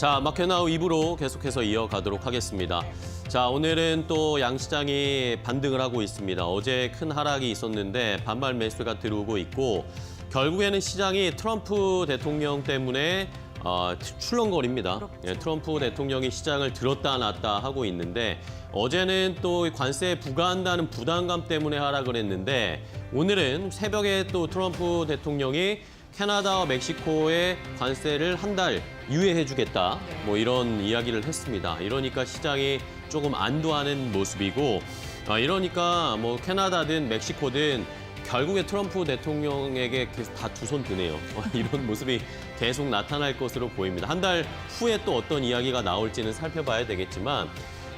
자, 마켓나우 2부로 계속해서 이어가도록 하겠습니다. 자, 오늘은 또 양시장이 반등을 하고 있습니다. 어제 큰 하락이 있었는데 반발 매수가 들어오고 있고 결국에는 시장이 트럼프 대통령 때문에 출렁거립니다. 예, 트럼프 대통령이 시장을 들었다 놨다 하고 있는데 어제는 또 관세에 부과한다는 부담감 때문에 하락을 했는데 오늘은 새벽에 또 트럼프 대통령이 캐나다와 멕시코의 관세를 한 달 유예해주겠다, 뭐 이런 이야기를 했습니다. 이러니까 시장이 조금 안도하는 모습이고, 이러니까 뭐 캐나다든 멕시코든 결국에 트럼프 대통령에게 다 두 손 드네요. 이런 모습이 계속 나타날 것으로 보입니다. 한 달 후에 또 어떤 이야기가 나올지는 살펴봐야 되겠지만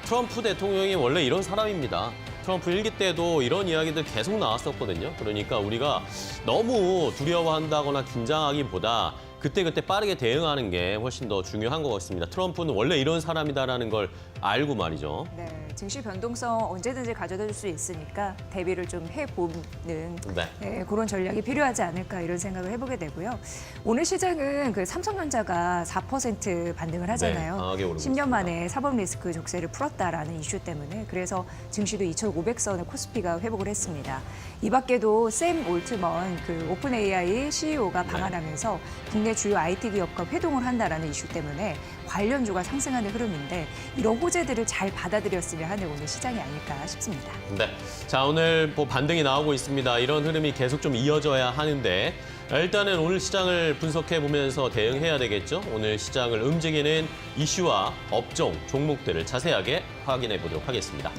트럼프 대통령이 원래 이런 사람입니다. 트럼프 1기 때도 이런 이야기들 계속 나왔었거든요. 그러니까 우리가 너무 두려워한다거나 긴장하기보다 그때그때 빠르게 대응하는 게 훨씬 더 중요한 것 같습니다. 트럼프는 원래 이런 사람이다라는 걸 알고 말이죠. 네, 증시 변동성 언제든지 가져다 줄 수 있으니까 대비를 좀 해보는 네, 그런 전략이 필요하지 않을까 이런 생각을 해보게 되고요. 오늘 시장은 그 삼성전자가 4% 반등을 하잖아요. 강하게 오르고 10년 있습니다. 만에 사법 리스크 족쇄를 풀었다라는 이슈 때문에 그래서 증시도 2,500선을 코스피가 회복을 했습니다. 이 밖에도 샘 올트먼 그 오픈 AI CEO가 방한하면서 국내 주요 IT 기업과 회동을 한다라는 이슈 때문에 관련주가 상승하는 흐름인데 이런 호재들을 잘 받아들였으려 하는 오늘 시장이 아닐까 싶습니다. 네, 자 오늘 뭐 반등이 나오고 있습니다. 이런 흐름이 계속 좀 이어져야 하는데 일단은 오늘 시장을 분석해 보면서 대응해야 되겠죠. 오늘 시장을 움직이는 이슈와 업종, 종목들을 자세하게 확인해 보도록 하겠습니다.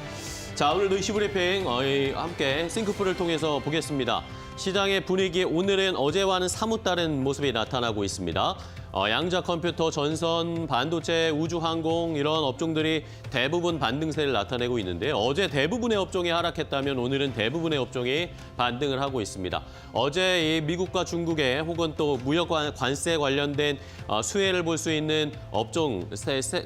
자, 오늘도 이슈 브리핑 함께 싱크풀을 통해서 보겠습니다. 시장의 분위기 오늘은 어제와는 사뭇 다른 모습이 나타나고 있습니다. 양자 컴퓨터, 전선, 반도체, 우주항공 이런 업종들이 대부분 반등세를 나타내고 있는데요. 어제 대부분의 업종이 하락했다면 오늘은 대부분의 업종이 반등을 하고 있습니다. 어제 이 미국과 중국의 혹은 또 무역 관세 관련된 수혜를 볼 수 있는 업종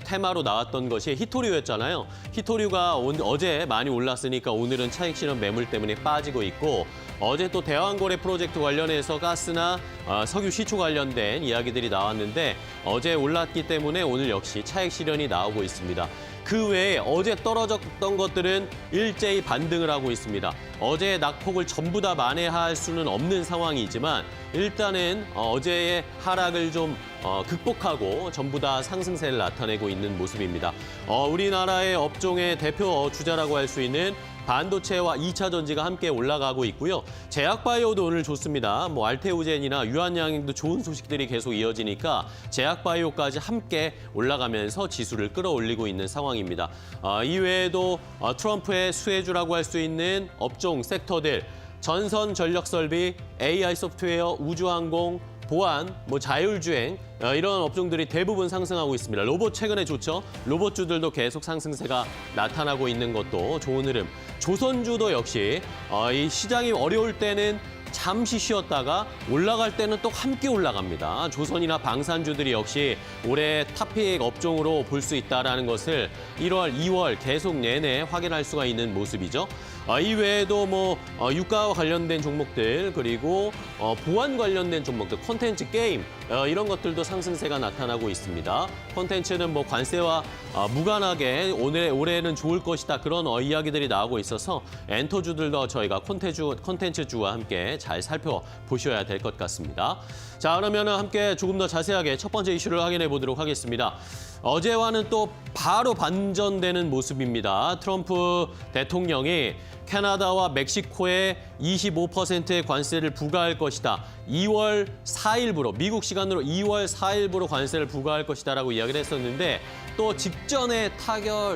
테마로 나왔던 것이 히토류였잖아요. 히토류가 어제 많이 올랐으니까 오늘은 차익 실현 매물 때문에 빠지고 있고 어제 또 대왕거래 프로젝트 관련해서 가스나 석유 시초 관련된 이야기들이 나왔는데 어제 올랐기 때문에 오늘 역시 차익 실현이 나오고 있습니다. 그 외에 어제 떨어졌던 것들은 일제히 반등을 하고 있습니다. 어제의 낙폭을 전부 다 만회할 수는 없는 상황이지만 일단은 어제의 하락을 좀 극복하고 전부 다 상승세를 나타내고 있는 모습입니다. 우리나라의 업종의 대표 주자라고 할 수 있는 반도체와 2차 전지가 함께 올라가고 있고요. 제약바이오도 오늘 좋습니다. 뭐 알테오젠이나 유한양행도 좋은 소식들이 계속 이어지니까 제약바이오까지 함께 올라가면서 지수를 끌어올리고 있는 상황입니다. 이외에도 트럼프의 수혜주라고 할 수 있는 업종 섹터들, 전선 전력설비, AI 소프트웨어, 우주항공, 보안, 뭐 자율주행 이런 업종들이 대부분 상승하고 있습니다. 로봇 최근에 좋죠. 로봇주들도 계속 상승세가 나타나고 있는 것도 좋은 흐름. 조선주도 역시 이 시장이 어려울 때는 잠시 쉬었다가 올라갈 때는 또 함께 올라갑니다. 조선이나 방산주들이 역시 올해 탑픽 업종으로 볼 수 있다는 것을 1월, 2월 계속 내내 확인할 수가 있는 모습이죠. 이외에도 뭐 유가와 관련된 종목들 그리고 보안 관련된 종목들, 콘텐츠, 게임 이런 것들도 상승세가 나타나고 있습니다. 콘텐츠는 뭐 관세와 무관하게 올해는 좋을 것이다 그런 이야기들이 나오고 있어서 엔터주들도 저희가 콘텐츠주와 함께 잘 살펴보셔야 될 것 같습니다. 자, 그러면 함께 조금 더 자세하게 첫 번째 이슈를 확인해 보도록 하겠습니다. 어제와는 또 바로 반전되는 모습입니다. 트럼프 대통령이 캐나다와 멕시코에 25%의 관세를 부과할 것이다. 2월 4일부로, 미국 시간으로 2월 4일부로 관세를 부과할 것이다라고 이야기를 했었는데 또 직전에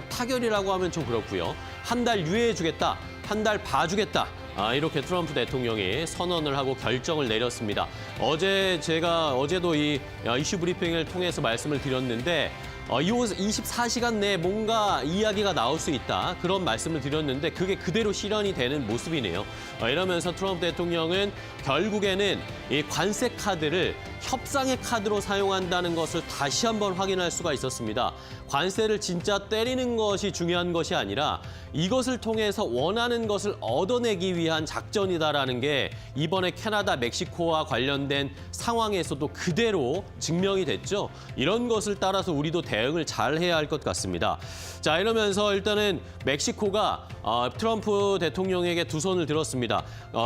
타결이라고 하면 좀 그렇고요. 한 달 유예해주겠다, 한 달 봐주겠다. 이렇게 트럼프 대통령이 선언을 하고 결정을 내렸습니다. 어제도 이 이슈 브리핑을 통해서 말씀을 드렸는데 이 24시간 내에 뭔가 이야기가 나올 수 있다. 그런 말씀을 드렸는데 그게 그대로 실현이 되는 모습이네요. 이러면서 트럼프 대통령은 결국에는 이 관세 카드를 협상의 카드로 사용한다는 것을 다시 한번 확인할 수가 있었습니다. 관세를 진짜 때리는 것이 중요한 것이 아니라 이것을 통해서 원하는 것을 얻어내기 위한 작전이다라는 게 이번에 캐나다, 멕시코와 관련된 상황에서도 그대로 증명이 됐죠. 이런 것을 따라서 우리도 대응을 잘 해야 할 것 같습니다. 자, 이러면서 일단은 멕시코가 트럼프 대통령에게 두 손을 들었습니다.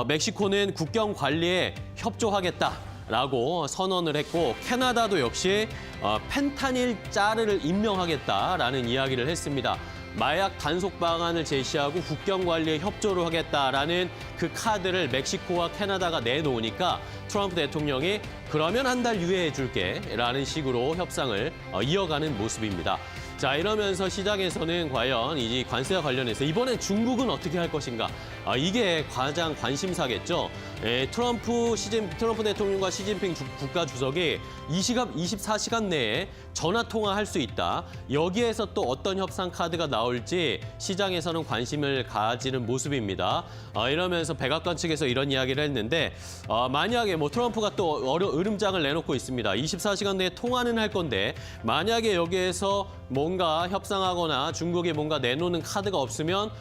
멕시코는 국경 관리에 협조하겠다라고 선언을 했고 캐나다도 역시 펜타닐 자르를 임명하겠다라는 이야기를 했습니다. 마약 단속 방안을 제시하고 국경 관리에 협조를 하겠다라는 그 카드를 멕시코와 캐나다가 내놓으니까 트럼프 대통령이 그러면 한 달 유예해 줄게 라는 식으로 협상을 이어가는 모습입니다. 자, 이러면서 시장에서는 과연 이 관세와 관련해서 이번엔 중국은 어떻게 할 것인가? 이게 가장 관심사겠죠. 트럼프 대통령과 시진핑 국가 주석이 24시간 내에 전화 통화할 수 있다. 여기에서 또 어떤 협상 카드가 나올지 시장에서는 관심을 가지는 모습입니다. 이러면서 백악관 측에서 이런 이야기를 했는데 만약에 뭐 트럼프가 또 으름장을 내놓고 있습니다. 24시간 내에 통화는 할 건데 만약에 여기에서 뭔가 협상하거나 중국이 뭔가 내놓는 카드가 없으면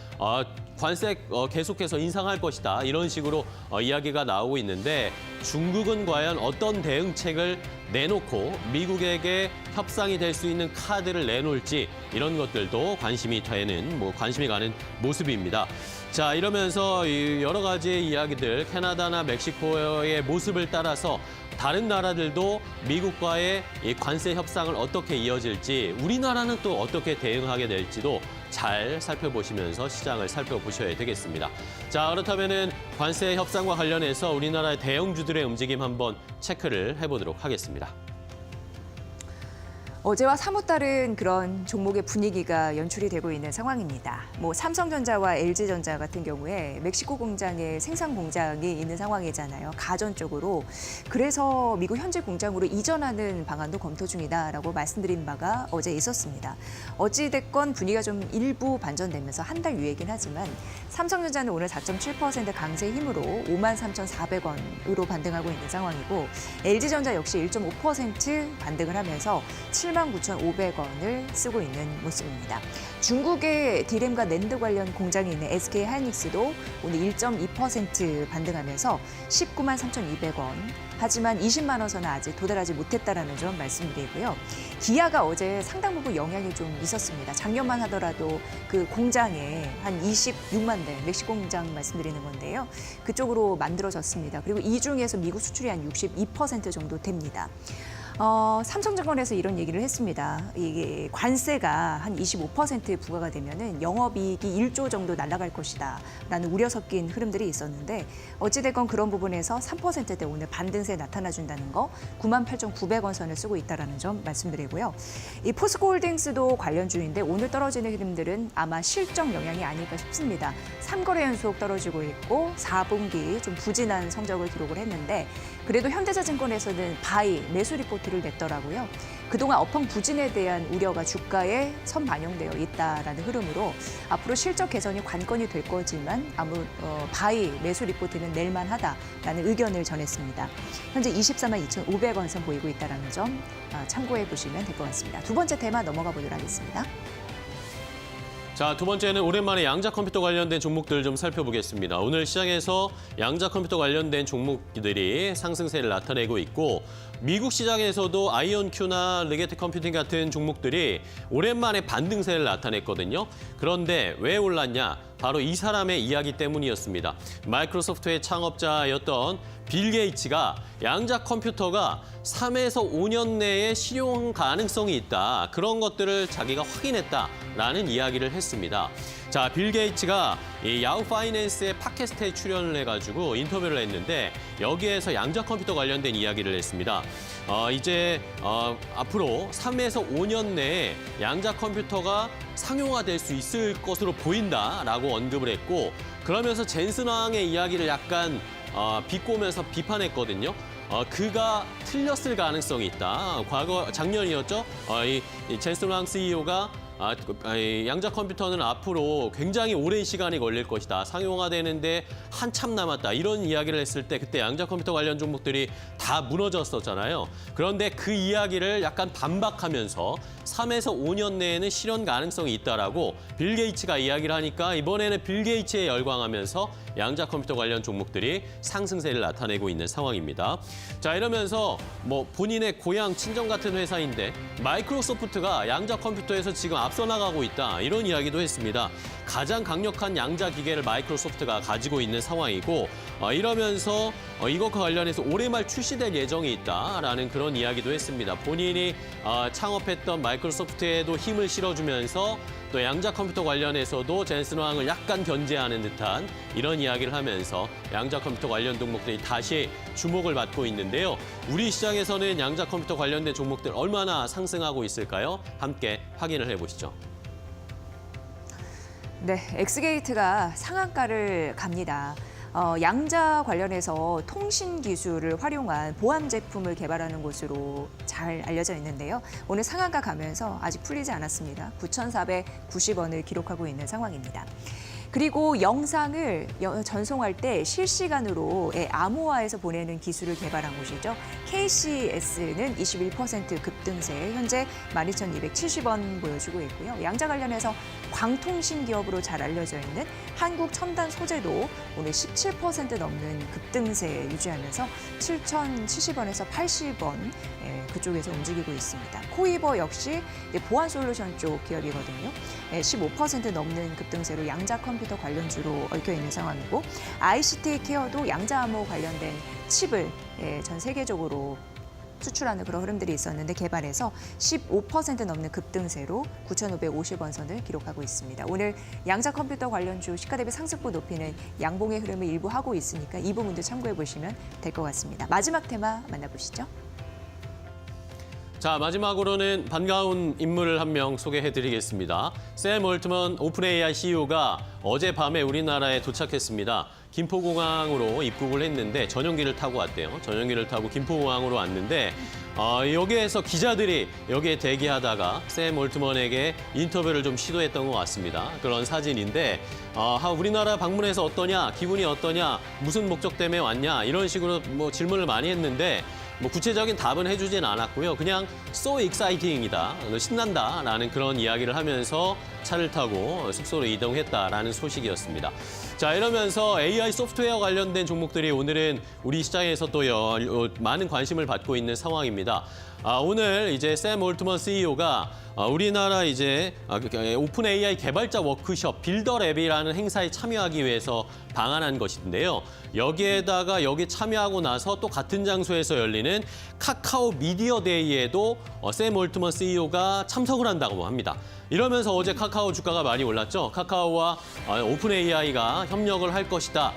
관세 계속해서 인상할 것이다. 이런 식으로 이야기가 나오고 있는데 중국은 과연 어떤 대응책을 내놓고 미국에게 협상이 될 수 있는 카드를 내놓을지 이런 것들도 관심이 가는 모습입니다. 자, 이러면서 여러 가지 이야기들 캐나다나 멕시코의 모습을 따라서 다른 나라들도 미국과의 이 관세 협상을 어떻게 이어질지 우리나라는 또 어떻게 대응하게 될지도 잘 살펴보시면서 시장을 살펴보셔야 되겠습니다. 자, 그렇다면은 관세 협상과 관련해서 우리나라의 대형주들의 움직임 한번 체크를 해보도록 하겠습니다. 어제와 사뭇 다른 그런 종목의 분위기가 연출이 되고 있는 상황입니다. 뭐 삼성전자와 LG전자 같은 경우에 멕시코 공장에 생산 공장이 있는 상황이잖아요. 가전 쪽으로. 그래서 미국 현지 공장으로 이전하는 방안도 검토 중이다라고 말씀드린 바가 어제 있었습니다. 어찌됐건 분위기가 좀 일부 반전되면서 한 달 유예긴 하지만 삼성전자는 오늘 4.7% 강세 힘으로 53,400원으로 반등하고 있는 상황이고 LG전자 역시 1.5% 반등을 하면서 79,500원을 쓰고 있는 모습입니다. 중국의 디램과 낸드 관련 공장이 있는 SK 하이닉스도 오늘 1.2% 반등하면서 193,200원. 하지만 20만 원 선은 아직 도달하지 못했다라는 점 말씀드리고요. 기아가 어제 상당 부분 영향이 좀 있었습니다. 작년만 하더라도 그 공장에 한 26만 대, 멕시코 공장 말씀드리는 건데요. 그쪽으로 만들어졌습니다. 그리고 이 중에서 미국 수출이 한 62% 정도 됩니다. 삼성증권에서 이런 얘기를 했습니다. 이게 관세가 한 25% 부과가 되면은 영업이익이 1조 정도 날아갈 것이다 라는 우려 섞인 흐름들이 있었는데 어찌됐건 그런 부분에서 3%대 오늘 반등세 나타나준다는 거 98,900원 선을 쓰고 있다는 점 말씀드리고요. 이 포스코홀딩스도 관련주인데 오늘 떨어지는 흐름들은 아마 실적 영향이 아닐까 싶습니다. 3거래 연속 떨어지고 있고 4분기 좀 부진한 성적을 기록을 했는데 그래도 현대자증권에서는 바이 매수 리포트를 냈더라고요. 그동안 업황 부진에 대한 우려가 주가에 선반영되어 있다라는 흐름으로 앞으로 실적 개선이 관건이 될 거지만 바이 매수 리포트는 낼만하다라는 의견을 전했습니다. 현재 242,500원 선 보이고 있다는 점 참고해 보시면 될 것 같습니다. 두 번째 테마 넘어가 보도록 하겠습니다. 자, 두 번째는 오랜만에 양자 컴퓨터 관련된 종목들 좀 살펴보겠습니다. 오늘 시장에서 양자 컴퓨터 관련된 종목들이 상승세를 나타내고 있고 미국 시장에서도 아이온큐나 리게트 컴퓨팅 같은 종목들이 오랜만에 반등세를 나타냈거든요. 그런데 왜 올랐냐? 바로 이 사람의 이야기 때문이었습니다. 마이크로소프트의 창업자였던 빌 게이츠가 양자 컴퓨터가 3에서 5년 내에 실용 가능성이 있다. 그런 것들을 자기가 확인했다라는 이야기를 했습니다. 자, 빌 게이츠가 이 야후 파이낸스의 팟캐스트에 출연을 해가지고 인터뷰를 했는데 여기에서 양자 컴퓨터 관련된 이야기를 했습니다. 이제 앞으로 3에서 5년 내에 양자 컴퓨터가 상용화될 수 있을 것으로 보인다라고 언급을 했고 그러면서 젠슨 왕의 이야기를 약간 비꼬면서 비판했거든요. 그가 틀렸을 가능성이 있다. 과거 작년이었죠. 이 젠슨 황 CEO가 이 양자 컴퓨터는 앞으로 굉장히 오랜 시간이 걸릴 것이다. 상용화되는데 한참 남았다. 이런 이야기를 했을 때 그때 양자 컴퓨터 관련 종목들이 다 무너졌었잖아요. 그런데 그 이야기를 약간 반박하면서 3에서 5년 내에는 실현 가능성이 있다라고 빌 게이츠가 이야기를 하니까 이번에는 빌 게이츠에 열광하면서 양자 컴퓨터 관련 종목들이 상승세를 나타내고 있는 상황입니다. 자, 이러면서 뭐 본인의 고향 친정 같은 회사인데 마이크로소프트가 양자 컴퓨터에서 지금 앞서 나가고 있다. 이런 이야기도 했습니다. 가장 강력한 양자 기계를 마이크로소프트가 가지고 있는 상황이고 이러면서 이것과 관련해서 올해 말 출시될 예정이 있다라는 그런 이야기도 했습니다. 본인이 창업했던 마이크로소프트에도 힘을 실어주면서 또 양자 컴퓨터 관련해서도 젠슨 황을 약간 견제하는 듯한 이런 이야기를 하면서 양자 컴퓨터 관련 종목들이 다시 주목을 받고 있는데요. 우리 시장에서는 양자 컴퓨터 관련된 종목들 얼마나 상승하고 있을까요? 함께 확인을 해보시죠. 네, 엑스게이트가 상한가를 갑니다. 양자 관련해서 통신 기술을 활용한 보안 제품을 개발하는 곳으로 잘 알려져 있는데요. 오늘 상한가 가면서 아직 풀리지 않았습니다. 9,490원을 기록하고 있는 상황입니다. 그리고 영상을 전송할 때 실시간으로 암호화해서 보내는 기술을 개발한 곳이죠. KCS는 21% 급등세, 현재 12,270원 보여주고 있고요. 양자 관련해서 광통신 기업으로 잘 알려져 있는 한국첨단소재도 오늘 17% 넘는 급등세 유지하면서 7,070원에서 80원 그쪽에서 움직이고 있습니다. 코이버 역시 보안 솔루션 쪽 기업이거든요. 15% 넘는 급등세로 양자 컴퓨터 관련주로 얽혀 있는 상황이고 ICT 케어도 양자 암호 관련된 칩을 전 세계적으로 수출하는 그런 흐름들이 있었는데 개발해서 15% 넘는 급등세로 9,550원 선을 기록하고 있습니다. 오늘 양자 컴퓨터 관련주 시가 대비 상승폭 높이는 양봉의 흐름을 일부 하고 있으니까 이 부분도 참고해 보시면 될 것 같습니다. 마지막 테마 만나보시죠. 자, 마지막으로는 반가운 인물을 한 명 소개해드리겠습니다. 샘 올트먼 오픈 AI CEO가 어젯밤에 우리나라에 도착했습니다. 김포공항으로 입국을 했는데 전용기를 타고 왔대요. 전용기를 타고 김포공항으로 왔는데 여기에서 기자들이 여기에 대기하다가 샘 올트먼에게 인터뷰를 좀 시도했던 것 같습니다. 그런 사진인데 우리나라 방문해서 어떠냐, 기분이 어떠냐, 무슨 목적 때문에 왔냐 이런 식으로 뭐 질문을 많이 했는데 뭐 구체적인 답은 해주진 않았고요. 그냥 so exciting이다, 신난다라는 그런 이야기를 하면서 차를 타고 숙소로 이동했다라는 소식이었습니다. 자, 이러면서 AI 소프트웨어 관련된 종목들이 오늘은 우리 시장에서 또 많은 관심을 받고 있는 상황입니다. 오늘 이제 샘 올트먼 CEO가 우리나라 이제 오픈 AI 개발자 워크숍 빌더랩이라는 행사에 참여하기 위해서 방한한 것인데요. 여기에다가 여기 참여하고 나서 또 같은 장소에서 열리는 카카오 미디어 데이에도 샘 올트먼 CEO가 참석을 한다고 합니다. 이러면서 어제 카카오 주가가 많이 올랐죠. 카카오와 오픈 AI가 협력을 할 것이다.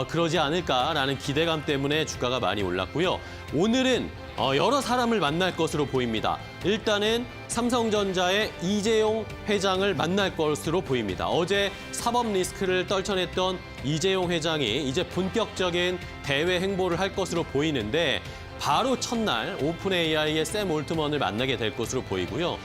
그러지 않을까라는 기대감 때문에 주가가 많이 올랐고요. 오늘은 여러 사람을 만날 것으로 보입니다. 일단은 삼성전자의 이재용 회장을 만날 것으로 보입니다. 어제 사법 리스크를 떨쳐냈던 이재용 회장이 이제 본격적인 대외 행보를 할 것으로 보이는데 바로 첫날 오픈 AI의 샘 올트먼을 만나게 될 것으로 보이고요.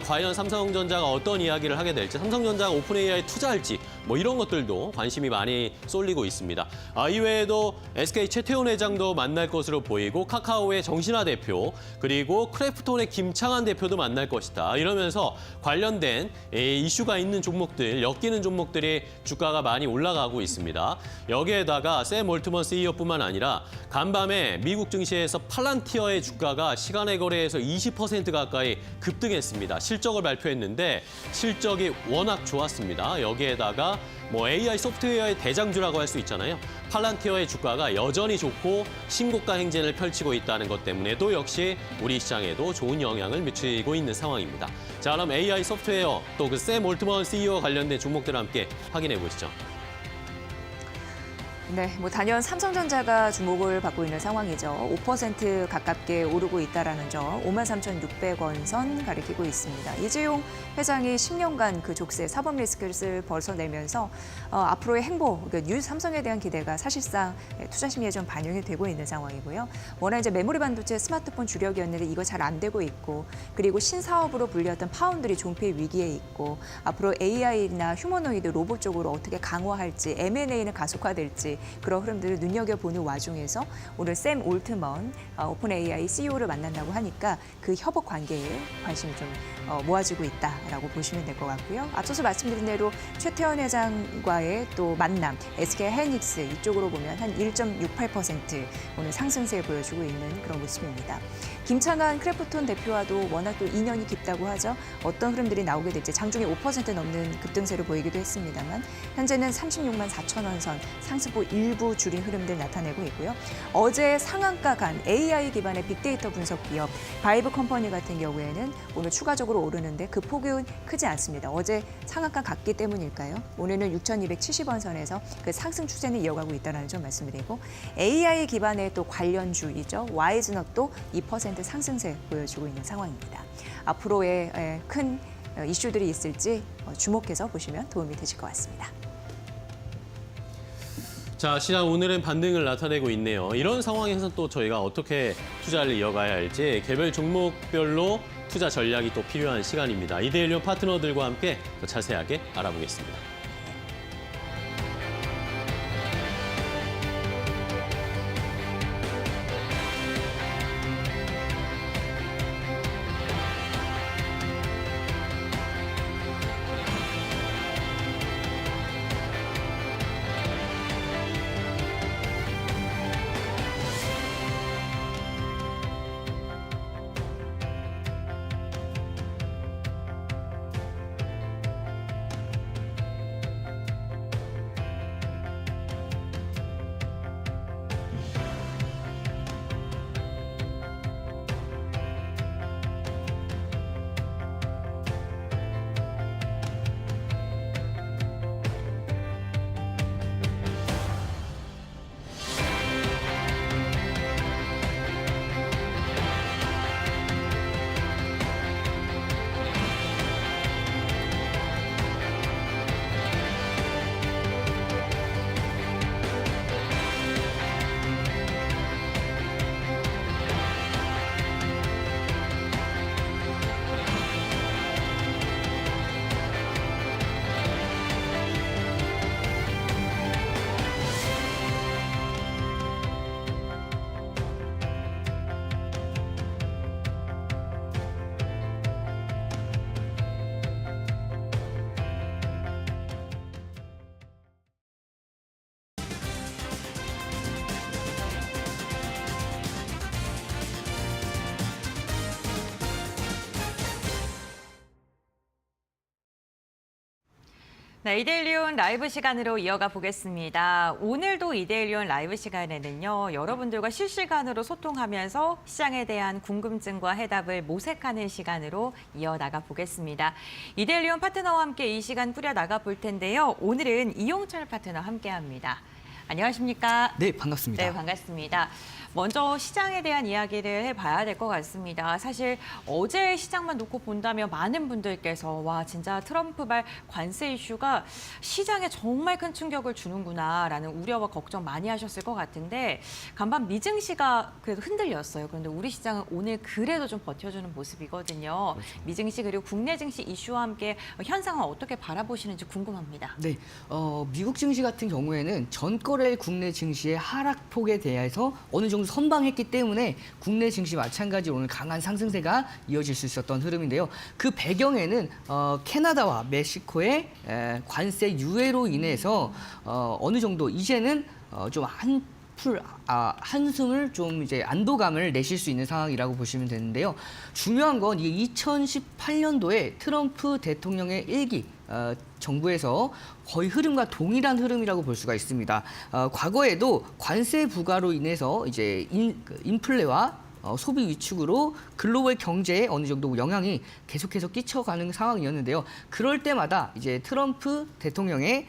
과연 삼성전자가 어떤 이야기를 하게 될지, 삼성전자가 오픈 AI에 투자할지 뭐 이런 것들도 관심이 많이 쏠리고 있습니다. 이외에도 SK 최태원 회장도 만날 것으로 보이고 카카오의 정신화 대표 그리고 크래프톤의 김창한 대표도 만날 것이다. 이러면서 관련된 이슈가 있는 종목들, 엮이는 종목들이 주가가 많이 올라가고 있습니다. 여기에다가 샘 올트먼 CEO뿐만 아니라 간밤에 미국 증시에서 팔란티어의 주가가 시간의 거래에서 20% 가까이 급등했습니다. 실적을 발표했는데 실적이 워낙 좋았습니다. 여기에다가 뭐 AI 소프트웨어의 대장주라고 할 수 있잖아요. 팔란티어의 주가가 여전히 좋고 신고가 행진을 펼치고 있다는 것 때문에도 역시 우리 시장에도 좋은 영향을 미치고 있는 상황입니다. 자, 그럼 AI 소프트웨어 또 그 샘 올트먼 CEO와 관련된 종목들을 함께 확인해 보시죠. 네, 뭐 단연 삼성전자가 주목을 받고 있는 상황이죠. 5% 가깝게 오르고 있다라는 점, 53,600원 선 가리키고 있습니다. 이재용 회장이 10년간 그 족쇄 사법 리스크를 벗어내면서 앞으로의 행보, 그러니까 뉴 삼성에 대한 기대가 사실상 투자 심리에 좀 반영이 되고 있는 상황이고요. 워낙 이제 메모리 반도체, 스마트폰 주력이었는데 이거 잘 안 되고 있고, 그리고 신사업으로 불렸던 파운드리 존폐 위기에 있고, 앞으로 AI나 휴머노이드 로봇 쪽으로 어떻게 강화할지, M&A는 가속화될지 그런 흐름들을 눈여겨보는 와중에서 오늘 샘 올트먼 오픈 AI CEO를 만난다고 하니까 그 협업 관계에 관심이 좀 모아지고 있다라고 보시면 될 것 같고요. 앞서서 말씀드린 대로 최태원 회장과의 또 만남, SK 하이닉스 이쪽으로 보면 한 1.68% 오늘 상승세 보여주고 있는 그런 모습입니다. 김창한 크래프톤 대표와도 워낙 또 인연이 깊다고 하죠. 어떤 흐름들이 나오게 될지 장중에 5% 넘는 급등세를 보이기도 했습니다만 현재는 36만 4천 원 선 상승폭 일부 줄인 흐름들 나타내고 있고요. 어제 상한가 간 AI 기반의 빅데이터 분석 기업 바이브 컴퍼니 같은 경우에는 오늘 추가적으로 오르는데 그 폭은 크지 않습니다. 어제 상한가 갔기 때문일까요? 오늘은 6,270원 선에서 그 상승 추세는 이어가고 있다는 점 말씀드리고 AI 기반의 또 관련주이죠. 와이즈넛도 2% 상승세 보여주고 있는 상황입니다. 앞으로의 큰 이슈들이 있을지 주목해서 보시면 도움이 되실 것 같습니다. 자, 시장 오늘은 반등을 나타내고 있네요. 이런 상황에서 또 저희가 어떻게 투자를 이어가야 할지 개별 종목별로 투자 전략이 또 필요한 시간입니다. 이데일리온 파트너들과 함께 더 자세하게 알아보겠습니다. 네, 이데일리온 라이브 시간으로 이어가 보겠습니다. 오늘도 이데일리온 라이브 시간에는요, 여러분들과 실시간으로 소통하면서 시장에 대한 궁금증과 해답을 모색하는 시간으로 이어나가 보겠습니다. 이데일리온 파트너와 함께 이 시간 꾸려나가 볼 텐데요. 오늘은 이용철 파트너 함께합니다. 안녕하십니까? 네, 반갑습니다. 네, 반갑습니다. 먼저 시장에 대한 이야기를 해봐야 될 것 같습니다. 사실 어제 시장만 놓고 본다면 많은 분들께서 와 진짜 트럼프발 관세 이슈가 시장에 정말 큰 충격을 주는구나라는 우려와 걱정 많이 하셨을 것 같은데 간밤 미증시가 그래도 흔들렸어요. 그런데 우리 시장은 오늘 그래도 좀 버텨주는 모습이거든요. 그렇죠. 미증시 그리고 국내 증시 이슈와 함께 현상을 어떻게 바라보시는지 궁금합니다. 네, 미국 증시 같은 경우에는 전거래일 국내 증시의 하락폭에 대해서 어느 정도 선방했기 때문에 국내 증시 마찬가지로 오늘 강한 상승세가 이어질 수 있었던 흐름인데요. 그 배경에는 캐나다와 멕시코의 관세 유예로 인해서 어느 정도 이제는 좀 한숨을 좀 이제 안도감을 내실 수 있는 상황이라고 보시면 되는데요. 중요한 건 이게 2018년도에 트럼프 대통령의 일기 정부에서 거의 흐름과 동일한 흐름이라고 볼 수가 있습니다. 과거에도 관세 부과로 인해서 이제 인플레와 소비 위축으로 글로벌 경제에 어느 정도 영향이 계속해서 끼쳐가는 상황이었는데요. 그럴 때마다 이제 트럼프 대통령의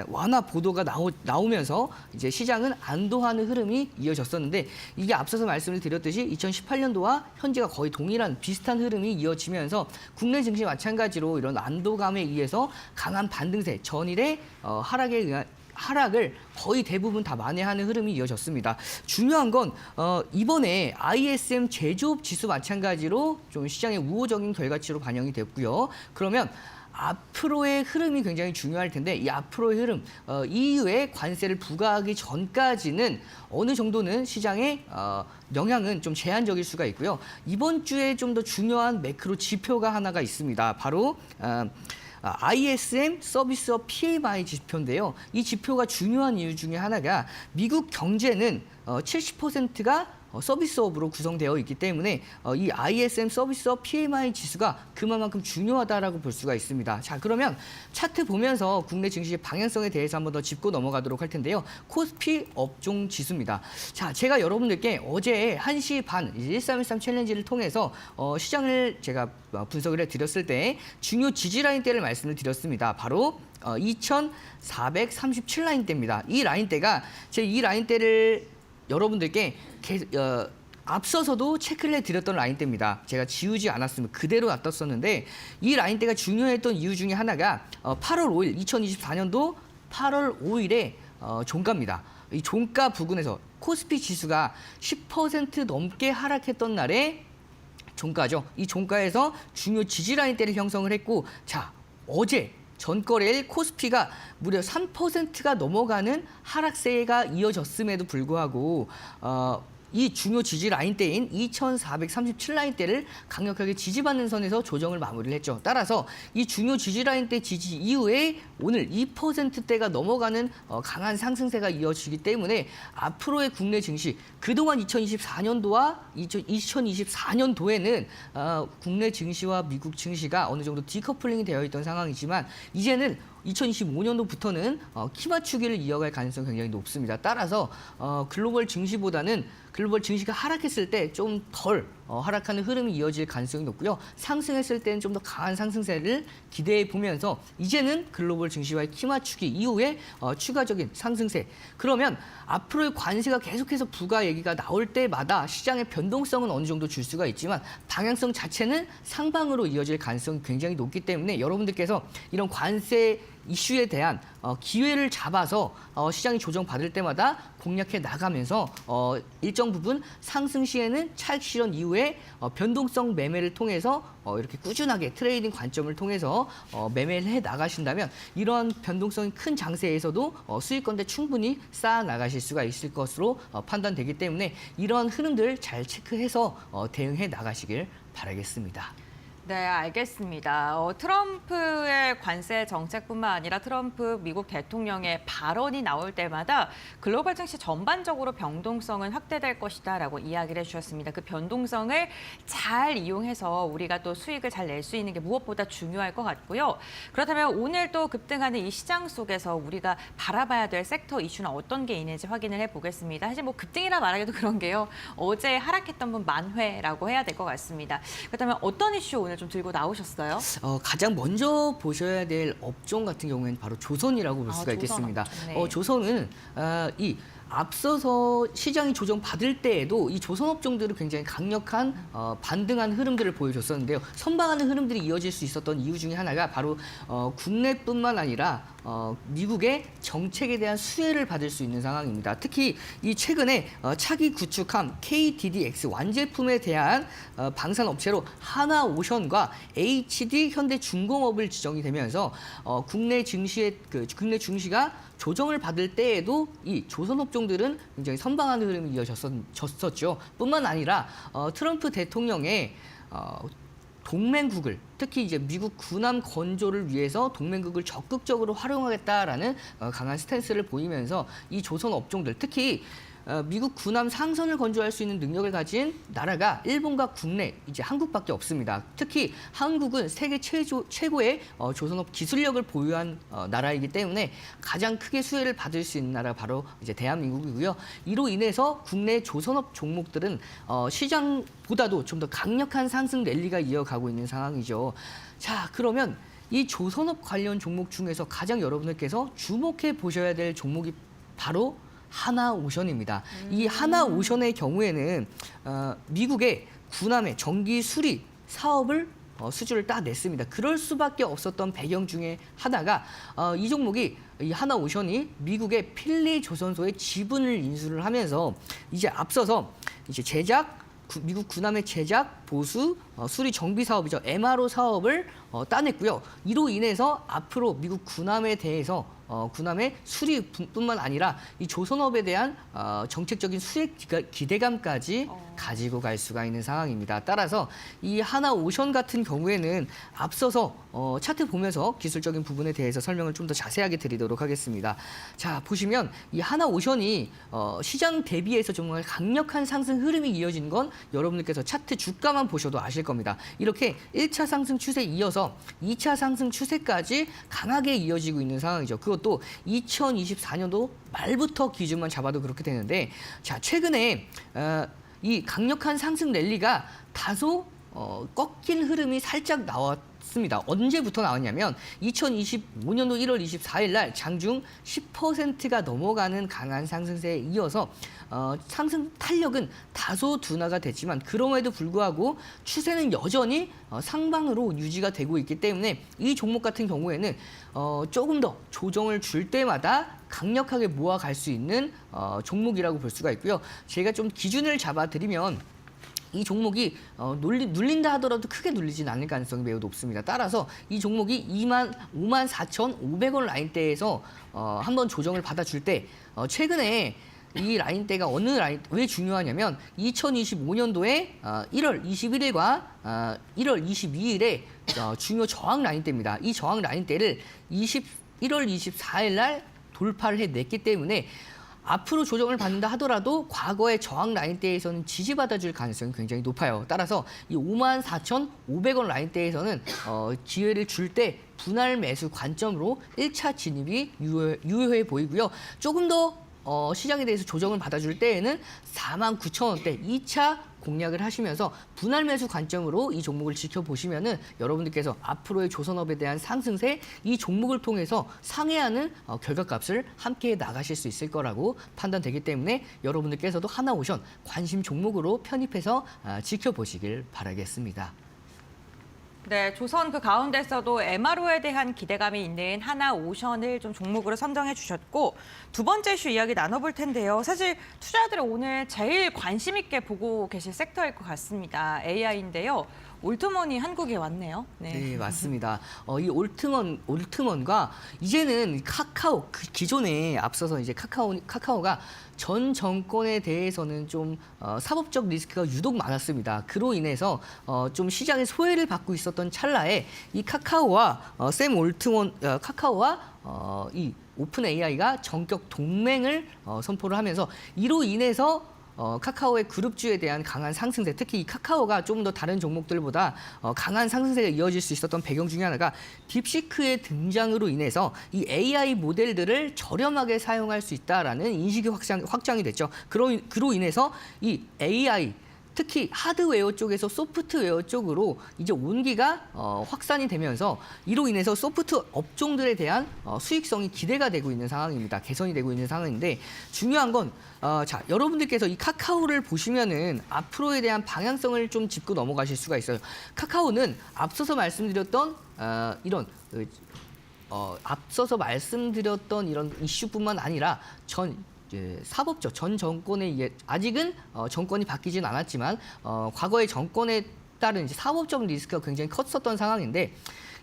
완화 보도가 나오면서 이제 시장은 안도하는 흐름이 이어졌었는데 이게 앞서서 말씀을 드렸듯이 2018년도와 현재가 거의 동일한 비슷한 흐름이 이어지면서 국내 증시 마찬가지로 이런 안도감에 의해서 강한 반등세, 전일의 하락을 거의 대부분 다 만회하는 흐름이 이어졌습니다. 중요한 건 이번에 ISM 제조업 지수 마찬가지로 좀 시장의 우호적인 결과치로 반영이 됐고요. 그러면 앞으로의 흐름이 굉장히 중요할 텐데 이 앞으로의 흐름, EU의 관세를 부과하기 전까지는 어느 정도는 시장에 영향은 좀 제한적일 수가 있고요. 이번 주에 좀 더 중요한 매크로 지표가 하나가 있습니다. 바로 ISM 서비스업 PMI 지표인데요. 이 지표가 중요한 이유 중에 하나가 미국 경제는 70%가 서비스업으로 구성되어 있기 때문에 이 ISM 서비스업 PMI 지수가 그만큼 중요하다라고 볼 수가 있습니다. 자, 그러면 차트 보면서 국내 증시의 방향성에 대해서 한번 더 짚고 넘어가도록 할 텐데요. 코스피 업종 지수입니다. 자, 제가 여러분들께 어제 1시 반 1313 챌린지를 통해서 시장을 제가 분석을 해드렸을 때 중요 지지 라인대를 말씀을 드렸습니다. 바로 2437 라인대입니다. 이 라인대가 이 라인대를 여러분들께 앞서서도 체크를 해드렸던 라인대입니다. 제가 지우지 않았으면 그대로 놔뒀었는데 이 라인대가 중요했던 이유 중에 하나가 8월 5일, 2024년도 8월 5일에 종가입니다. 이 종가 부근에서 코스피 지수가 10% 넘게 하락했던 날에 종가죠. 이 종가에서 중요 지지 라인대를 형성을 했고, 자, 어제 전거래일 코스피가 무려 3%가 넘어가는 하락세가 이어졌음에도 불구하고 이 중요 지지 라인대인 2437 라인대를 강력하게 지지받는 선에서 조정을 마무리를 했죠. 따라서 이 중요 지지 라인대 지지 이후에 오늘 2%대가 넘어가는 강한 상승세가 이어지기 때문에 앞으로의 국내 증시, 그동안 2024년도와 2024년도에는 국내 증시와 미국 증시가 어느 정도 디커플링이 되어 있던 상황이지만 이제는 2025년도부터는 키 맞추기를 이어갈 가능성이 굉장히 높습니다. 따라서 글로벌 증시보다는 글로벌 증시가 하락했을 때 좀 덜 하락하는 흐름이 이어질 가능성이 높고요. 상승했을 때는 좀 더 강한 상승세를 기대해 보면서 이제는 글로벌 증시와의 키 맞추기 이후에 추가적인 상승세. 그러면 앞으로의 관세가 계속해서 부과 얘기가 나올 때마다 시장의 변동성은 어느 정도 줄 수가 있지만 방향성 자체는 상방으로 이어질 가능성이 굉장히 높기 때문에 여러분들께서 이런 관세 이슈에 대한 기회를 잡아서 시장이 조정받을 때마다 공략해 나가면서 일정 부분 상승 시에는 차익 실현 이후에 변동성 매매를 통해서 이렇게 꾸준하게 트레이딩 관점을 통해서 매매를 해 나가신다면 이러한 변동성이 큰 장세에서도 수익권대 충분히 쌓아 나가실 수가 있을 것으로 판단되기 때문에 이러한 흐름들 잘 체크해서 대응해 나가시길 바라겠습니다. 네, 알겠습니다. 트럼프의 관세 정책뿐만 아니라 트럼프 미국 대통령의 발언이 나올 때마다 글로벌 증시 전반적으로 변동성은 확대될 것이다라고 이야기를 해주셨습니다. 그 변동성을 잘 이용해서 우리가 또 수익을 잘 낼 수 있는 게 무엇보다 중요할 것 같고요. 그렇다면 오늘 또 급등하는 이 시장 속에서 우리가 바라봐야 될 섹터 이슈는 어떤 게 있는지 확인을 해보겠습니다. 사실 뭐 급등이라 말하기도 그런 게요. 어제 하락했던 분 만회라고 해야 될 것 같습니다. 그렇다면 어떤 이슈 오늘 좀 들고 나오셨어요? 가장 먼저 보셔야 될 업종 같은 경우에는 바로 조선이라고 볼 수가 있겠습니다. 네. 조선은 이 앞서서 시장이 조정받을 때에도 이 조선 업종들은 굉장히 강력한 반등한 흐름들을 보여줬었는데요. 선방하는 흐름들이 이어질 수 있었던 이유 중에 하나가 바로 국내뿐만 아니라 미국의 정책에 대한 수혜를 받을 수 있는 상황입니다. 특히 이 최근에 차기 구축함 KDDX 완제품에 대한 방산 업체로 하나오션과 HD 현대중공업을 지정이 되면서 국내 증시가 조정을 받을 때에도 이 조선 업종들은 굉장히 선방하는 흐름이 이어졌었죠. 뿐만 아니라 트럼프 대통령의 동맹국을 특히 이제 미국 군함 건조를 위해서 동맹국을 적극적으로 활용하겠다라는 강한 스탠스를 보이면서 이 조선 업종들 특히 미국 군함 상선을 건조할 수 있는 능력을 가진 나라가 일본과 국내 이제 한국밖에 없습니다. 특히 한국은 세계 최고의 조선업 기술력을 보유한 나라이기 때문에 가장 크게 수혜를 받을 수 있는 나라가 바로 이제 대한민국이고요. 이로 인해서 국내 조선업 종목들은 시장보다도 좀 더 강력한 상승 랠리가 이어가고 있는 상황이죠. 자, 그러면 이 조선업 관련 종목 중에서 가장 여러분들께서 주목해 보셔야 될 종목이 바로 하나오션입니다. 이 하나오션의 경우에는 미국의 군함의 정기 수리 사업을 수주를 따냈습니다. 그럴 수밖에 없었던 배경 중에 하나가 이 종목이 이 하나오션이 미국의 필리 조선소의 지분을 인수를 하면서 이제 앞서서 이제 미국 군함의 제작, 보수, 수리 정비 사업이죠. MRO 사업을 따냈고요. 이로 인해서 앞으로 미국 군함에 대해서 군함의 수리뿐만 아니라 이 조선업에 대한 정책적인 수혜 기대감까지 가지고 갈 수가 있는 상황입니다. 따라서 이 하나오션 같은 경우에는 앞서서 차트 보면서 기술적인 부분에 대해서 설명을 좀 더 자세하게 드리도록 하겠습니다. 자, 보시면 이 하나오션이 시장 대비해서 정말 강력한 상승 흐름이 이어진 건 여러분들께서 차트 주가만 보셔도 아실 겁니다. 이렇게 1차 상승 추세에 이어서 2차 상승 추세까지 강하게 이어지고 있는 상황이죠. 그것도 2024년도 말부터 기준만 잡아도 그렇게 되는데, 자, 최근에 이 강력한 상승 랠리가 다소 꺾인 흐름이 살짝 나왔습니다. 언제부터 나왔냐면 2025년도 1월 24일 날 장중 10%가 넘어가는 강한 상승세에 이어서 상승 탄력은 다소 둔화가 됐지만 그럼에도 불구하고 추세는 여전히 상방으로 유지가 되고 있기 때문에 이 종목 같은 경우에는 조금 더 조정을 줄 때마다 강력하게 모아갈 수 있는 종목이라고 볼 수가 있고요. 제가 좀 기준을 잡아드리면 이 종목이 눌린다 하더라도 크게 눌리진 않을 가능성이 매우 높습니다. 따라서 이 종목이 54,500원 라인대에서 한번 조정을 받아줄 때 최근에 이 라인대가 왜 중요하냐면 2025년도에 1월 21일과 1월 22일에 중요 저항 라인대입니다. 이 저항 라인대를 1월 24일 날 돌파를 해냈기 때문에 앞으로 조정을 받는다 하더라도 과거의 저항 라인대에서는 지지받아줄 가능성이 굉장히 높아요. 따라서 이 54,500원 라인대에서는 기회를 줄 때 분할 매수 관점으로 1차 진입이 유효해 보이고요. 조금 더 시장에 대해서 조정을 받아줄 때에는 49,000원대 2차 공략을 하시면서 분할 매수 관점으로 이 종목을 지켜보시면은 여러분들께서 앞으로의 조선업에 대한 상승세 이 종목을 통해서 상회하는 결과값을 함께 나가실 수 있을 거라고 판단되기 때문에 여러분들께서도 하나오션 관심 종목으로 편입해서 지켜보시길 바라겠습니다. 네, 조선 그 가운데서도 MRO에 대한 기대감이 있는 하나오션을 좀 종목으로 선정해 주셨고 두 번째 이슈 이야기 나눠볼 텐데요. 사실 투자자들이 오늘 제일 관심 있게 보고 계실 섹터일 것 같습니다. AI인데요. 올트먼이 한국에 왔네요. 네, 맞습니다. 이 올트먼과 이제는 카카오, 기존에 앞서서 이제 카카오가 전 정권에 대해서는 좀 사법적 리스크가 유독 많았습니다. 그로 인해서 좀 시장의 소외를 받고 있었던 찰나에 이 카카오와 이 오픈 AI가 전격 동맹을 선포를 하면서 이로 인해서 카카오의 그룹주에 대한 강한 상승세, 특히 이 카카오가 좀 더 다른 종목들보다 강한 상승세가 이어질 수 있었던 배경 중에 하나가 딥시크의 등장으로 인해서 이 AI 모델들을 저렴하게 사용할 수 있다라는 인식이 확장이 됐죠. 그로 인해서 이 AI 특히 하드웨어 쪽에서 소프트웨어 쪽으로 이제 온기가 확산이 되면서 이로 인해서 소프트 업종들에 대한 수익성이 기대가 되고 있는 상황입니다. 개선이 되고 있는 상황인데 중요한 건 자, 여러분들께서 이 카카오를 보시면은 앞으로에 대한 방향성을 좀 짚고 넘어가실 수가 있어요. 카카오는 앞서서 말씀드렸던 이런 이런 이슈뿐만 아니라 사법적 전 정권의 아직은 정권이 바뀌진 않았지만 과거의 정권에 따른 이제 사법적 리스크가 굉장히 컸었던 상황인데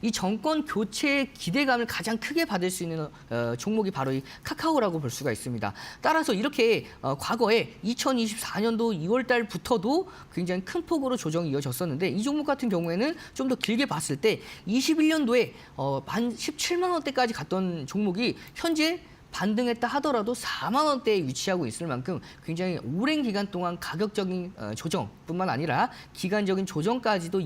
이 정권 교체의 기대감을 가장 크게 받을 수 있는 종목이 바로 이 카카오라고 볼 수가 있습니다. 따라서 이렇게 과거에 2024년도 2월 달부터도 굉장히 큰 폭으로 조정이 이어졌었는데 이 종목 같은 경우에는 좀 더 길게 봤을 때 21년도에 한 17만 원대까지 갔던 종목이 현재 반등했다 하더라도 4만 원대에 위치하고 있을 만큼 굉장히 오랜 기간 동안 가격적인 조정뿐만 아니라 기간적인 조정까지도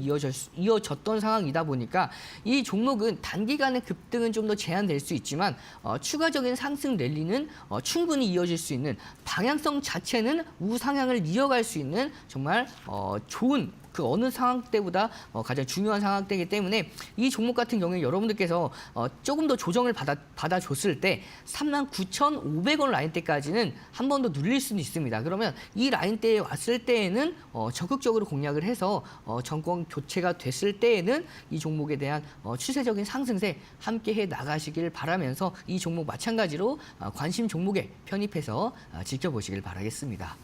이어졌던 상황이다 보니까 이 종목은 단기간의 급등은 좀 더 제한될 수 있지만 추가적인 상승 랠리는 충분히 이어질 수 있는 방향성 자체는 우상향을 이어갈 수 있는 정말 좋은 그 어느 상황 때보다 가장 중요한 상황 때이기 때문에 이 종목 같은 경우에 여러분들께서 조금 더 조정을 받아줬을 때 39,500원 라인대까지는 한 번 더 눌릴 수는 있습니다. 그러면 이 라인대에 왔을 때에는 적극적으로 공략을 해서 정권 교체가 됐을 때에는 이 종목에 대한 추세적인 상승세 함께 해 나가시길 바라면서 이 종목 마찬가지로 관심 종목에 편입해서 지켜보시길 바라겠습니다.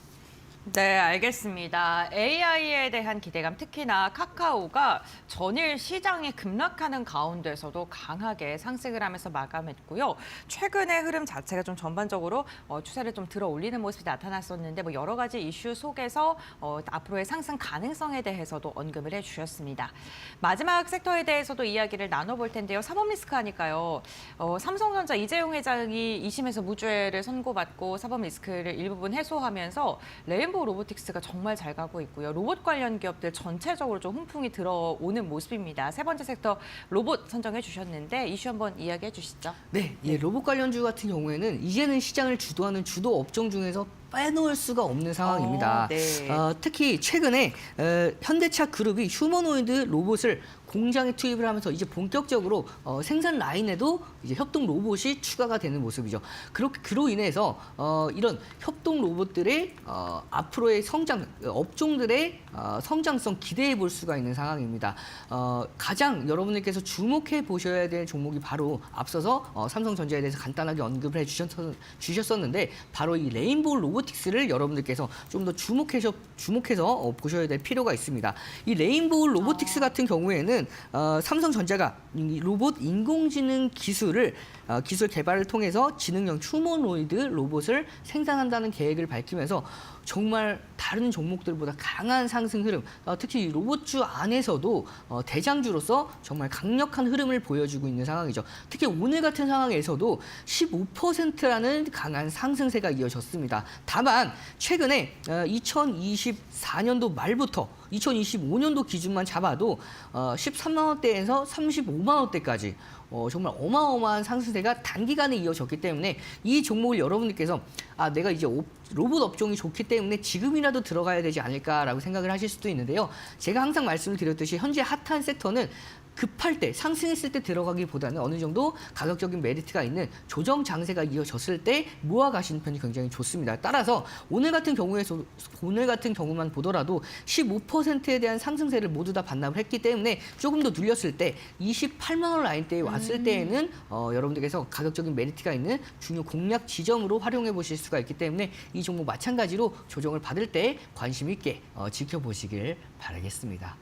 네, 알겠습니다. AI에 대한 기대감, 특히나 카카오가 전일 시장이 급락하는 가운데서도 강하게 상승을 하면서 마감했고요. 최근의 흐름 자체가 좀 전반적으로 추세를 좀 들어 올리는 모습이 나타났었는데 뭐 여러 가지 이슈 속에서 앞으로의 상승 가능성에 대해서도 언급을 해주셨습니다. 마지막 섹터에 대해서도 이야기를 나눠볼 텐데요. 사법리스크 하니까요. 삼성전자 이재용 회장이 2심에서 무죄를 선고받고 사법리스크를 일부분 해소하면서 레인보우 로보틱스가 정말 잘 가고 있고요. 로봇 관련 기업들 전체적으로 좀 훈풍이 들어오는 모습입니다. 세 번째 섹터 로봇 선정해 주셨는데 이슈 한번 이야기해 주시죠. 네, 이 로봇 관련주 같은 경우에는 이제는 시장을 주도하는 주도 업종 중에서 빼놓을 수가 없는 상황입니다. 네. 특히 최근에 현대차 그룹이 휴머노이드 로봇을 공장에 투입을 하면서 이제 본격적으로 생산 라인에도 이제 협동 로봇이 추가가 되는 모습이죠. 그로 인해서 이런 협동 로봇들의 앞으로의 업종들의 성장성 기대해 볼 수가 있는 상황입니다. 가장 여러분들께서 주목해 보셔야 될 종목이 바로 앞서서 삼성전자에 대해서 간단하게 언급을 주셨었는데 바로 이 레인보우 로보틱스를 여러분들께서 좀 더 주목해서 보셔야 될 필요가 있습니다. 이 레인보우 로보틱스 같은 경우에는 삼성전자가 이 로봇 인공지능 기술 개발을 통해서 지능형 휴머노이드 로봇을 생산한다는 계획을 밝히면서 정말 다른 종목들보다 강한 상승 흐름, 특히 로봇주 안에서도 대장주로서 정말 강력한 흐름을 보여주고 있는 상황이죠. 특히 오늘 같은 상황에서도 15%라는 강한 상승세가 이어졌습니다. 다만 최근에 2024년도 말부터 2025년도 기준만 잡아도 13만 원대에서 35만 원대까지 정말 어마어마한 상승세가 단기간에 이어졌기 때문에 이 종목을 여러분들께서 내가 이제 로봇 업종이 좋기 때문에 지금이라도 들어가야 되지 않을까라고 생각을 하실 수도 있는데요. 제가 항상 말씀을 드렸듯이 현재 핫한 섹터는 급할 때, 상승했을 때 들어가기보다는 어느 정도 가격적인 메리트가 있는 조정 장세가 이어졌을 때 모아가시는 편이 굉장히 좋습니다. 따라서 오늘 같은 경우만 보더라도 15%에 대한 상승세를 모두 다 반납을 했기 때문에 조금 더 눌렸을 때 28만 원 라인대에 왔을 때에는 여러분들께서 가격적인 메리트가 있는 중요 공략 지점으로 활용해 보실 수가 있기 때문에 이 종목 마찬가지로 조정을 받을 때 관심 있게 지켜보시길 바라겠습니다.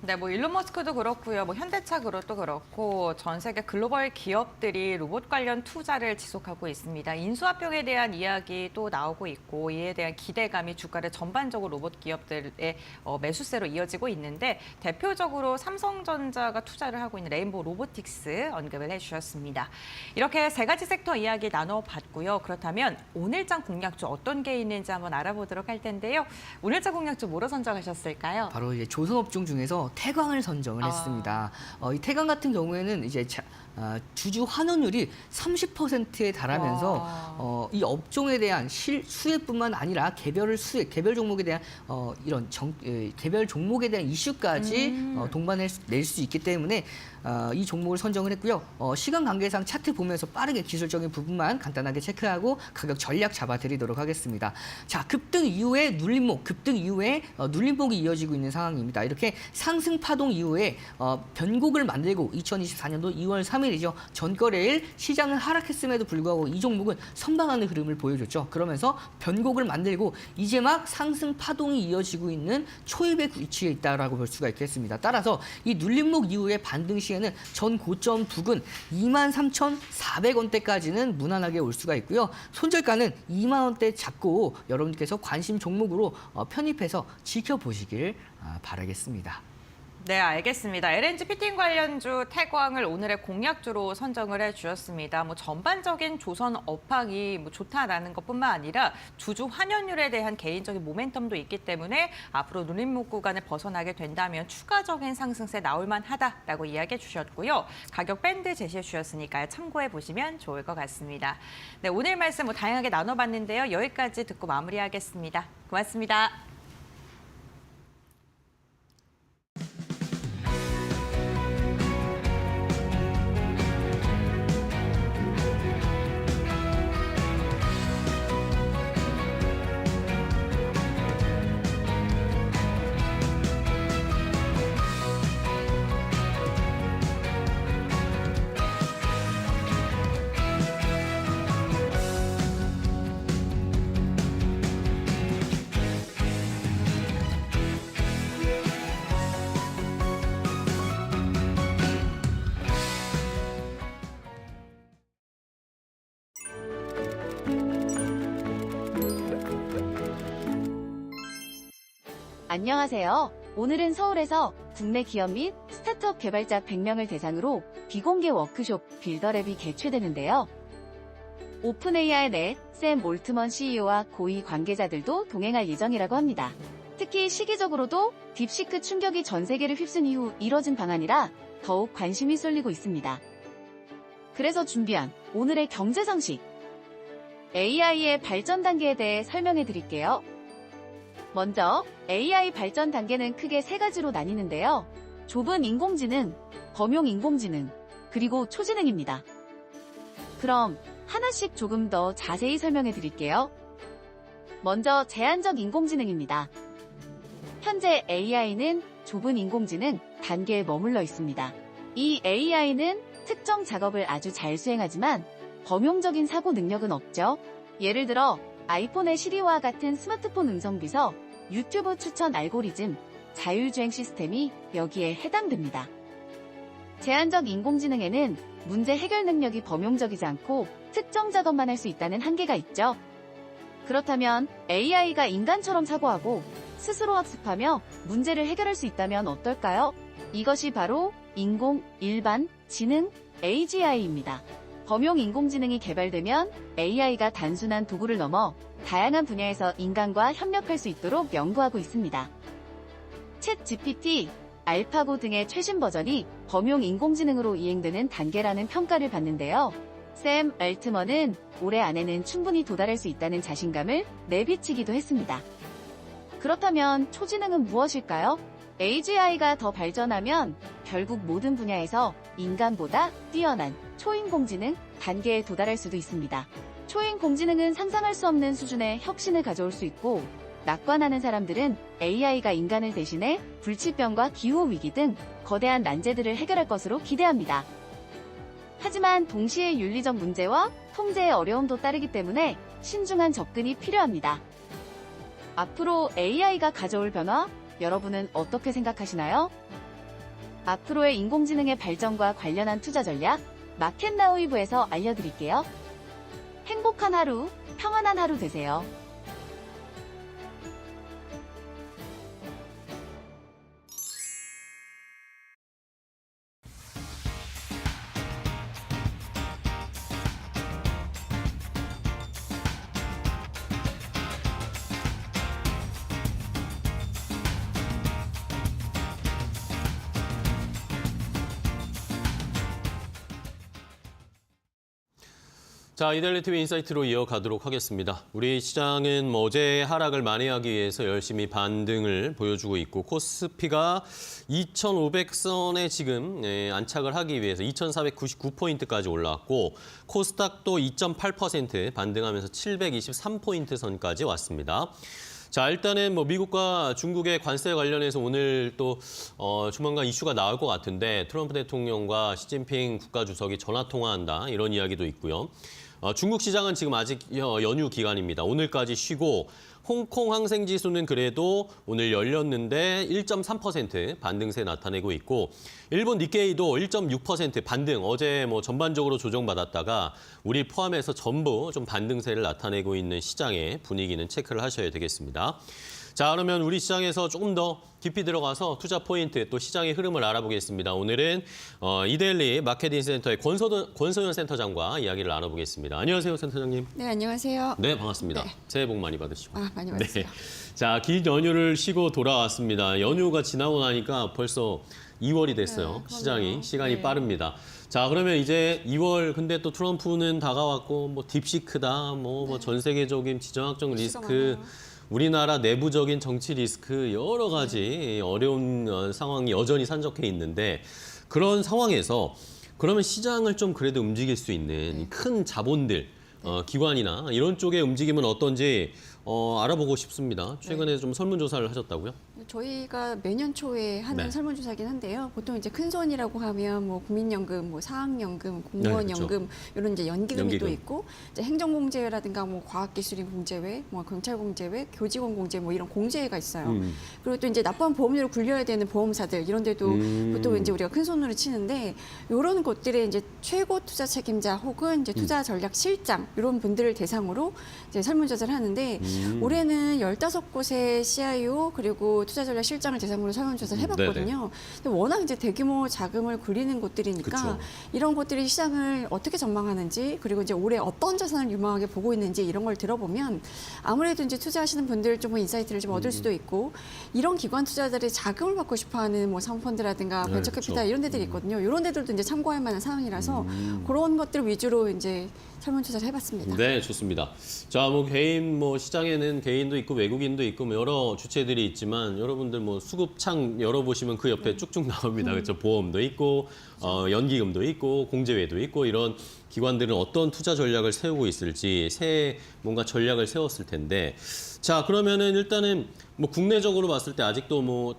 네, 뭐 일론 머스크도 그렇고요. 뭐 현대차 그룹도 그렇고 전 세계 글로벌 기업들이 로봇 관련 투자를 지속하고 있습니다. 인수합병에 대한 이야기 또 나오고 있고 이에 대한 기대감이 주가를 전반적으로 로봇 기업들의 매수세로 이어지고 있는데 대표적으로 삼성전자가 투자를 하고 있는 레인보우 로보틱스 언급을 해주셨습니다. 이렇게 세 가지 섹터 이야기 나눠봤고요. 그렇다면 오늘장 공략주 어떤 게 있는지 한번 알아보도록 할 텐데요. 오늘장 공략주 뭐로 선정하셨을까요? 바로 이제 조선업종 중에서 태광을 선정을 했습니다. 이 태광 같은 경우에는 이제 주주 환원율이 30%에 달하면서 이 업종에 대한 수혜뿐만 아니라 개별 종목에 대한 개별 종목에 대한 이슈까지 동반낼 수 있기 때문에 이 종목을 선정을 했고요. 시간 관계상 차트 보면서 빠르게 기술적인 부분만 간단하게 체크하고 가격 전략 잡아드리도록 하겠습니다. 자, 급등 이후에 눌림목이 이어지고 있는 상황입니다. 이렇게 상승 파동 이후에 변곡을 만들고 2024년도 2월 3일이죠. 전거래일 시장은 하락했음에도 불구하고 이 종목은 선방하는 흐름을 보여줬죠. 그러면서 변곡을 만들고 이제 막 상승 파동이 이어지고 있는 초입에 위치해 있다라고 볼 수가 있겠습니다. 따라서 이 눌림목 이후에 반등 시에는 전 고점 부근 23,400원대까지는 무난하게 올 수가 있고요. 손절가는 2만 원대 잡고 여러분께서 관심 종목으로 편입해서 지켜보시길 바라겠습니다. 네, 알겠습니다. LNG 피팅 관련주 태광을 오늘의 공약주로 선정을 해주셨습니다. 전반적인 조선 업황이 좋다라는 것뿐만 아니라 주주 환연율에 대한 개인적인 모멘텀도 있기 때문에 앞으로 누림목 구간을 벗어나게 된다면 추가적인 상승세 나올 만하다라고 이야기해 주셨고요. 가격 밴드 제시해 주셨으니까요. 참고해 보시면 좋을 것 같습니다. 네, 오늘 말씀 다양하게 나눠봤는데요. 여기까지 듣고 마무리하겠습니다. 고맙습니다. 안녕하세요. 오늘은 서울에서 국내 기업 및 스타트업 개발자 100명을 대상으로 비공개 워크숍 빌더랩이 개최되는데요. 오픈AI 내 샘 올트먼 CEO와 고위 관계자들도 동행할 예정이라고 합니다. 특히 시기적으로도 딥시크 충격이 전 세계를 휩쓴 이후 이뤄진 방안이라 더욱 관심이 쏠리고 있습니다. 그래서 준비한 오늘의 경제 상식. AI의 발전 단계에 대해 설명해 드릴게요. 먼저 AI 발전 단계는 크게 세 가지로 나뉘는데요. 좁은 인공지능, 범용 인공지능, 그리고 초지능입니다. 그럼 하나씩 조금 더 자세히 설명해 드릴게요. 먼저 제한적 인공지능입니다. 현재 AI는 좁은 인공지능 단계에 머물러 있습니다. 이 AI는 특정 작업을 아주 잘 수행하지만 범용적인 사고 능력은 없죠. 예를 들어 아이폰의 시리와 같은 스마트폰 음성비서, 유튜브 추천 알고리즘, 자율주행 시스템이 여기에 해당됩니다. 제한적 인공지능에는 문제 해결 능력이 범용적이지 않고 특정 작업만 할 수 있다는 한계가 있죠. 그렇다면 AI가 인간처럼 사고하고 스스로 학습하며 문제를 해결할 수 있다면 어떨까요? 이것이 바로 인공, 일반, 지능, AGI입니다. 범용 인공지능이 개발되면 AI가 단순한 도구를 넘어 다양한 분야에서 인간과 협력할 수 있도록 연구하고 있습니다. 챗 GPT, 알파고 등의 최신 버전이 범용 인공지능으로 이행되는 단계라는 평가를 받는데요. 샘 얼트먼은 올해 안에는 충분히 도달할 수 있다는 자신감을 내비치기도 했습니다. 그렇다면 초지능은 무엇일까요? AGI가 더 발전하면 결국 모든 분야에서 인간보다 뛰어난 초인공지능 단계에 도달할 수도 있습니다. 초인공지능은 상상할 수 없는 수준의 혁신을 가져올 수 있고, 낙관하는 사람들은 AI가 인간을 대신해 불치병과 기후위기 등 거대한 난제들을 해결할 것으로 기대합니다. 하지만 동시에 윤리적 문제와 통제의 어려움도 따르기 때문에 신중한 접근이 필요합니다. 앞으로 AI가 가져올 변화, 여러분은 어떻게 생각하시나요? 앞으로의 인공지능의 발전과 관련한 투자 전략, 마켓나우이브에서 알려드릴게요. 행복한 하루, 평안한 하루 되세요. 자, 이달리 TV 인사이트로 이어가도록 하겠습니다. 우리 시장은 어제 하락을 만회하기 위해서 열심히 반등을 보여주고 있고, 코스피가 2,500선에 지금 안착을 하기 위해서 2,499포인트까지 올라왔고, 코스닥도 2.8% 반등하면서 723포인트 선까지 왔습니다. 자, 일단은 미국과 중국의 관세 관련해서 오늘 또 조만간 이슈가 나올 것 같은데, 트럼프 대통령과 시진핑 국가주석이 전화 통화한다, 이런 이야기도 있고요. 중국 시장은 지금 아직 연휴 기간입니다. 오늘까지 쉬고, 홍콩 항생지수는 그래도 오늘 열렸는데 1.3% 반등세 나타내고 있고, 일본 니케이도 1.6% 반등, 어제 전반적으로 조정받았다가 우리 포함해서 전부 좀 반등세를 나타내고 있는 시장의 분위기는 체크를 하셔야 되겠습니다. 자, 그러면 우리 시장에서 조금 더 깊이 들어가서 투자 포인트 또 시장의 흐름을 알아보겠습니다. 오늘은 이데일리 마케팅 센터의 권소연 센터장과 이야기를 나눠보겠습니다. 안녕하세요, 센터장님. 네, 안녕하세요. 네, 반갑습니다. 네. 새해 복 많이 받으시고. 많이 받으세요. 네. 자, 긴 연휴를 쉬고 돌아왔습니다. 연휴가 지나고 나니까 벌써 2월이 됐어요. 네, 시장이 시간이 네. 빠릅니다. 자, 그러면 이제 2월 근데 또 트럼프는 다가왔고 뭐 딥시크다, 뭐 전 세계적인 지정학적 리스크, 우리나라 내부적인 정치 리스크 여러 가지 어려운 상황이 여전히 산적해 있는데 그런 상황에서 그러면 시장을 좀 그래도 움직일 수 있는 큰 자본들 기관이나 이런 쪽의 움직임은 어떤지 알아보고 싶습니다. 최근에 좀 설문조사를 하셨다고요? 저희가 매년 초에 하는 네. 설문조사긴 한데요. 보통 이제 큰 손이라고 하면 뭐 국민연금, 뭐 사학연금, 그렇죠. 공무원연금 이런 이제 연기금이 또 연기금. 있고 이제 행정공제회라든가 뭐 과학기술인 공제회, 뭐 경찰공제회, 교직원 공제 뭐 이런 공제회가 있어요. 그리고 또 이제 납부한 보험료를 굴려야 되는 보험사들 이런 데도 보통 이제 우리가 큰 손으로 치는데 이런 곳들의 이제 최고 투자 책임자 혹은 이제 투자 전략 실장 이런 분들을 대상으로 이제 설문조사를 하는데 올해는 15곳의 CIO 그리고 투자 전략 실장을 대상으로 설문조사를 해봤거든요. 근데 워낙 이제 대규모 자금을 굴리는 곳들이니까 그쵸. 이런 곳들이 시장을 어떻게 전망하는지 그리고 이제 올해 어떤 자산을 유망하게 보고 있는지 이런 걸 들어보면 아무래도 이제 투자하시는 분들 좀 인사이트를 좀 얻을 수도 있고 이런 기관 투자자들이 자금을 받고 싶어하는 뭐 사모펀드라든가 네, 벤처캐피탈 그쵸. 이런 데들이 있거든요. 이런 데들도 이제 참고할 만한 사항이라서 그런 것들 위주로 이제 설문조사를 해봤습니다. 네, 좋습니다. 자, 뭐 개인 뭐 시장에는 개인도 있고 외국인도 있고 뭐 여러 주체들이 있지만 여러분들 뭐 수급창 열어보시면 그 옆에 쭉쭉 나옵니다. 그렇죠? 보험도 있고 연기금도 있고 공제회도 있고 이런 기관들은 어떤 투자 전략을 세우고 있을지 새해 뭔가 전략을 세웠을 텐데 자, 그러면은 일단은 뭐 국내적으로 봤을 때 아직도 뭐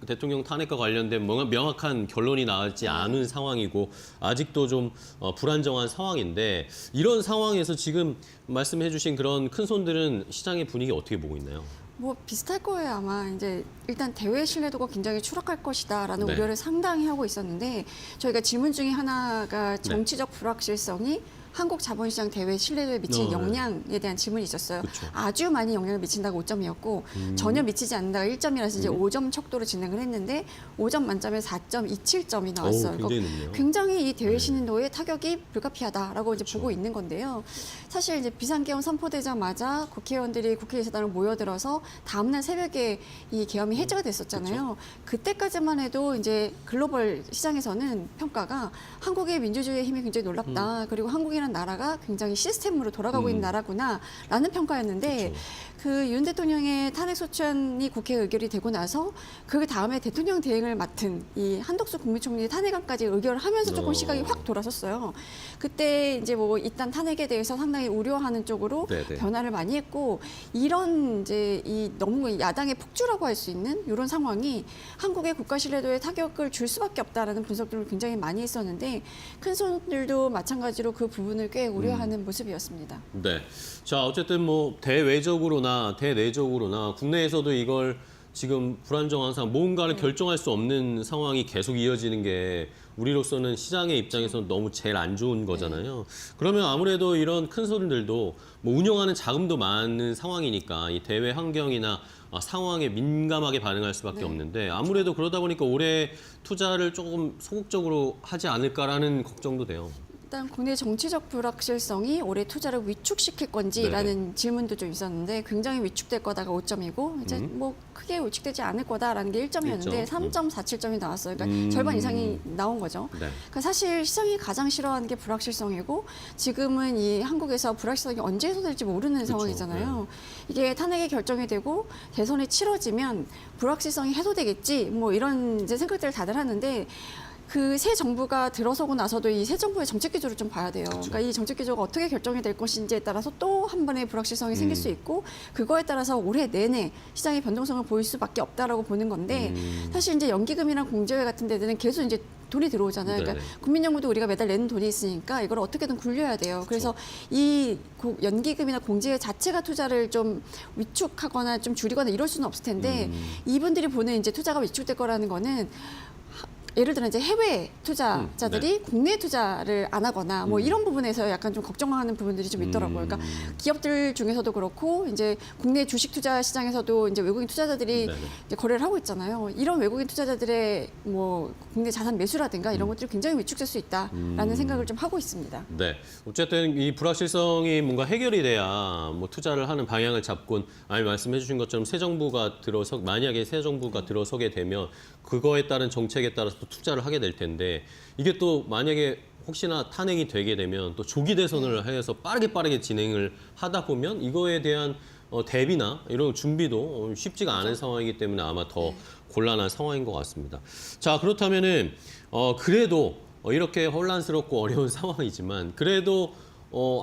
대통령 탄핵과 관련된 뭔가 명확한 결론이 나지 않은 상황이고 아직도 좀 불안정한 상황인데 이런 상황에서 지금 말씀해 주신 그런 큰 손들은 시장의 분위기 어떻게 보고 있나요? 뭐 비슷할 거예요 아마 이제 일단 대외 신뢰도가 굉장히 추락할 것이다라는 네. 우려를 상당히 하고 있었는데 저희가 질문 중에 하나가 정치적 불확실성이 한국 자본시장 대외 신뢰도에 미치는 네. 영향에 대한 질문이 있었어요. 그쵸. 아주 많이 영향을 미친다가 5점이었고 전혀 미치지 않는다가 1점이라서 이제 5점 척도로 진행을 했는데 5점 만점에 4.27점이 나왔어요. 굉장히 높네요. 굉장히 이 대외 신뢰도의 타격이 불가피하다라고 이제 보고 있는 건데요. 사실 이제 비상계엄 선포되자마자 국회의원들이 국회의사당을 모여들어서 다음날 새벽에 이 계엄이 해제가 됐었잖아요. 그때까지만 해도 이제 글로벌 시장에서는 평가가 한국의 민주주의의 힘이 굉장히 놀랍다. 그리고 한국이라는 나라가 굉장히 시스템으로 돌아가고 있는 나라구나라는 평가였는데 그 윤 대통령의 탄핵 소추안이 국회에 의결이 되고 나서 그 다음에 대통령 대행을 맡은 이 한덕수 국무총리 탄핵안까지 의결을 하면서 조금 시각이 확 돌아섰어요. 그때 이제 뭐 일단 탄핵에 대해서 상당히 우려하는 쪽으로 네네. 변화를 많이 했고 이런 이제 이 너무 야당의 폭주라고 할 수 있는 이런 상황이 한국의 국가 신뢰도에 타격을 줄 수밖에 없다라는 분석들을 굉장히 많이 했었는데 큰 손들도 마찬가지로 그 부분을 꽤 우려하는 모습이었습니다. 네. 자, 어쨌든 뭐 대외적으로나 대내적으로나 국내에서도 이걸 지금 불안정한 상황, 뭔가를 결정할 수 없는 상황이 계속 이어지는 게 우리로서는 시장의 입장에서는 너무 제일 안 좋은 거잖아요. 그러면 아무래도 이런 큰 손들도 뭐 운영하는 자금도 많은 상황이니까 이 대외 환경이나 상황에 민감하게 반응할 수밖에 없는데 아무래도 그러다 보니까 올해 투자를 조금 소극적으로 하지 않을까라는 걱정도 돼요. 일단 국내 정치적 불확실성이 올해 투자를 위축시킬 건지라는 질문도 좀 있었는데 굉장히 위축될 거다가 5점이고 이제 뭐 크게 위축되지 않을 거다라는 게 1점이었는데 3.47점이 나왔어요. 그러니까 절반 이상이 나온 거죠. 네. 그러니까 사실 시장이 가장 싫어하는 게 불확실성이고 지금은 이 한국에서 불확실성이 언제 해소될지 모르는 상황이잖아요. 이게 탄핵이 결정이 되고 대선이 치러지면 불확실성이 해소되겠지 뭐 이런 이제 생각들을 다들 하는데 그 새 정부가 들어서고 나서도 이 새 정부의 정책 기조를 좀 봐야 돼요. 그러니까 이 정책 기조가 어떻게 결정이 될 것인지에 따라서 또 한 번의 불확실성이 생길 수 있고 그거에 따라서 올해 내내 시장의 변동성을 보일 수밖에 없다라고 보는 건데 사실 이제 연기금이랑 공제회 같은 데들은 계속 이제 돈이 들어오잖아요. 그러니까 국민연금도 우리가 매달 내는 돈이 있으니까 이걸 어떻게든 굴려야 돼요. 그래서 이 연기금이나 공제회 자체가 투자를 좀 위축하거나 좀 줄이거나 이럴 수는 없을 텐데 이분들이 보는 이제 투자가 위축될 거라는 거는 예를 들어 이제 해외 투자자들이 네. 국내 투자를 안 하거나 뭐 이런 부분에서 약간 좀 걱정하는 부분들이 좀 있더라고요. 그러니까 기업들 중에서도 그렇고 이제 국내 주식 투자 시장에서도 이제 외국인 투자자들이 네네. 이제 거래를 하고 있잖아요. 이런 외국인 투자자들의 뭐 국내 자산 매수라든가 이런 것들이 굉장히 위축될 수 있다라는 생각을 좀 하고 있습니다. 네. 어쨌든 이 불확실성이 뭔가 해결이 돼야 뭐 투자를 하는 방향을 잡곤 아니 말씀해 주신 것처럼 새 정부가 만약에 새 정부가 들어서게 되면 그거에 따른 정책에 따라서 또 투자를 하게 될 텐데 이게 또 만약에 혹시나 탄핵이 되게 되면 또 조기 대선을 해서 빠르게 진행을 하다 보면 이거에 대한 대비나 이런 준비도 쉽지가 않은 상황이기 때문에 아마 더 곤란한 상황인 것 같습니다. 자, 그렇다면은 그래도 이렇게 혼란스럽고 어려운 상황이지만 그래도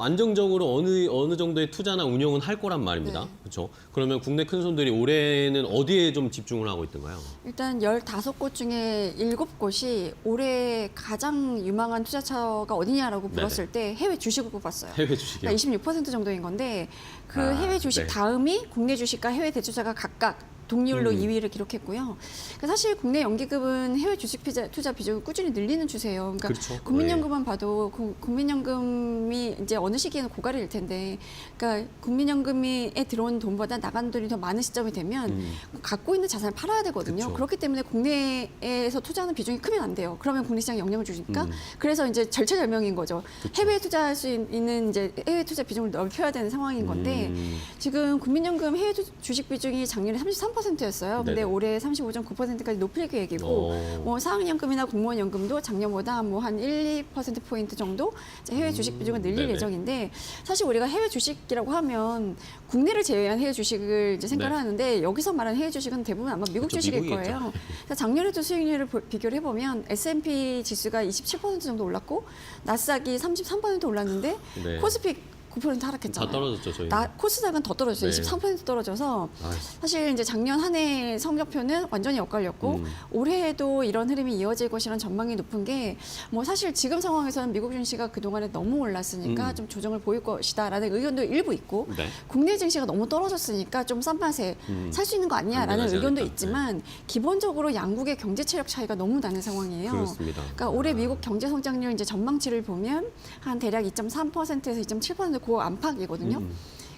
안정적으로 어느 정도의 투자나 운영은 할 거란 말입니다. 네. 그렇죠? 그러면 국내 큰 손들이 올해는 어디에 좀 집중을 하고 있던가요? 일단 15곳 중에 7곳이 올해 가장 유망한 투자처가 어디냐라고 물었을 때 해외 주식을 뽑았어요. 해외 주식이요. 그러니까 26% 정도인 건데 그 아, 해외 주식 네. 다음이 국내 주식과 해외 대투자가 각각 동률로 2위를 기록했고요. 그러니까 사실 국내 연기금은 해외 주식 투자 비중을 꾸준히 늘리는 추세예요. 그러니까 그렇죠. 국민연금만 봐도 국민연금이 이제 어느 시기에는 고갈일 텐데, 그러니까 국민연금에 들어온 돈보다 나간 돈이 더 많은 시점이 되면 갖고 있는 자산을 팔아야 되거든요. 그렇죠. 그렇기 때문에 국내에서 투자하는 비중이 크면 안 돼요. 그러면 국내 시장에 영향을 주니까 그래서 이제 절체절명인 거죠. 해외에 투자할 수 있는 이제 해외 투자 비중을 넓혀야 되는 상황인 건데 지금 국민연금 해외 주식 비중이 작년에 33%였어요. 근데 네네. 올해 35.9%까지 높일 계획이고 뭐 사학연금이나 공무원연금도 작년보다 뭐 한 1~2% 포인트 정도 이제 해외 주식 비중을 늘릴 네네. 예정인데 사실 우리가 해외 주식이라고 하면 국내를 제외한 해외 주식을 이제 생각을 네. 하는데 여기서 말하는 해외 주식은 대부분 아마 미국 그렇죠, 주식일 미국이겠죠. 거예요. 그래서 작년에도 수익률을 비교를 해보면 S&P 지수가 27% 정도 올랐고 나스닥이 33% 올랐는데 네. 코스피 9% 하락했잖아요. 다 떨어졌죠, 저희. 코스닥은 더 떨어졌어요. 네. 23% 떨어져서 아유. 사실 이제 작년 한 해 성적표는 완전히 엇갈렸고 올해에도 이런 흐름이 이어질 것이라는 전망이 높은 게 뭐 사실 지금 상황에서는 미국 증시가 그동안에 너무 올랐으니까 좀 조정을 보일 것이다라는 의견도 일부 있고 네. 국내 증시가 너무 떨어졌으니까 좀 싼 맛에 살 수 있는 거 아니냐라는 안전하지 의견도 않을까. 있지만 기본적으로 양국의 경제 체력 차이가 너무 나는 상황이에요. 그렇습니다. 그러니까 올해 미국 경제 성장률 이제 전망치를 보면 한 대략 2.3%에서 2.7% 그 안팎이거든요.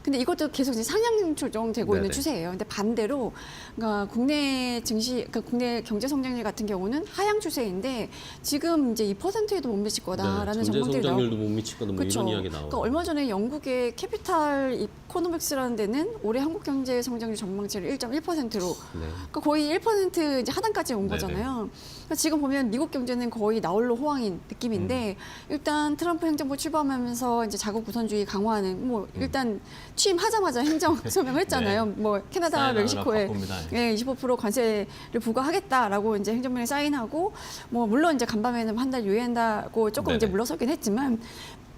근데 이것도 계속 이제 상향 조정되고 있는 네네. 추세예요. 근데 반대로 그러니까 국내 증시, 그러니까 국내 경제 성장률 같은 경우는 하향 추세인데 지금 이제 2%에도 못 미칠 거다라는 경제 전망들이 나오고. 성장률도 못 미칠 거다 뭐 그렇죠. 이런 이야기 나오고. 그러니까 얼마 전에 영국의 캐피탈 이코노믹스라는 데는 올해 한국 경제 성장률 전망치를 1.1%로 네. 그러니까 거의 1% 이제 하단까지 온 네네. 거잖아요. 그러니까 지금 보면 미국 경제는 거의 나홀로 호황인 느낌인데 일단 트럼프 행정부 출범하면서 이제 자국 우선주의 강화하는 뭐 일단 취임하자마자 행정 소명을 했잖아요. 네. 뭐 캐나다와 사인하느라 멕시코에 바쁩니다. 예, 25% 관세를 부과하겠다라고 이제 행정명에 사인하고 뭐 물론 이제 간밤에는 한 달 유예한다고 조금 이제 네네. 물러서긴 했지만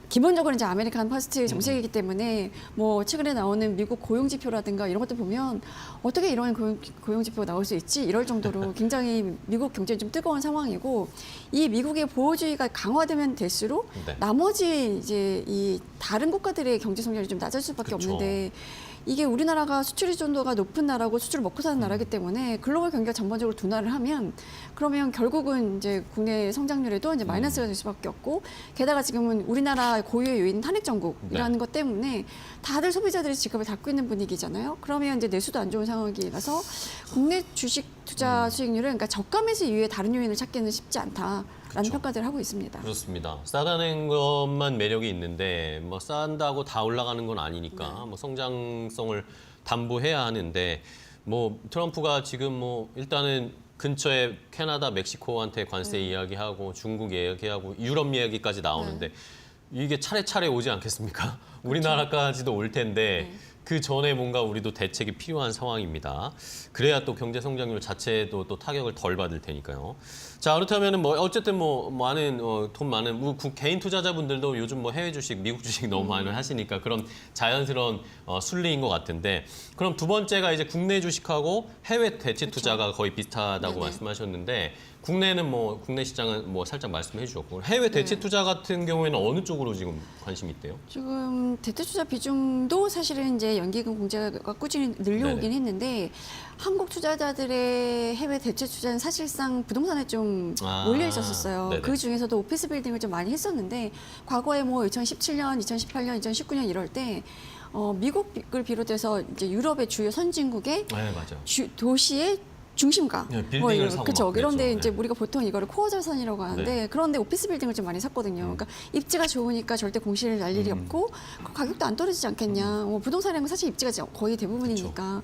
기본적으로 이제 아메리칸 퍼스트 정책이기 때문에 뭐 최근에 나오는 미국 고용 지표라든가 이런 것들 보면 어떻게 이런 고용 지표가 나올 수 있지 이럴 정도로 굉장히 미국 경제는 좀 뜨거운 상황이고 이 미국의 보호주의가 강화되면 될수록 네. 나머지 이제 이 다른 국가들의 경제 성장이 좀 낮을 수밖에 그쵸. 없는데 이게 우리나라가 수출 의존도가 높은 나라고 수출을 먹고 사는 나라이기 때문에 글로벌 경기가 전반적으로 둔화를 하면 그러면 결국은 이제 국내 성장률에도 이제 마이너스가 될 수밖에 없고 게다가 지금은 우리나라 고유의 요인 탄핵 정국이라는 네. 것 때문에 다들 소비자들이 지갑을 닫고 있는 분위기잖아요. 그러면 이제 내수도 안 좋은 상황이라서 국내 주식 투자 수익률은 그러니까 저가 매수 이외에 다른 요인을 찾기는 쉽지 않다라는 그렇죠. 평가들을 하고 있습니다. 그렇습니다. 싸다는 것만 매력이 있는데 뭐 싼다고 다 올라가는 건 아니니까 뭐 성장성을 담보해야 하는데 뭐 트럼프가 지금 뭐 일단은 근처에 캐나다, 멕시코한테 관세 이야기하고 중국 이야기하고 유럽 이야기까지 나오는데 이게 차례차례 오지 않겠습니까? 우리나라까지도 올 텐데 그 전에 뭔가 우리도 대책이 필요한 상황입니다. 그래야 또 경제 성장률 자체도 또 타격을 덜 받을 테니까요. 자, 그렇다면은 뭐 어쨌든 뭐 많은 돈 많은 개인 투자자분들도 요즘 뭐 해외 주식, 미국 주식 너무 많이 하시니까 그런 자연스러운 순리인 것 같은데 그럼 두 번째가 이제 국내 주식하고 해외 대체 투자가 거의 비슷하다고 네네. 말씀하셨는데 국내는 뭐 국내 시장은 뭐 살짝 말씀해 주셨고 해외 대체 네. 투자 같은 경우에는 어느 쪽으로 지금 관심이 있대요? 지금 대체 투자 비중도 사실은 이제 연기금 공제가 꾸준히 늘려오긴 네네. 했는데 한국 투자자들의 해외 대체 투자는 사실상 부동산에 좀 몰려 있었어요. 네네. 그 중에서도 오피스 빌딩을 좀 많이 했었는데 과거에 뭐 2017년, 2018년, 2019년 이럴 때 미국을 비롯해서 이제 유럽의 주요 선진국의 네, 맞아요. 도시의 중심가. 네, 빌딩을 사고 그렇죠. 막 그런데 그랬죠. 이제 네. 우리가 보통 이거를 코어 자산이라고 하는데 네. 그런데 오피스 빌딩을 좀 많이 샀거든요. 그러니까 입지가 좋으니까 절대 공시를 날 일이 없고 그 가격도 안 떨어지지 않겠냐. 부동산이라는 건 사실 입지가 거의 대부분이니까.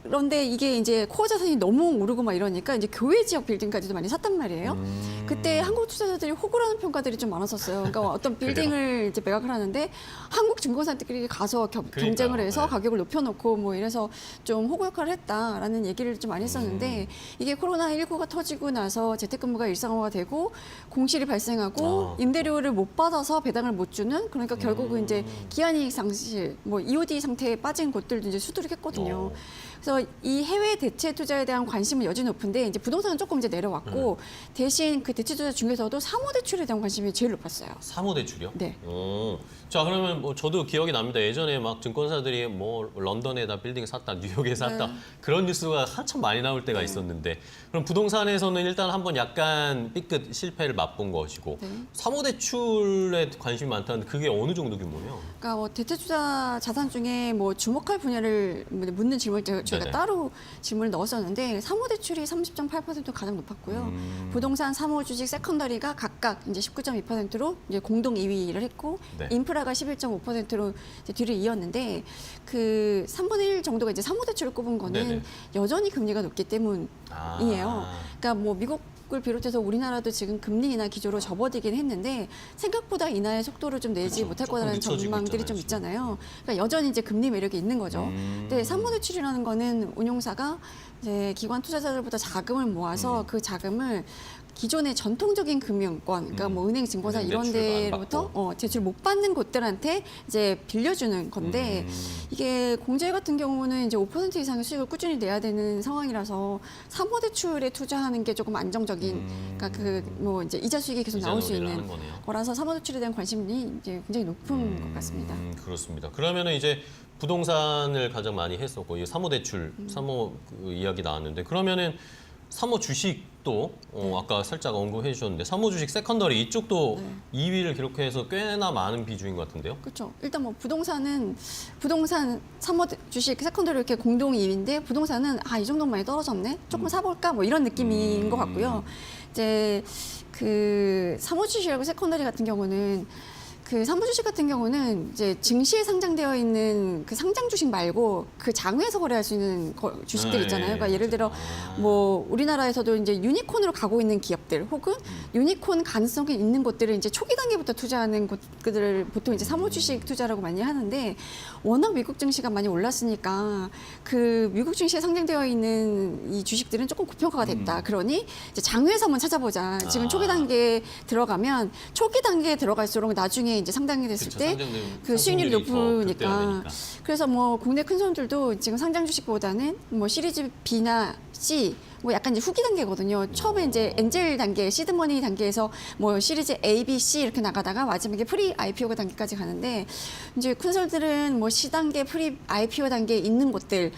그런데 이게 이제 코어 자산이 너무 오르고 막 이러니까 이제 교외 지역 빌딩까지도 많이 샀단 말이에요. 그때 한국 투자자들이 호구라는 평가들이 좀 많았었어요. 그러니까 어떤 빌딩을 이제 매각을 하는데 한국 증권사들끼리 가서 경쟁을 해서 네. 가격을 높여놓고 뭐 이래서 좀 호구 역할을 했다라는 얘기를 좀 많이 했었는데 이게 코로나19가 터지고 나서 재택근무가 일상화가 되고 공실이 발생하고 임대료를 못 받아서 배당을 못 주는 그러니까 결국은 이제 기한이익 상실, 뭐 EOD 상태에 빠진 곳들도 이제 수두룩했거든요. 그래서 이 해외 대체 투자에 대한 관심은 여전히 높은데 이제 부동산은 조금 이제 내려왔고 대신 그 대체 투자 중에서도 사모 대출에 대한 관심이 제일 높았어요. 사모 대출이요? 네. 자, 그러면 뭐 저도 기억이 납니다. 예전에 막 증권사들이 뭐 런던에다 빌딩 샀다, 뉴욕에 샀다 네. 그런 뉴스가 한참 많이 나올 때가 있었는데 그럼 부동산에서는 일단 한번 약간 삐끗 실패를 맛본 것이고 네. 사모 대출에 관심이 많다는데 그게 어느 정도 규모예요? 그러니까 뭐 대체 투자 자산 중에 뭐 주목할 분야를 묻는 질문을 저희가 네네. 따로 질문을 넣었었는데 사모 대출이 30.8% 가장 높았고요. 부동산, 사모 주식, 세컨더리가 각각 이제 19.2%로 이제 공동 2위를 했고 네. 인프라가 11.5%로 이제 뒤를 이었는데 그 3분의 1 정도가 이제 사모 대출을 꼽은 거는 네네. 여전히 금리가 높기 때문이에요. 그러니까 뭐 미국을 비롯해서 우리나라도 지금 금리 인하 기조로 접어들긴 했는데 생각보다 인하의 속도를 좀 내지 그쵸. 못할 조금 거라는 늦춰지고 전망들이 좀 있잖아요, 있잖아요. 그러니까 여전히 이제 금리 매력이 있는 거죠. 근데 사모대출이라는 거는 운용사가 이제 기관 투자자들보다 자금을 모아서 그 자금을 기존의 전통적인 금융권, 그러니까 뭐 은행, 증권사 은행 이런 대출을 안 데로부터 대출 못 받는 곳들한테 이제 빌려주는 건데 이게 공제 같은 경우는 이제 5% 이상의 수익을 꾸준히 내야 되는 상황이라서 사모대출에 투자하는 게 조금 안정적인, 그러니까 그 뭐 이제 이자 수익이 계속 이자 나올 수 논의를 있는 하는 거네요. 거라서 사모대출에 대한 관심이 이제 굉장히 높은 것 같습니다. 그렇습니다. 그러면은 이제 부동산을 가장 많이 했었고 이 사모 대출, 사모 그 이야기 나왔는데 그러면은 사모 주식도 아까 살짝 언급해 주셨는데 사모 주식 세컨더리 이쪽도 2위를 기록해서 꽤나 많은 비중인 것 같은데요. 그렇죠. 일단 뭐 부동산 사모 주식 세컨더리 이렇게 공동 2위인데 부동산은 이 정도면 많이 떨어졌네. 조금 사볼까 뭐 이런 느낌인 것 같고요. 이제 그 사모 주식하고 세컨더리 같은 경우는 그 사모주식 같은 경우는 이제 증시에 상장되어 있는 그 상장 주식 말고 그 장외에서 거래할 수 있는 주식들 있잖아요. 그러니까 예를 들어 뭐 우리나라에서도 이제 유니콘으로 가고 있는 기업들 혹은 유니콘 가능성이 있는 곳들을 이제 초기 단계부터 투자하는 곳들을 보통 이제 사모주식 투자라고 많이 하는데 워낙 미국 증시가 많이 올랐으니까 그 미국 증시에 상장되어 있는 이 주식들은 조금 고평가가 됐다. 그러니 이제 장외에서 한번 찾아보자. 지금 초기 단계에 들어가면 초기 단계에 들어갈수록 나중에 이제 상장이 됐을 때 그 수익률이 높으니까. 그래서 뭐 국내 큰 손들도 지금 상장 주식보다는 뭐 시리즈 B나 C 뭐 약간 이제 후기 단계거든요. 처음에 이제 엔젤 단계, 시드머니 단계에서 뭐 시리즈 A, B, C 이렇게 나가다가 마지막에 프리 IPO 단계까지 가는데 이제 큰 손들은 뭐 C 단계, 프리 IPO 단계에 있는 곳들을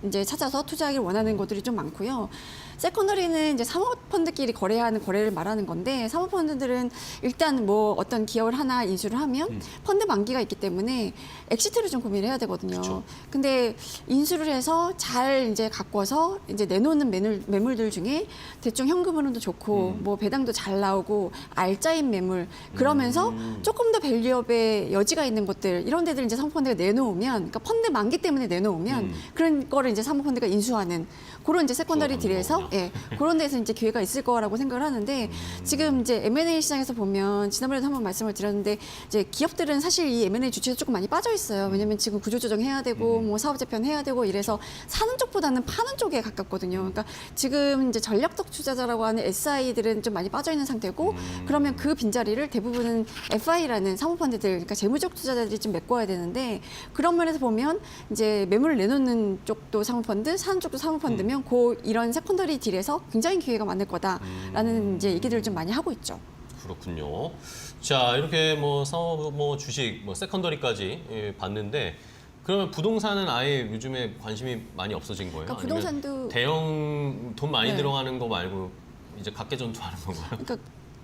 이제 찾아서 투자하기를 원하는 것들이 좀 많고요. 세컨더리는 이제 사모펀드끼리 거래하는 거래를 말하는 건데 사모펀드들은 일단 뭐 어떤 기업을 하나 인수를 하면 펀드 만기가 있기 때문에 엑시트를 좀 고민을 해야 되거든요. 그쵸. 근데 인수를 해서 잘 이제 가꿔서 이제 내놓는 매물들 중에 대충 현금으로도 좋고 뭐 배당도 잘 나오고 알짜인 매물 그러면서 조금 더 밸류업의 여지가 있는 것들 이런 데들 이제 사모펀드가 내놓으면 그러니까 펀드 만기 때문에 내놓으면 그런 거를 이제 사모펀드가 인수하는 그런 이제 세컨더리들에서 그런 데서 이제 기회가 있을 거라고 생각을 하는데 지금 이제 M&A 시장에서 보면 지난번에도 한번 말씀을 드렸는데 이제 기업들은 사실 이 M&A 주체에 조금 많이 빠져 있어요. 왜냐면 지금 구조조정 해야 되고 뭐 사업 재편 해야 되고 이래서 사는 쪽보다는 파는 쪽에 가깝거든요. 그러니까 지금 이제 전략적 투자자라고 하는 SI들은 좀 많이 빠져 있는 상태고 그러면 그 빈자리를 대부분은 FI라는 사모펀드들 그러니까 재무적 투자자들이 좀 메꿔야 되는데 그런 면에서 보면 이제 매물을 내놓는 쪽도 사모펀드, 사는 쪽도 사모펀드면 이런 세컨더리 차라리 딜에서 굉장히 기회가 많을 거다라는 이제 얘기들을 좀 많이 하고 있죠. 그렇군요. 자, 이렇게 뭐 사업, 뭐 주식, 뭐 세컨더리까지 봤는데 그러면 부동산은 아예 요즘에 관심이 많이 없어진 거예요? 그러니까 아니면 부동산도 대형 돈 많이 네. 들어가는 거 말고 이제 각계전투하는 건가요? 그러니까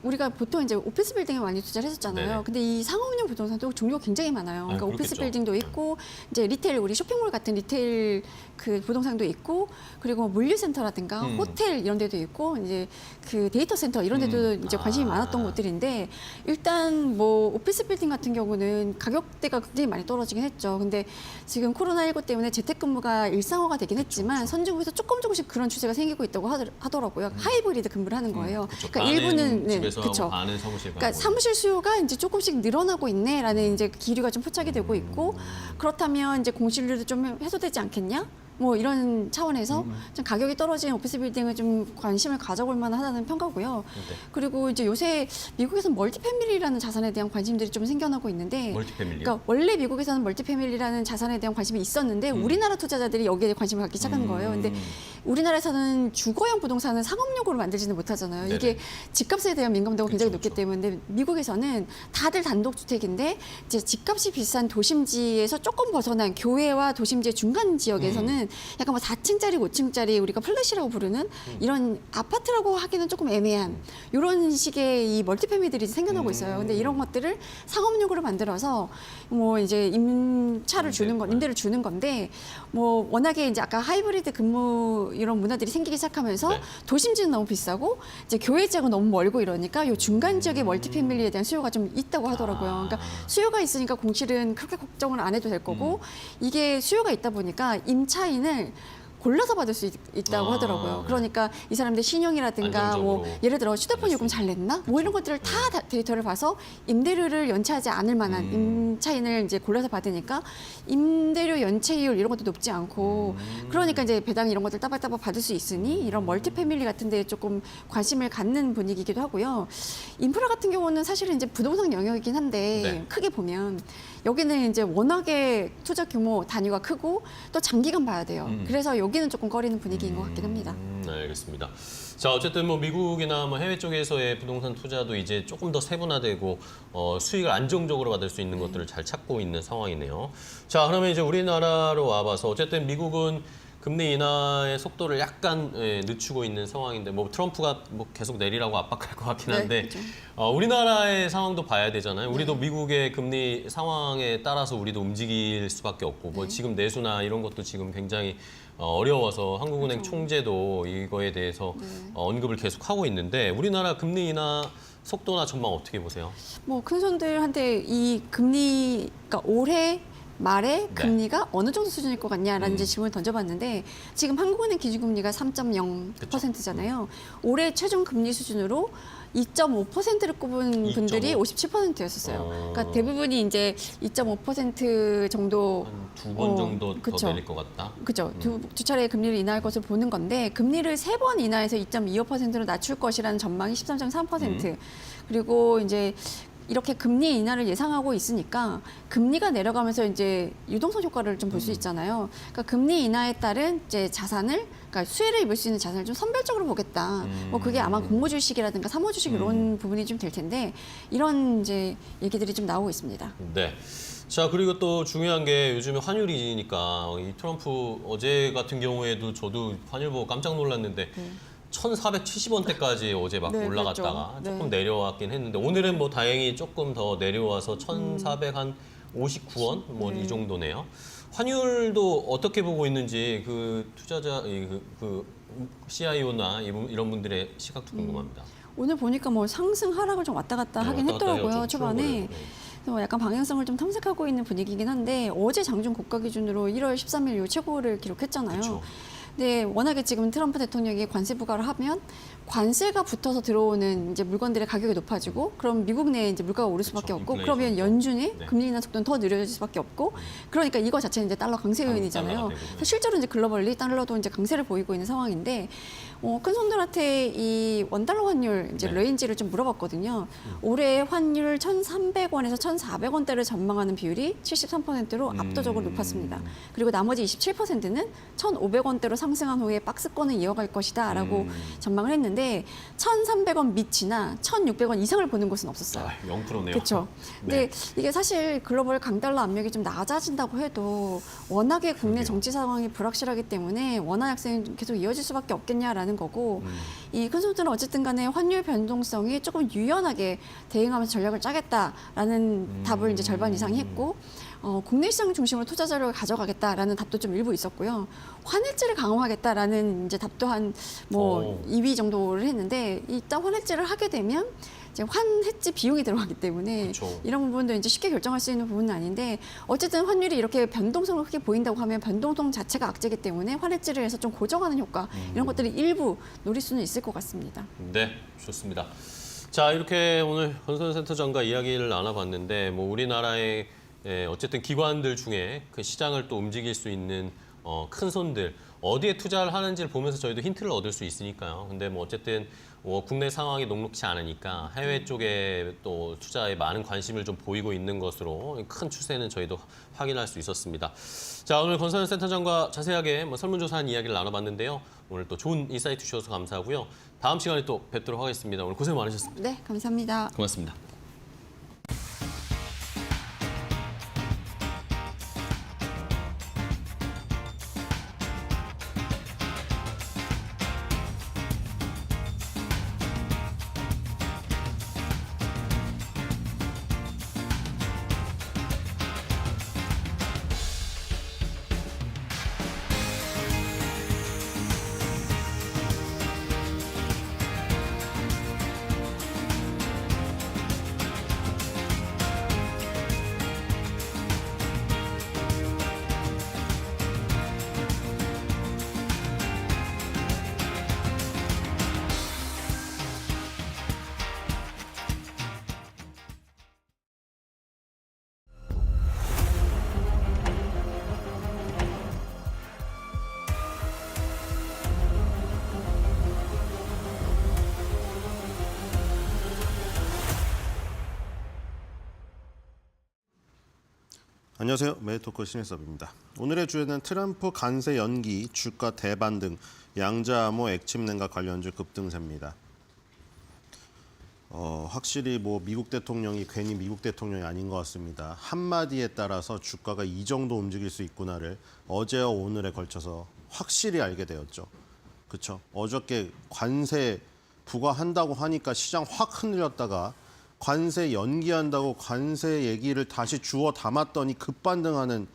우리가 보통 이제 오피스 빌딩에 많이 투자를 했었잖아요. 네네. 근데 이 상업용 부동산도 종류가 굉장히 많아요. 그러니까 아, 오피스 그렇겠죠. 빌딩도 있고 이제 리테일 우리 쇼핑몰 같은 리테일 그 부동산도 있고 그리고 물류센터라든가 호텔 이런 데도 있고 이제 그 데이터 센터 이런 데도 이제 관심이 아. 많았던 곳들인데 일단 뭐 오피스 빌딩 같은 경우는 가격대가 굉장히 많이 떨어지긴 했죠. 근데 지금 코로나19 때문에 재택근무가 일상화가 되긴 했지만 선진국에서 조금씩 그런 추세가 생기고 있다고 하더라고요. 하이브리드 근무를 하는 거예요. 그쵸. 그러니까 반은 일부는 집에서 하고 그쵸. 반은 사무실 가고. 그러니까 사무실 수요가 이제 조금씩 늘어나고 있네라는 이제 기류가 좀 포착이 되고 있고 그렇다면 이제 공실률도 좀 해소되지 않겠냐? 뭐 이런 차원에서 좀 가격이 떨어진 오피스 빌딩을 좀 관심을 가져볼 만하다는 평가고요. 네. 그리고 이제 요새 미국에서는 멀티패밀리라는 자산에 대한 관심들이 좀 생겨나고 있는데 멀티패밀리요? 그러니까 원래 미국에서는 멀티패밀리라는 자산에 대한 관심이 있었는데 우리나라 투자자들이 여기에 관심을 갖기 시작하는 거예요. 근데 우리나라에서는 주거용 부동산은 상업용으로 만들지는 못하잖아요. 네네. 이게 집값에 대한 민감도가 굉장히 그쵸, 높기 때문에 미국에서는 다들 단독주택인데 이제 집값이 비싼 도심지에서 조금 벗어난 교외와 도심지의 중간 지역에서는 약간 뭐 4층짜리, 5층짜리 우리가 플래시라고 부르는 이런 아파트라고 하기는 조금 애매한 이런 식의 이 멀티패밀리들이 생겨나고 있어요. 근데 이런 것들을 상업용으로 만들어서 뭐 이제 임차를 주는 건 임대를 주는 건데 뭐 워낙에 이제 아까 하이브리드 근무 이런 문화들이 생기기 시작하면서 네. 도심지는 너무 비싸고 이제 교외 지역은 너무 멀고 이러니까 요 중간 지역의 멀티패밀리에 대한 수요가 좀 있다고 하더라고요. 그러니까 수요가 있으니까 공실은 그렇게 걱정을 안 해도 될 거고 이게 수요가 있다 보니까 임차인을 골라서 받을 수 있다고 아, 하더라고요. 네. 그러니까 이 사람들 신용이라든가 뭐 안정적으로 예를 들어 휴대폰 요금 잘 냈나? 뭐 이런 것들을 다 데이터를 봐서 임대료를 연체하지 않을 만한 임차인을 이제 골라서 받으니까 임대료 연체율 이런 것도 높지 않고 그러니까 이제 배당 이런 것들 따박따박 받을 수 있으니 이런 멀티패밀리 같은 데에 조금 관심을 갖는 분위기이기도 하고요. 인프라 같은 경우는 사실은 이제 부동산 영역이긴 한데 네. 크게 보면 여기는 이제 워낙에 투자 규모 단위가 크고 또 장기간 봐야 돼요. 그래서 여기는 조금 꺼리는 분위기인 것 같긴 합니다. 알겠습니다. 자, 어쨌든 뭐 미국이나 뭐 해외 쪽에서의 부동산 투자도 이제 조금 더 세분화되고 수익을 안정적으로 받을 수 있는 것들을 잘 찾고 있는 상황이네요. 자, 그러면 이제 우리나라로 와봐서 어쨌든 미국은 금리 인하의 속도를 약간 늦추고 있는 상황인데 뭐 트럼프가 뭐 계속 내리라고 압박할 것 같긴 한데 네, 그렇죠. 우리나라의 상황도 봐야 되잖아요. 우리도 미국의 금리 상황에 따라서 우리도 움직일 수밖에 없고 뭐 지금 내수나 이런 것도 지금 굉장히 어려워서 한국은행 총재도 이거에 대해서 언급을 계속 하고 있는데 우리나라 금리 인하 속도나 전망 어떻게 보세요? 뭐 큰 손들한테 이 금리 그러니까 올해 말에 금리가 어느 정도 수준일 것 같냐라는 이제 질문을 던져봤는데 지금 한국은행 기준금리가 3.0%잖아요. 올해 최종 금리 수준으로 2.5%를 꼽은 분들이 57%였었어요. 그러니까 대부분이 이제 2.5% 정도 한 두 번 정도 더 그쵸. 내릴 것 같다. 그렇죠. 두 차례 금리를 인하할 것을 보는 건데 금리를 3번 인하해서 2.25%로 낮출 것이라는 전망이 13.3%. 그리고 이제 이렇게 금리 인하를 예상하고 있으니까 금리가 내려가면서 이제 유동성 효과를 좀 볼 수 있잖아요. 그러니까 금리 인하에 따른 이제 자산을 그러니까 수혜를 입을 수 있는 자산을 좀 선별적으로 보겠다. 뭐 그게 아마 공모주식이라든가 사모주식 이런 부분이 좀 될 텐데 이런 이제 얘기들이 좀 나오고 있습니다. 네. 자, 그리고 또 중요한 게 요즘에 환율이니까 이 트럼프 어제 같은 경우에도 저도 환율 보고 깜짝 놀랐는데 1,470원대까지 어제 막 네, 올라갔다가 그랬죠. 조금 내려왔긴 했는데 오늘은 뭐 다행히 조금 더 내려와서 1,459원 뭐 이 정도네요. 환율도 어떻게 보고 있는지 그 투자자 그 CIO나 이런 분들의 시각도 궁금합니다. 오늘 보니까 뭐 상승 하락을 좀 왔다 갔다 하긴 왔다 갔다 했더라고요. 해요. 좀 초반에. 풀어버려요. 네. 그래서 약간 방향성을 좀 탐색하고 있는 분위기긴 한데 어제 장중 고가 기준으로 1월 13일 요 최고를 기록했잖아요. 그쵸. 근데 워낙에 지금 트럼프 대통령이 관세 부과를 하면 관세가 붙어서 들어오는 이제 물건들의 가격이 높아지고 그럼 미국 내에 이제 물가가 오를 수밖에 그렇죠. 없고 인플레이션. 그러면 연준이 네. 금리 인하 속도는 더 느려질 수밖에 없고 그러니까 이거 자체는 이제 달러 강세 요인이잖아요. 달러가 되고, 네. 그래서 실제로 이제 글로벌리 달러도 이제 강세를 보이고 있는 상황인데 큰 손들한테 이 원달러 환율 이제 네. 레인지를 좀 물어봤거든요. 올해 환율 1,300원에서 1,400원대를 전망하는 비율이 73%로 압도적으로 높았습니다. 그리고 나머지 27%는 1,500원대로 상승한 후에 박스권을 이어갈 것이다라고 전망을 했는데 1,300원 밑이나 1,600원 이상을 보는 곳은 없었어요. 0%네요. 그렇죠. 근데 이게 사실 글로벌 강달러 압력이 좀 낮아진다고 해도 워낙에 국내 정치 상황이 불확실하기 때문에 원화 약세는 계속 이어질 수밖에 없겠냐라는 거고 이 큰 손들은 어쨌든 간에 환율 변동성이 조금 유연하게 대응하면서 전략을 짜겠다라는 답을 이제 절반 이상이 했고 국내 시장 중심으로 투자 자료를 가져가겠다라는 답도 좀 일부 있었고요. 환해지를 강화하겠다라는 이제 답도 한 뭐 2위 정도를 했는데 일단 환해지를 하게 되면 이제 환해지 비용이 들어가기 때문에 그렇죠. 이런 부분도 이제 쉽게 결정할 수 있는 부분은 아닌데 어쨌든 환율이 이렇게 변동성을 크게 보인다고 하면 변동성 자체가 악재이기 때문에 환해지를 해서 좀 고정하는 효과 이런 것들이 일부 노릴 수는 있을 것 같습니다. 네, 좋습니다. 자, 이렇게 오늘 건설센터장과 이야기를 나눠봤는데 뭐 우리나라의 어쨌든 기관들 중에 그 시장을 또 움직일 수 있는 큰 손들 어디에 투자를 하는지를 보면서 저희도 힌트를 얻을 수 있으니까요. 근데 뭐 어쨌든 국내 상황이 녹록치 않으니까 해외 쪽에 또 투자에 많은 관심을 좀 보이고 있는 것으로 큰 추세는 저희도 확인할 수 있었습니다. 자, 오늘 건설센터장과 자세하게 뭐 설문조사한 이야기를 나눠봤는데요. 오늘 또 좋은 인사이트 주셔서 감사하고요. 다음 시간에 또 뵙도록 하겠습니다. 오늘 고생 많으셨습니다. 네, 감사합니다. 고맙습니다. 안녕하세요. 메이토크 신일섭입니다. 오늘의 주제는 트럼프 관세 연기, 주가 대반등, 양자암호 액침냉각 관련주 급등세입니다. 확실히 뭐 미국 대통령이 괜히 미국 대통령이 아닌 것 같습니다. 한마디에 따라서 주가가 이 정도 움직일 수 있구나를 어제와 오늘에 걸쳐서 확실히 알게 되었죠. 그렇죠? 어저께 관세 부과한다고 하니까 시장 확 흔들렸다가 관세 연기한다고 관세 얘기를 다시 주워 담았더니 급반등하는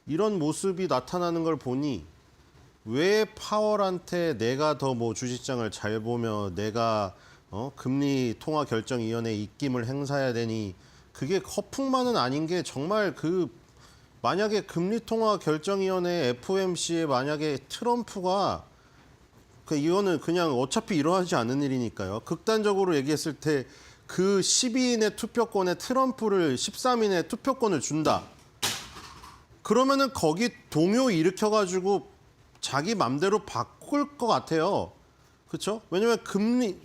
이런 모습이 나타나는 걸 보니 왜 파월한테 내가 더 뭐 주식장을 잘 보며 내가 금리 통화 결정위원회 입김을 행사해야 되니 그게 허풍만은 아닌 게 정말 만약에 금리 통화 결정위원회 FOMC에 만약에 트럼프가 이거는 그냥 어차피 일어나지 않는 일이니까요. 극단적으로 얘기했을 때 그 12인의 투표권에 트럼프를 13인의 투표권을 준다. 그러면은 거기 동요 일으켜가지고 자기 맘대로 바꿀 것 같아요. 그렇죠? 왜냐면 금리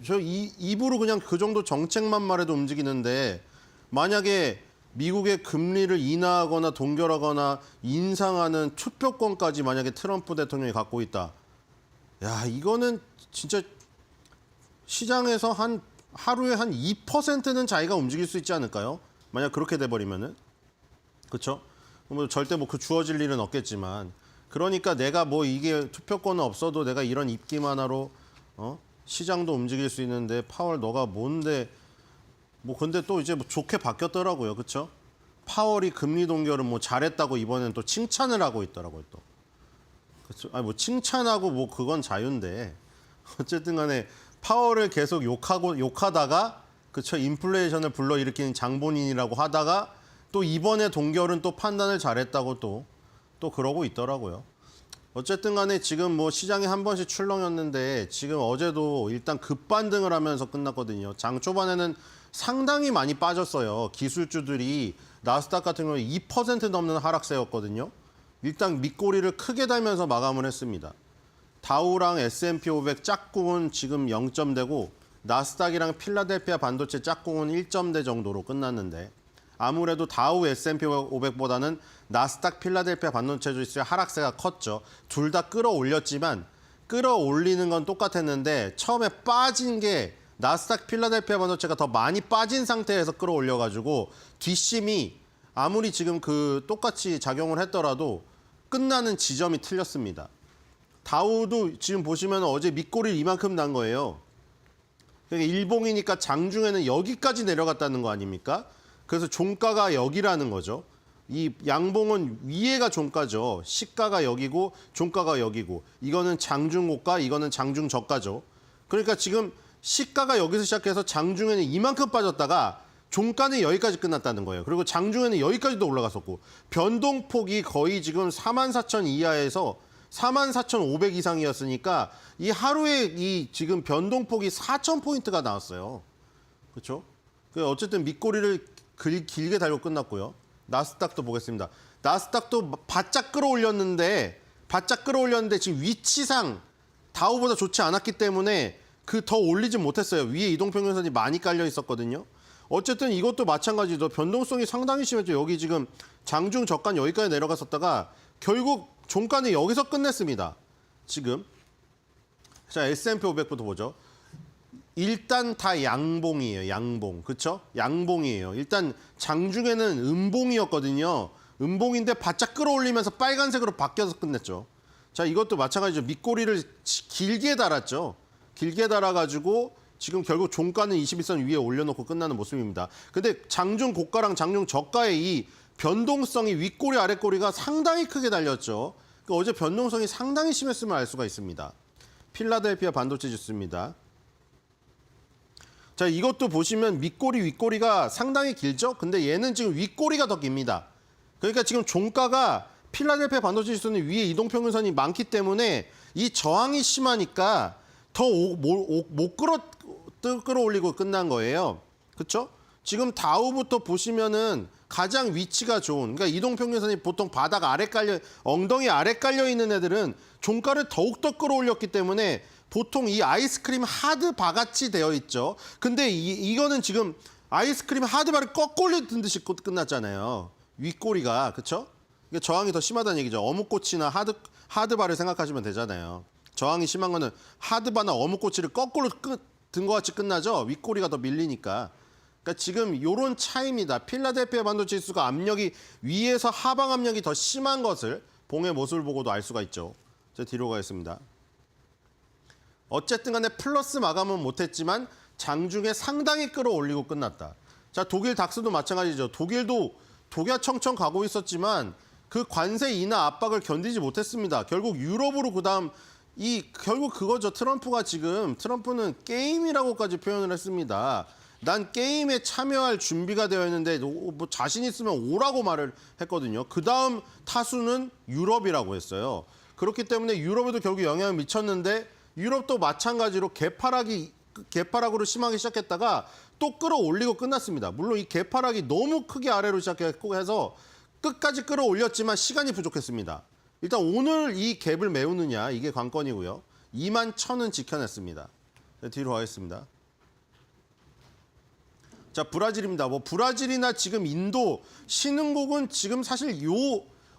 입으로 그냥 그 정도 정책만 말해도 움직이는데 만약에 미국의 금리를 인하하거나 동결하거나 인상하는 투표권까지 만약에 트럼프 대통령이 갖고 있다. 야, 이거는 진짜 시장에서 하루에 한 2%는 자기가 움직일 수 있지 않을까요? 만약 그렇게 돼버리면은. 그렇죠? 뭐 절대 뭐 그 주어질 일은 없겠지만. 그러니까 내가 뭐 이게 투표권은 없어도 내가 이런 입김 하나로 시장도 움직일 수 있는데 파월 너가 뭔데 뭐 근데 또 이제 뭐 좋게 바뀌었더라고요. 그렇죠? 파월이 금리 동결은 뭐 잘했다고 이번엔 또 칭찬을 하고 있더라고요, 또. 그렇죠? 아니 뭐 칭찬하고 뭐 그건 자유인데 어쨌든 간에 파월을 계속 욕하다가 그쵸 인플레이션을 불러일으키는 장본인이라고 하다가 또 이번에 동결은 또 판단을 잘했다고 또 그러고 있더라고요. 어쨌든 간에 지금 뭐 시장이 한 번씩 출렁였는데 지금 어제도 일단 급반등을 하면서 끝났거든요. 장 초반에는 상당히 많이 빠졌어요. 기술주들이 나스닥 같은 경우에 2% 넘는 하락세였거든요. 일단 밑꼬리를 크게 달면서 마감을 했습니다. 다우랑 S&P 500 짝꿍은 지금 0점대고 나스닥이랑 필라델피아 반도체 짝꿍은 1점대 정도로 끝났는데 아무래도 다우 S&P 500보다는 나스닥 필라델피아 반도체 지수의 하락세가 컸죠. 둘 다 끌어올렸지만 끌어올리는 건 똑같았는데 처음에 빠진 게 나스닥 필라델피아 반도체가 더 많이 빠진 상태에서 끌어올려가지고 뒷심이 아무리 지금 그 똑같이 작용을 했더라도 끝나는 지점이 틀렸습니다. 다우도 지금 보시면 어제 밑꼬리를 이만큼 난 거예요. 그러니까 일봉이니까 장중에는 여기까지 내려갔다는 거 아닙니까? 그래서 종가가 여기라는 거죠. 이 양봉은 위에가 종가죠. 시가가 여기고 종가가 여기고 이거는 장중 고가, 이거는 장중 저가죠. 그러니까 지금 시가가 여기서 시작해서 장중에는 이만큼 빠졌다가 종가는 여기까지 끝났다는 거예요. 그리고 장중에는 여기까지도 올라갔었고 변동폭이 거의 지금 44,000 이하에서 44,500 이상이었으니까 이 하루에 이 지금 변동폭이 4,000포인트가 나왔어요. 그렇죠? 어쨌든 밑꼬리를 길게 달고 끝났고요. 나스닥도 보겠습니다. 나스닥도 바짝 끌어올렸는데 지금 위치상 다우보다 좋지 않았기 때문에 그 더 올리진 못했어요. 위에 이동평균선이 많이 깔려 있었거든요. 어쨌든 이것도 마찬가지로 변동성이 상당히 심했죠. 여기 지금 장중 저가 여기까지 내려갔었다가 결국 종가는 여기서 끝냈습니다. 지금 자 S&P 500부터 보죠. 일단 다 양봉이에요. 양봉. 그렇죠? 양봉이에요. 일단 장중에는 음봉이었거든요. 음봉인데 바짝 끌어올리면서 빨간색으로 바뀌어서 끝냈죠. 자, 이것도 마찬가지죠. 밑꼬리를 길게 달았죠. 길게 달아가지고 지금 결국 종가는 21선 위에 올려놓고 끝나는 모습입니다. 근데 장중 고가랑 장중 저가의 이 변동성이 윗꼬리 아랫꼬리가 상당히 크게 달렸죠. 그러니까 어제 변동성이 상당히 심했음을 알 수가 있습니다. 필라델피아 반도체 지수입니다. 자, 이것도 보시면 밑꼬리 윗꼬리가 상당히 길죠. 근데 얘는 지금 윗꼬리가 더 깁니다. 그러니까 지금 종가가 필라델피아 반도체 지수는 위에 이동평균선이 많기 때문에 이 저항이 심하니까 더 못 끌어올리고 끝난 거예요. 그렇죠? 지금 다우부터 보시면은 가장 위치가 좋은, 그러니까 이동평균선이 보통 바닥 아래 깔려, 엉덩이 아래 깔려 있는 애들은 종가를 더욱더 끌어올렸기 때문에 보통 이 아이스크림 하드바같이 되어 있죠. 근데 이거는 지금 아이스크림 하드바를 거꾸로 든 듯이 끝났잖아요. 윗꼬리가, 그렇죠? 이게 저항이 더 심하다는 얘기죠. 어묵꼬치나 하드바를 생각하시면 되잖아요. 저항이 심한 거는 하드바나 어묵꼬치를 거꾸로 든 것 같이 끝나죠. 윗꼬리가 더 밀리니까. 그러니까 지금 이런 차이입니다. 필라델피아 반도체 지수가 압력이 위에서 하방 압력이 더 심한 것을 봉의 모습을 보고도 알 수가 있죠. 자, 뒤로 가겠습니다. 어쨌든 간에 플러스 마감은 못했지만 장중에 상당히 끌어올리고 끝났다. 자, 독일 닥스도 마찬가지죠. 독일도 독야청청 가고 있었지만 그 관세 인하 압박을 견디지 못했습니다. 결국 유럽으로 그다음 결국 그거죠. 트럼프는 게임이라고까지 표현을 했습니다. 난 게임에 참여할 준비가 되어 있는데 뭐 자신 있으면 오라고 말을 했거든요. 그다음 타수는 유럽이라고 했어요. 그렇기 때문에 유럽에도 결국 영향을 미쳤는데 유럽도 마찬가지로 개파락으로 심하게 시작했다가 또 끌어올리고 끝났습니다. 물론 이 개파락이 너무 크게 아래로 시작했고 해서 끝까지 끌어올렸지만 시간이 부족했습니다. 일단 오늘 이 갭을 메우느냐 이게 관건이고요. 21,000은 지켜냈습니다. 뒤로 가겠습니다. 자, 브라질입니다. 뭐 브라질이나 지금 인도 신흥국은 지금 사실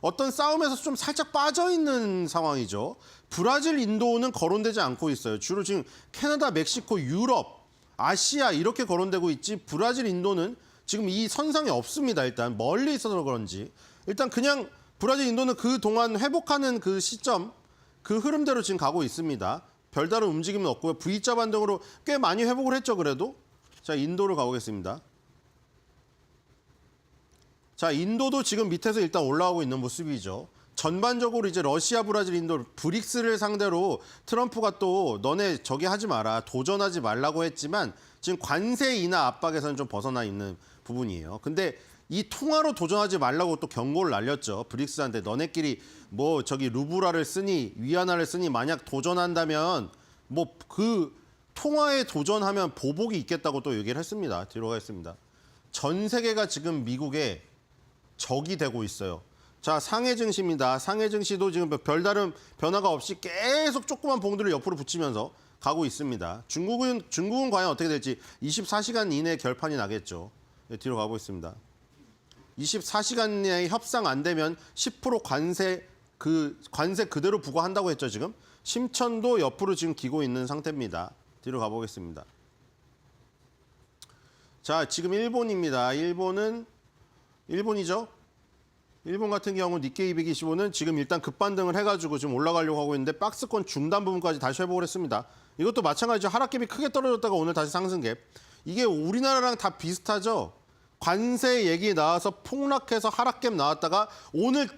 어떤 싸움에서 좀 살짝 빠져 있는 상황이죠. 브라질, 인도는 거론되지 않고 있어요. 주로 지금 캐나다, 멕시코, 유럽, 아시아 이렇게 거론되고 있지 브라질, 인도는 지금 이 선상에 없습니다. 일단 멀리 있어서 그런지 일단 그냥 브라질, 인도는 그동안 회복하는 그 시점, 그 흐름대로 지금 가고 있습니다. 별다른 움직임은 없고요. V자 반등으로 꽤 많이 회복을 했죠, 그래도. 자, 인도를 가보겠습니다. 자, 인도도 지금 밑에서 일단 올라오고 있는 모습이죠. 전반적으로 이제 러시아, 브라질, 인도, 브릭스를 상대로 트럼프가 또 너네 저기 하지 마라, 도전하지 말라고 했지만 지금 관세 인하 압박에서는 좀 벗어나 있는 부분이에요. 근데 이 통화로 도전하지 말라고 또 경고를 날렸죠. 브릭스한테 너네끼리 뭐 저기 루브라를 쓰니 위안화를 쓰니 만약 도전한다면 뭐 그 통화에 도전하면 보복이 있겠다고 또 얘기를 했습니다. 뒤로 가겠습니다. 전 세계가 지금 미국의 적이 되고 있어요. 자, 상해 증시입니다. 상해 증시도 지금 별다른 변화가 없이 계속 조그만 봉들을 옆으로 붙이면서 가고 있습니다. 중국은 과연 어떻게 될지 24시간 이내에 결판이 나겠죠. 네, 뒤로 가고 있습니다. 24시간 내에 협상 안 되면 10% 관세 그대로 부과한다고 했죠, 지금. 심천도 옆으로 지금 기고 있는 상태입니다. 뒤로 가보겠습니다. 자, 지금 일본입니다. 일본이죠. 일본 같은 경우 니케이 225는 지금 일단 급반등을 해가지고 지금 올라가려고 하고 있는데 박스권 중단 부분까지 다시 회복을 했습니다. 이것도 마찬가지죠. 하락갭이 크게 떨어졌다가 오늘 다시 상승갭. 이게 우리나라랑 다 비슷하죠. 관세 얘기 나와서 폭락해서 하락갭 나왔다가 오늘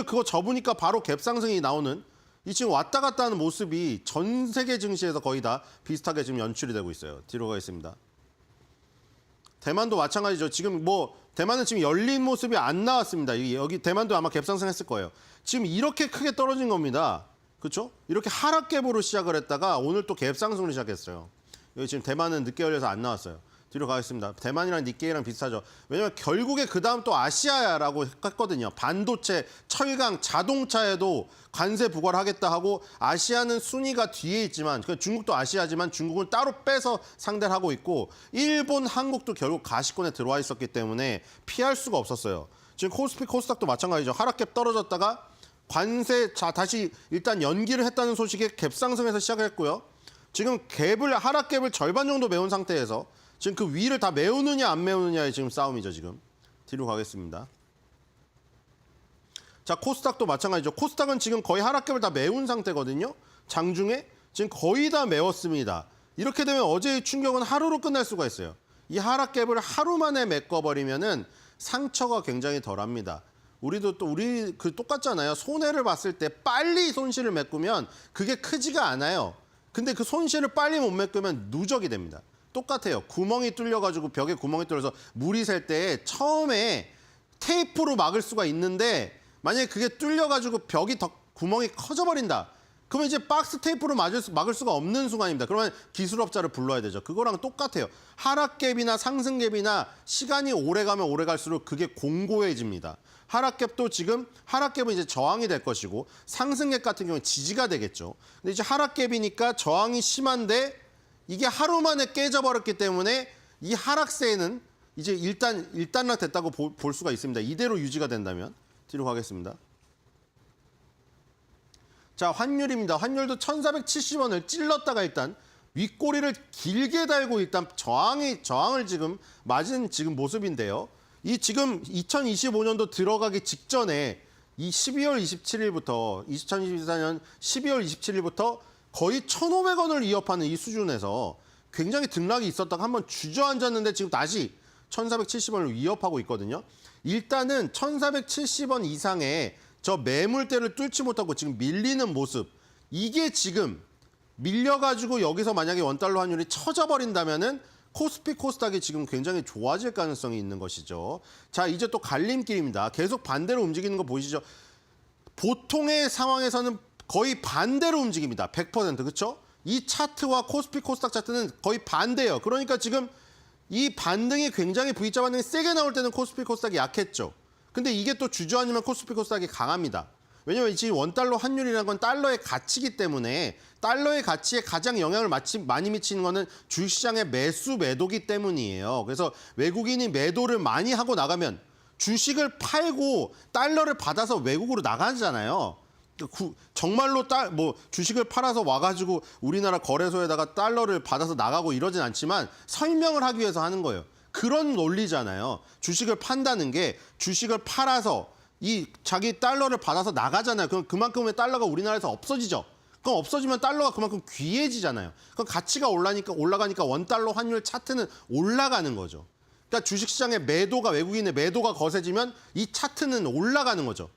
그거 접으니까 바로 갭 상승이 나오는 이 지금 왔다 갔다 하는 모습이 전 세계 증시에서 거의 다 비슷하게 지금 연출이 되고 있어요. 뒤로 가겠습니다. 대만도 마찬가지죠. 지금 뭐 대만은 지금 열린 모습이 안 나왔습니다. 여기 대만도 아마 갭 상승했을 거예요. 지금 이렇게 크게 떨어진 겁니다. 그렇죠? 이렇게 하락갭으로 시작을 했다가 오늘 또 갭 상승으로 시작했어요. 여기 지금 대만은 늦게 열려서 안 나왔어요. 뒤로 가겠습니다. 대만이랑 니케이랑 비슷하죠. 왜냐면 결국에 그 다음 또 아시아라고 했거든요. 반도체, 철강, 자동차에도 관세 부과를 하겠다 하고 아시아는 순위가 뒤에 있지만 중국도 아시아지만 중국은 따로 빼서 상대를 하고 있고 일본, 한국도 결국 가시권에 들어와 있었기 때문에 피할 수가 없었어요. 지금 코스피, 코스닥도 마찬가지죠. 하락갭 떨어졌다가 관세 다시 일단 연기를 했다는 소식에 갭 상승해서 시작했고요. 지금 하락갭을 절반 정도 메운 상태에서 지금 그 위를 다 메우느냐 안 메우느냐의 지금 싸움이죠, 지금. 뒤로 가겠습니다. 자, 코스닥도 마찬가지죠. 코스닥은 지금 거의 하락갭을 다 메운 상태거든요. 장중에 지금 거의 다 메웠습니다. 이렇게 되면 어제의 충격은 하루로 끝날 수가 있어요. 이 하락갭을 하루 만에 메꿔버리면은 상처가 굉장히 덜합니다. 우리 똑같잖아요. 손해를 봤을 때 빨리 손실을 메꾸면 그게 크지가 않아요. 근데 그 손실을 빨리 못 메꾸면 누적이 됩니다. 똑같아요. 구멍이 뚫려가지고 벽에 구멍이 뚫려서 물이 셀 때 처음에 테이프로 막을 수가 있는데 만약에 그게 뚫려가지고 구멍이 커져버린다. 그러면 이제 박스 테이프로 막을 수가 없는 순간입니다. 그러면 기술업자를 불러야 되죠. 그거랑 똑같아요. 하락갭이나 상승갭이나 시간이 오래가면 오래갈수록 그게 공고해집니다. 하락갭도 지금 하락갭은 이제 저항이 될 것이고 상승갭 같은 경우는 지지가 되겠죠. 근데 이제 하락갭이니까 저항이 심한데 이게 하루 만에 깨져버렸기 때문에 이 하락세는 이제 일단락 됐다고 볼 수가 있습니다. 이대로 유지가 된다면. 뒤로 가겠습니다. 자, 환율입니다. 환율도 1,470원을 찔렀다가 일단 윗꼬리를 길게 달고 일단 저항을 지금 맞은 지금 모습인데요. 이 지금 2025년도 들어가기 직전에 이 12월 27일부터 2024년 12월 27일부터 거의 1,500원을 위협하는 이 수준에서 굉장히 등락이 있었다가 한번 주저앉았는데 지금 다시 1,470원을 위협하고 있거든요. 일단은 1,470원 이상의 저 매물대를 뚫지 못하고 지금 밀리는 모습. 이게 지금 밀려가지고 여기서 만약에 원달러 환율이 쳐져버린다면은 코스피, 코스닥이 지금 굉장히 좋아질 가능성이 있는 것이죠. 자, 이제 또 갈림길입니다. 계속 반대로 움직이는 거 보이시죠? 보통의 상황에서는 거의 반대로 움직입니다. 100%, 그렇죠? 이 차트와 코스피, 코스닥 차트는 거의 반대예요. 그러니까 지금 이 반등이 굉장히 V자 반등이 세게 나올 때는 코스피, 코스닥이 약했죠. 근데 이게 또 주저앉으면 코스피, 코스닥이 강합니다. 왜냐면 지금 원달러 환율이라는 건 달러의 가치이기 때문에 달러의 가치에 가장 영향을 많이 미치는 거는 주식시장의 매수, 매도기 때문이에요. 그래서 외국인이 매도를 많이 하고 나가면 주식을 팔고 달러를 받아서 외국으로 나가잖아요. 정말로 주식을 팔아서 와가지고 우리나라 거래소에다가 달러를 받아서 나가고 이러진 않지만 설명을 하기 위해서 하는 거예요. 그런 논리잖아요. 주식을 판다는 게 주식을 팔아서 이 자기 달러를 받아서 나가잖아요. 그럼 그만큼의 달러가 우리나라에서 없어지죠. 그럼 없어지면 달러가 그만큼 귀해지잖아요. 그럼 가치가 올라가니까 원달러 환율 차트는 올라가는 거죠. 그러니까 주식시장의 매도가 외국인의 매도가 거세지면 이 차트는 올라가는 거죠.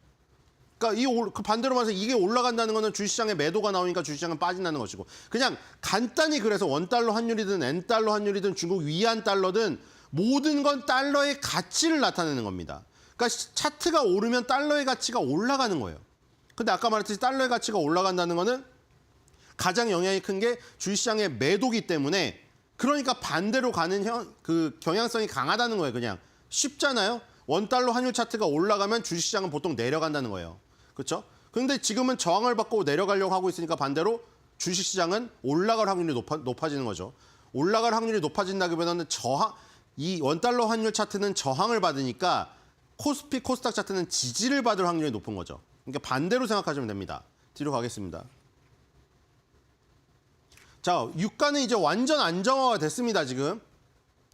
그러니까 반대로 말해서 이게 올라간다는 거는 주식시장에 매도가 나오니까 주식시장은 빠진다는 것이고 그냥 간단히 그래서 원달러 환율이든 N달러 환율이든 중국 위안 달러든 모든 건 달러의 가치를 나타내는 겁니다. 그러니까 차트가 오르면 달러의 가치가 올라가는 거예요. 근데 아까 말했듯이 달러의 가치가 올라간다는 거는 가장 영향이 큰 게 주식시장의 매도기 때문에 그러니까 반대로 가는 그 경향성이 강하다는 거예요. 그냥 쉽잖아요. 원달러 환율 차트가 올라가면 주식시장은 보통 내려간다는 거예요. 그렇죠? 그런데 지금은 저항을 받고 내려가려고 하고 있으니까 반대로 주식시장은 올라갈 확률이 높아지는 거죠. 올라갈 확률이 높아진다기보다는 이 원달러 환율 차트는 저항을 받으니까 코스피, 코스닥 차트는 지지를 받을 확률이 높은 거죠. 그러니까 반대로 생각하시면 됩니다. 뒤로 가겠습니다. 자, 유가는 이제 완전 안정화가 됐습니다, 지금.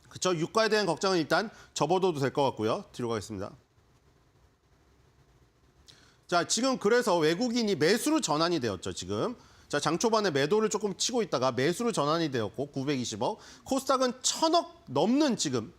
그렇죠? 유가에 대한 걱정은 일단 접어둬도 될 것 같고요. 뒤로 가겠습니다. 자, 지금 그래서 외국인이 매수로 전환이 되었죠, 지금. 자, 장 초반에 매도를 조금 치고 있다가 매수로 전환이 되었고 920억. 코스닥은 1,000억 넘는 지금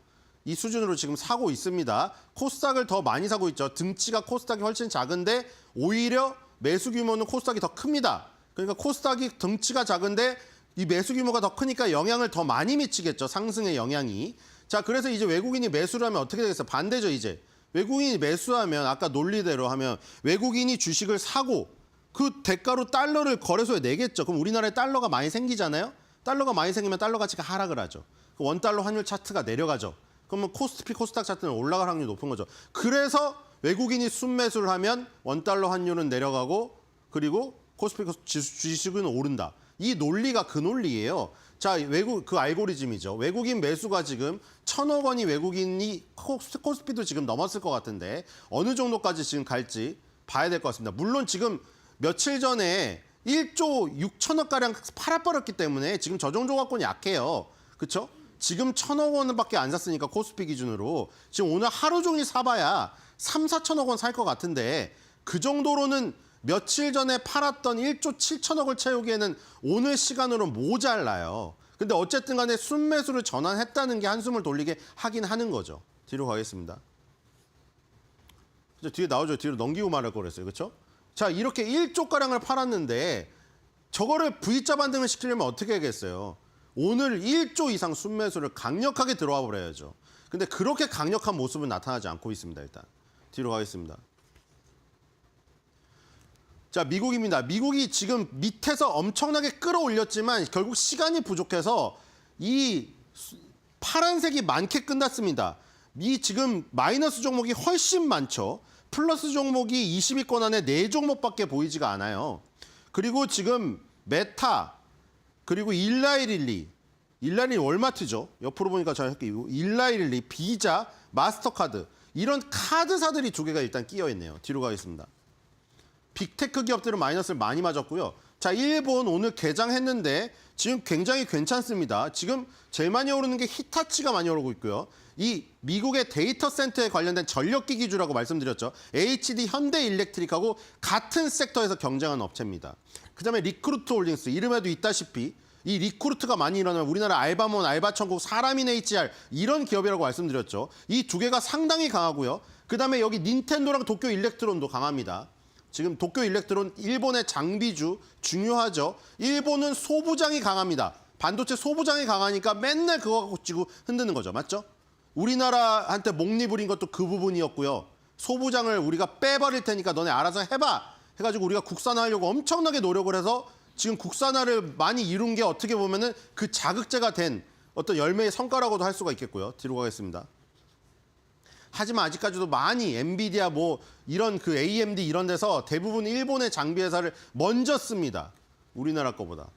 이 수준으로 지금 사고 있습니다. 코스닥을 더 많이 사고 있죠. 등치가 코스닥이 훨씬 작은데 오히려 매수 규모는 코스닥이 더 큽니다. 그러니까 코스닥이 등치가 작은데 이 매수 규모가 더 크니까 영향을 더 많이 미치겠죠. 상승의 영향이. 자, 그래서 이제 외국인이 매수를 하면 어떻게 되겠어요? 반대죠, 이제. 외국인이 매수하면 아까 논리대로 하면 외국인이 주식을 사고 그 대가로 달러를 거래소에 내겠죠. 그럼 우리나라에 달러가 많이 생기잖아요. 달러가 많이 생기면 달러 가치가 하락을 하죠. 원달러 환율 차트가 내려가죠. 그러면 코스피, 코스닥 차트는 올라갈 확률이 높은 거죠. 그래서 외국인이 순매수를 하면 원달러 환율은 내려가고 그리고 코스피 주식은 오른다. 이 논리가 그 논리예요. 자, 그 알고리즘이죠. 외국인 매수가 지금 1,000억 원이 외국인이 코스피도 지금 넘었을 것 같은데 어느 정도까지 지금 갈지 봐야 될 것 같습니다. 물론 지금 며칠 전에 1조 6천억 가량 팔아버렸기 때문에 지금 저정 조각권이 약해요. 그렇죠? 지금 1,000억 원밖에 안 샀으니까 코스피 기준으로 지금 오늘 하루 종일 사봐야 3, 4천억 원 살 것 같은데 그 정도로는 며칠 전에 팔았던 1조 7천억을 채우기에는 오늘 시간으로 모자라요. 근데 어쨌든 간에 순매수를 전환했다는 게 한숨을 돌리게 하긴 하는 거죠. 뒤로 가겠습니다. 뒤에 나오죠. 뒤로 넘기고 말할 거랬어요. 그렇죠? 자, 이렇게 1조가량을 팔았는데 저거를 V자 반등을 시키려면 어떻게 하겠어요? 오늘 1조 이상 순매수를 강력하게 들어와 버려야죠. 근데 그렇게 강력한 모습은 나타나지 않고 있습니다. 일단 뒤로 가겠습니다. 자, 미국입니다. 미국이 지금 밑에서 엄청나게 끌어올렸지만 결국 시간이 부족해서 이 파란색이 많게 끝났습니다. 이 지금 마이너스 종목이 훨씬 많죠. 플러스 종목이 20위권 안에 4종목밖에 보이지가 않아요. 그리고 지금 메타, 그리고 일라이릴리 월마트죠. 옆으로 보니까 잘 할게요. 일라이릴리, 비자, 마스터카드 이런 카드사들이 2개가 일단 끼어 있네요. 뒤로 가겠습니다. 빅테크 기업들은 마이너스를 많이 맞았고요. 자, 일본 오늘 개장했는데 지금 굉장히 괜찮습니다. 지금 제일 많이 오르는 게 히타치가 많이 오르고 있고요. 이 미국의 데이터 센터에 관련된 전력기 기주라고 말씀드렸죠. HD 현대일렉트릭하고 같은 섹터에서 경쟁하는 업체입니다. 그다음에 리크루트 홀딩스, 이름에도 있다시피 이 리크루트가 많이 일어나면 우리나라 알바몬, 알바천국, 사람인 HR 이런 기업이라고 말씀드렸죠. 이 2개가 상당히 강하고요. 그다음에 여기 닌텐도랑 도쿄 일렉트론도 강합니다. 지금 도쿄 일렉트론 일본의 장비주 중요하죠. 일본은 소부장이 강합니다. 반도체 소부장이 강하니까 맨날 그거 갖고 쥐고 흔드는 거죠. 맞죠? 우리나라한테 목리 부린 것도 그 부분이었고요. 소부장을 우리가 빼버릴 테니까 너네 알아서 해봐 해가지고 우리가 국산화하려고 엄청나게 노력을 해서 지금 국산화를 많이 이룬 게 어떻게 보면은 그 자극제가 된 어떤 열매의 성과라고도 할 수가 있겠고요. 뒤로 가겠습니다. 하지만 아직까지도 많이 엔비디아 뭐 이런 그 AMD 이런 데서 대부분 일본의 장비 회사를 먼저 씁니다. 우리나라 거보다.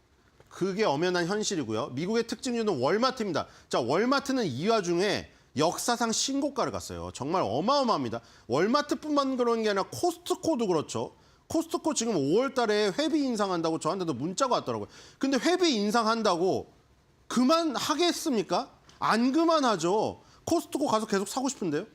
그게 엄연한 현실이고요. 미국의 특징주는 월마트입니다. 자, 월마트는 이 와중에 역사상 신고가를 갔어요. 정말 어마어마합니다. 월마트뿐만 그런 게 아니라 코스트코도 그렇죠. 코스트코 지금 5월 달에 회비 인상한다고 저한테도 문자가 왔더라고요. 근데 회비 인상한다고 그만하겠습니까? 안 그만하죠. 코스트코 가서 계속 사고 싶은데요.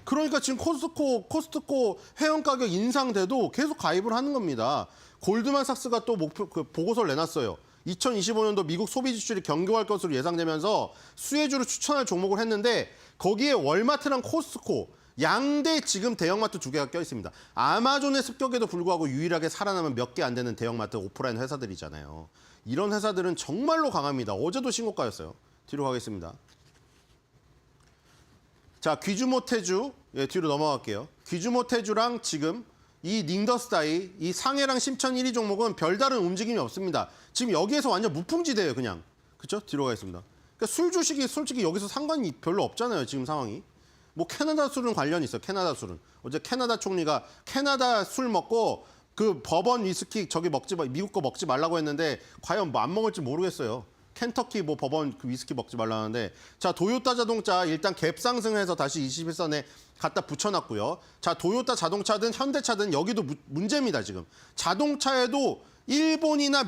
그러니까 지금 코스트코 회원 가격 인상돼도 계속 가입을 하는 겁니다. 골드만삭스가 또 목표 보고서를 내놨어요. 2025년도 미국 소비 지출이 견고할 것으로 예상되면서 수혜주로 추천할 종목을 했는데 거기에 월마트랑 코스트코 양대 지금 대형마트 2개가 껴 있습니다. 아마존의 습격에도 불구하고 유일하게 살아남은 몇 개 안 되는 대형마트 오프라인 회사들이잖아요. 이런 회사들은 정말로 강합니다. 어제도 신고가였어요. 뒤로 가겠습니다. 자, 귀주모 태주, 예, 뒤로 넘어갈게요. 귀주모 태주랑 지금 이 닝더스다이, 이 상해랑 심천 1위 종목은 별다른 움직임이 없습니다. 지금 여기에서 완전 무풍지대예요, 그냥. 그렇죠? 뒤로 가겠습니다. 그러니까 술 주식이 솔직히 여기서 상관이 별로 없잖아요, 지금 상황이. 뭐 캐나다 술은 관련이 있어요, 캐나다 술은. 어제 캐나다 총리가 캐나다 술 먹고 그 버번 위스키 저기 미국 거 먹지 말라고 했는데 과연 뭐 안 먹을지 모르겠어요. 켄터키 뭐 버번 그 위스키 먹지 말라는데 자 도요타 자동차 일단 갭 상승해서 다시 21선에 갖다 붙여놨고요. 자 도요타 자동차든 현대차든 여기도 문제입니다 지금. 자동차에도 일본이나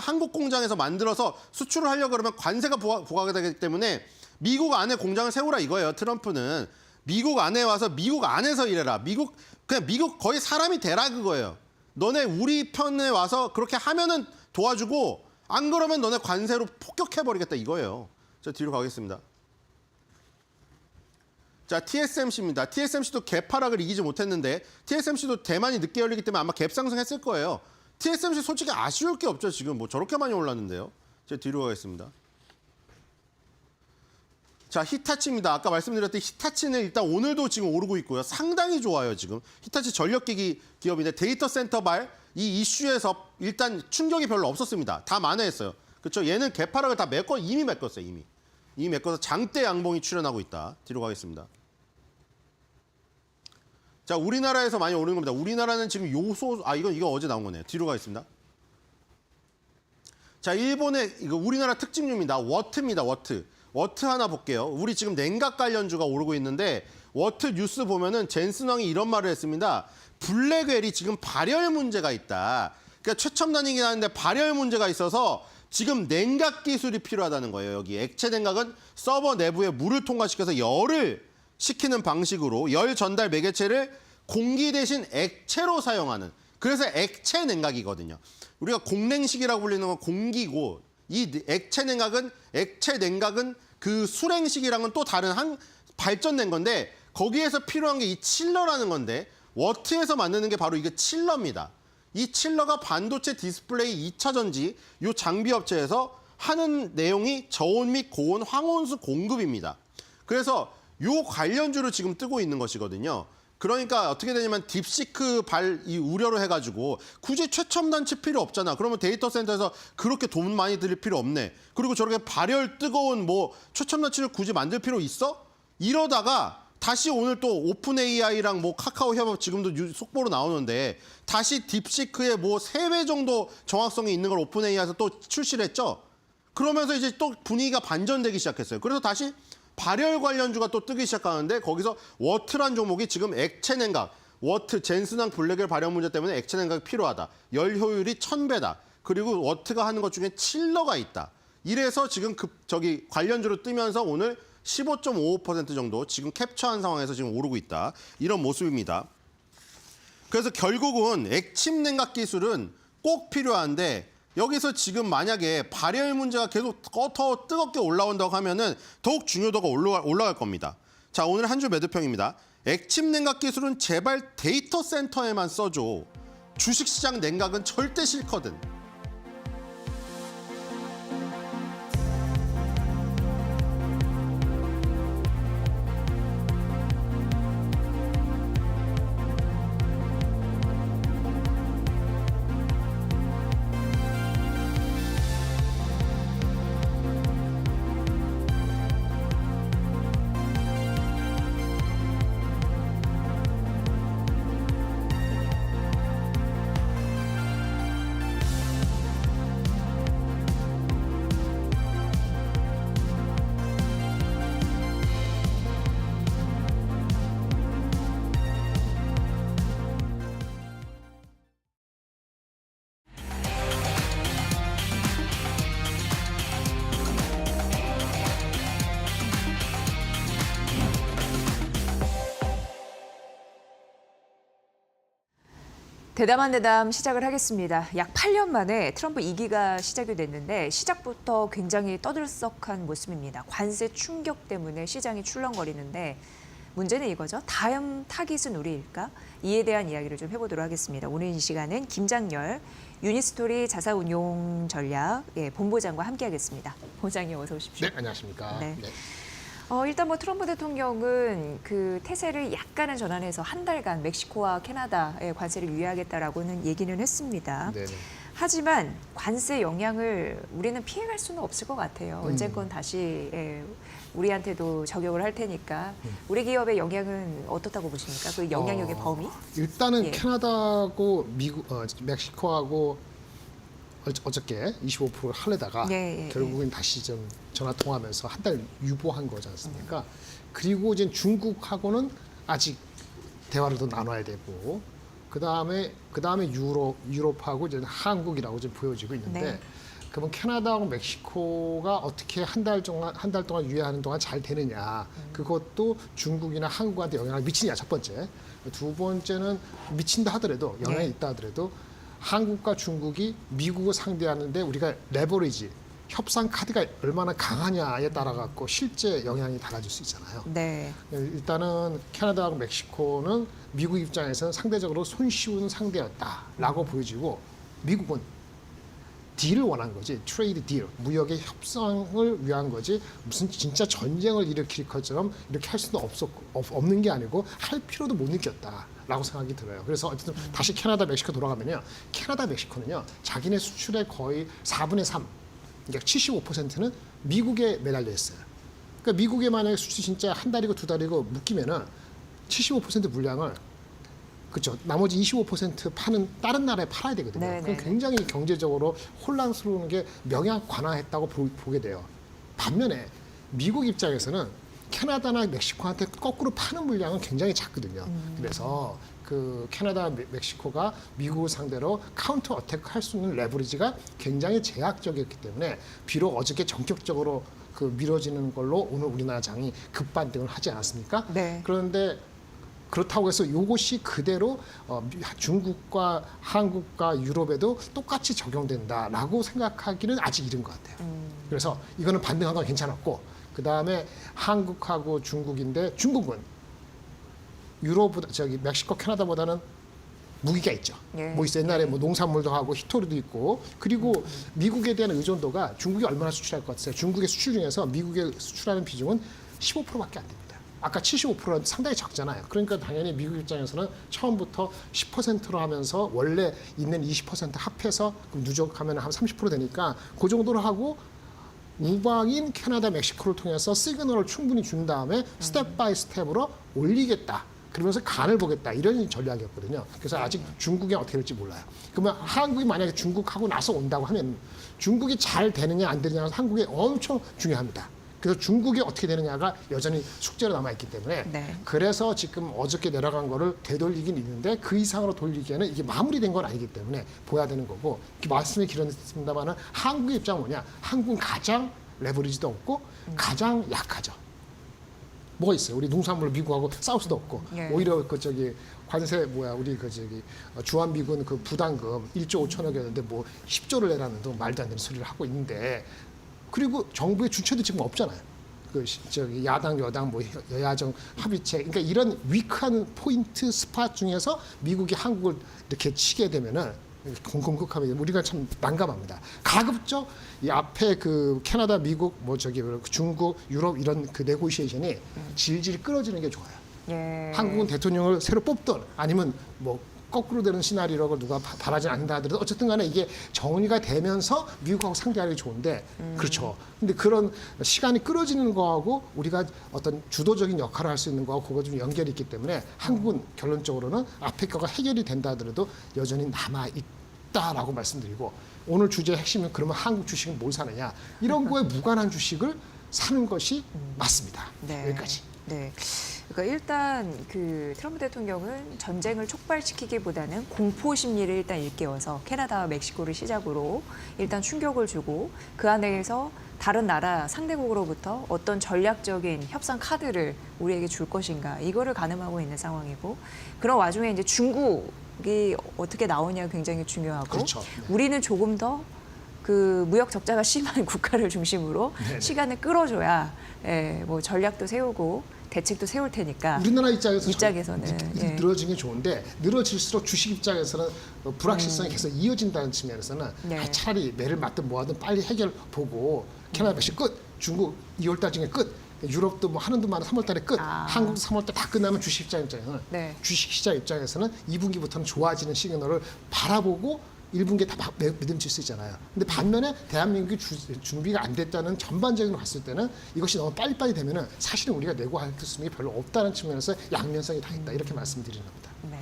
한국 공장에서 만들어서 수출을 하려고 그러면 관세가 부과가 되기 때문에 미국 안에 공장을 세우라 이거예요. 트럼프는 미국 안에 와서 미국 안에서 일해라. 그냥 미국 거의 사람이 되라 그거예요. 너네 우리 편에 와서 그렇게 하면은 도와주고. 안 그러면 너네 관세로 폭격해버리겠다 이거예요. 자, 뒤로 가겠습니다. 자, TSMC입니다. TSMC도 갭 하락을 이기지 못했는데 TSMC도 대만이 늦게 열리기 때문에 아마 갭 상승했을 거예요. TSMC 솔직히 아쉬울 게 없죠. 지금 뭐 저렇게 많이 올랐는데요. 자, 뒤로 가겠습니다. 자, 히타치입니다. 아까 말씀드렸던 히타치는 일단 오늘도 지금 오르고 있고요. 상당히 좋아요, 지금. 히타치 전력기기 기업인데 데이터 센터발 이 이슈에서 일단 충격이 별로 없었습니다. 다 만회했어요. 그렇죠? 얘는 개파락을 다 이미 메꿨어요, 이미. 이미 메꿔서 장대 양봉이 출현하고 있다. 뒤로 가겠습니다. 자, 우리나라에서 많이 오르는 겁니다. 우리나라는 지금 이거 어제 나온 거네요. 뒤로 가겠습니다. 자, 일본의 이거 우리나라 특징주입니다. 워트입니다, 워트. 워트 하나 볼게요. 우리 지금 냉각 관련주가 오르고 있는데 워트 뉴스 보면은 젠슨왕이 이런 말을 했습니다. 블랙웰이 지금 발열 문제가 있다. 그러니까 최첨단이긴 한데 발열 문제가 있어서 지금 냉각 기술이 필요하다는 거예요. 여기 액체 냉각은 서버 내부에 물을 통과시켜서 열을 식히는 방식으로 열 전달 매개체를 공기 대신 액체로 사용하는 그래서 액체 냉각이거든요. 우리가 공냉식이라고 불리는 건 공기고 이 액체 냉각은 그 수냉식이랑은 또 다른 발전된 건데 거기에서 필요한 게 이 칠러라는 건데 워트에서 만드는 게 바로 이게 칠러입니다. 이 칠러가 반도체 디스플레이 2차 전지 이 장비 업체에서 하는 내용이 저온 및 고온 황온수 공급입니다. 그래서 이 관련주로 지금 뜨고 있는 것이거든요. 그러니까 어떻게 되냐면 딥시크 이 우려로 해가지고 굳이 최첨단 칩 필요 없잖아. 그러면 데이터 센터에서 그렇게 돈 많이 들일 필요 없네. 그리고 저렇게 발열 뜨거운 뭐 최첨단 칩을 굳이 만들 필요 있어? 이러다가 다시 오늘 또 오픈 AI랑 뭐 카카오 협업 지금도 속보로 나오는데 다시 딥시크의 뭐 3배 정도 정확성이 있는 걸 오픈 AI에서 또 출시를 했죠. 그러면서 이제 또 분위기가 반전되기 시작했어요. 그래서 다시 발열 관련주가 또 뜨기 시작하는데 거기서 워트란 종목이 지금 액체 냉각, 워트 젠슨왕 블랙웰 발열 문제 때문에 액체 냉각이 필요하다. 열 효율이 1000배다. 그리고 워트가 하는 것 중에 칠러가 있다. 이래서 지금 관련주로 뜨면서 오늘 15.55% 정도 지금 캡처한 상황에서 지금 오르고 있다. 이런 모습입니다. 그래서 결국은 액침 냉각 기술은 꼭 필요한데 여기서 지금 만약에 발열 문제가 계속 더 뜨겁게 올라온다고 하면은 더욱 중요도가 올라갈 겁니다. 자, 오늘 한 주 매도평입니다. 액침 냉각 기술은 제발 데이터 센터에만 써줘. 주식시장 냉각은 절대 싫거든. 대담한 대담 시작을 하겠습니다. 약 8년 만에 트럼프 2기가 시작이 됐는데 시작부터 굉장히 떠들썩한 모습입니다. 관세 충격 때문에 시장이 출렁거리는데 문제는 이거죠. 다음 타깃은 우리일까? 이에 대한 이야기를 좀 해보도록 하겠습니다. 오늘 이 시간은 김장열 유니스토리 자사운용 전략 본부장과 함께하겠습니다. 본부장님 어서 오십시오. 네, 안녕하십니까. 네. 네. 일단 뭐 트럼프 대통령은 그 태세를 약간은 전환해서 한 달간 멕시코와 캐나다의 관세를 유예하겠다라고는 얘기는 했습니다. 네네. 하지만 관세 영향을 우리는 피해갈 수는 없을 것 같아요. 언젠건 다시 우리한테도 적용을 할 테니까 우리 기업의 영향은 어떻다고 보십니까? 그 영향력의 범위? 일단은 예. 캐나다하고 멕시코하고 어저께 25%를 하려다가 예, 예, 결국엔 다시 좀 전화 통화하면서 한 달 유보한 거지 않습니까? 그리고 이제 중국하고는 아직 대화를 더 나눠야 되고 그다음에 유럽하고 이제 한국이라고 지금 보여지고 있는데 네. 그러면 캐나다하고 멕시코가 어떻게 한 달 동안 유예하는 동안 잘 되느냐 그것도 중국이나 한국한테 영향을 미치냐 첫 번째. 두 번째는 미친다 하더라도 영향이 네. 있다 하더라도 한국과 중국이 미국을 상대하는데 우리가 레버리지 협상 카드가 얼마나 강하냐에 따라 갖고 실제 영향이 달라질 수 있잖아요. 네. 일단은 캐나다하고 멕시코는 미국 입장에서는 상대적으로 손쉬운 상대였다라고 보여지고 미국은 딜을 원한 거지, 트레이드 딜, 무역의 협상을 위한 거지 무슨 진짜 전쟁을 일으킬 것처럼 이렇게 할 수는 없는 게 아니고 할 필요도 못 느꼈다라고 생각이 들어요. 그래서 어쨌든 다시 캐나다, 멕시코 돌아가면요, 캐나다, 멕시코는요 자기네 수출의 거의 4분의 3, 그러니까 75%는 미국에 매달려 있어요. 그러니까 미국에 만약에 수출 진짜 한 달이고 두 달이고 묶이면은 75% 물량을 그렇죠. 나머지 25% 파는 다른 나라에 팔아야 되거든요. 네, 그럼 네, 굉장히 경제적으로 혼란스러운 게 명약관화했다고 보게 돼요. 반면에 미국 입장에서는 캐나다나 멕시코한테 거꾸로 파는 물량은 굉장히 작거든요. 그래서 그 캐나다, 멕시코가 미국을 상대로 카운터 어택 할 수 있는 레버리지가 굉장히 제약적이었기 때문에 비록 어저께 전격적으로 그 미뤄지는 걸로 오늘 우리나라 장이 급반등을 하지 않았습니까? 네. 그런데 그렇다고 해서 이것이 그대로 중국과 한국과 유럽에도 똑같이 적용된다라고 생각하기는 아직 이른 것 같아요. 그래서 이거는 반등한 건 괜찮았고 그 다음에 한국하고 중국인데 중국은 유럽보다 멕시코, 캐나다보다는 무기가 있죠. 예. 뭐 있어 옛날에 뭐 농산물도 하고 히토리도 있고 그리고 미국에 대한 의존도가 중국이 얼마나 수출할 것 같아요? 중국의 수출 중에서 미국에 수출하는 비중은 15%밖에 안 됩니다. 아까 75%는 상당히 작잖아요. 그러니까 당연히 미국 입장에서는 처음부터 10%로 하면서 원래 있는 20% 합해서 누적하면 한 30% 되니까 그 정도로 하고 우방인 캐나다, 멕시코를 통해서 시그널을 충분히 준 다음에 스텝 바이 스텝으로 올리겠다. 그러면서 간을 보겠다. 이런 전략이었거든요. 그래서 아직 중국이 어떻게 될지 몰라요. 그러면 한국이 만약에 중국하고 나서 온다고 하면 중국이 잘 되느냐 안 되느냐는 한국에 엄청 중요합니다. 그래서 중국이 어떻게 되느냐가 여전히 숙제로 남아있기 때문에 네. 그래서 지금 어저께 내려간 거를 되돌리긴 있는데 그 이상으로 돌리기에는 이게 마무리된 건 아니기 때문에 보야 되는 거고 말씀이 길었습니다만은 한국의 입장은 뭐냐? 한국은 가장 레버리지도 없고 가장 약하죠. 뭐가 있어요? 우리 농산물 미국하고 싸울 수도 없고 예. 오히려 그 저기 관세 우리 그 저기 주한미군 그 부담금 1조 5천억이었는데 뭐 10조를 내라는 도 말도 안 되는 소리를 하고 있는데 그리고 정부의 주체도 지금 없잖아요. 그 저기 야당 여당 뭐 여야정 합의체 그러니까 이런 위크한 포인트 스팟 중에서 미국이 한국을 이렇게 치게 되면은 공공극하면 우리가 참 난감합니다. 가급적 이 앞에 그 캐나다, 미국, 뭐 저기 중국, 유럽 이런 그 네고시에이션이 질질 끌어지는 게 좋아요. 예. 한국은 대통령을 새로 뽑든 아니면 뭐 거꾸로 되는 시나리오를 누가 바라지 않는다 하더라도 어쨌든 간에 이게 정리가 되면서 미국하고 상대하기 좋은데 그렇죠. 근데 그런 시간이 끌어지는 거하고 우리가 어떤 주도적인 역할을 할 수 있는 거하고 그거 좀 연결이 있기 때문에 한국은 결론적으로는 앞에 거가 해결이 된다 하더라도 여전히 남아있다라고 말씀드리고 오늘 주제의 핵심은 그러면 한국 주식은 뭘 사느냐 이런 거에 무관한 주식을 사는 것이 맞습니다. 네. 여기까지. 네. 그러니까 일단 그 트럼프 대통령은 전쟁을 촉발시키기보다는 공포 심리를 일단 일깨워서 캐나다와 멕시코를 시작으로 일단 충격을 주고 그 안에서 다른 나라 상대국으로부터 어떤 전략적인 협상 카드를 우리에게 줄 것인가 이거를 가늠하고 있는 상황이고 그런 와중에 이제 중국이 어떻게 나오냐 굉장히 중요하고 그렇죠. 네. 우리는 조금 더 그 무역 적자가 심한 국가를 중심으로 네네. 시간을 끌어줘야 뭐 전략도 세우고 대책도 세울 테니까 우리나라 입장에서는 예. 늘어지는 게 좋은데 늘어질수록 주식 입장에서는 불확실성이 계속 이어진다는 측면에서는 네. 차라리 매를 맞든 뭐하든 빨리 해결 보고 캐나다 멕시코 끝, 중국 2월달 중에 끝 유럽도 뭐 하는 동안 3월달에 끝. 아. 한국 3월달 다 끝나면 주식시장 입장에서는 네. 주식시장 입장에서는 2분기부터는 좋아지는 시그널을 바라보고 1분기에 다 믿음칠 수 있잖아요. 근데 반면에 대한민국이 준비가 안 됐다는 전반적으로 봤을 때는 이것이 너무 빨리빨리 되면은 사실은 우리가 내고할 수능이 별로 없다는 측면에서 양면성이 다 있다 이렇게 말씀드리는 겁니다. 네.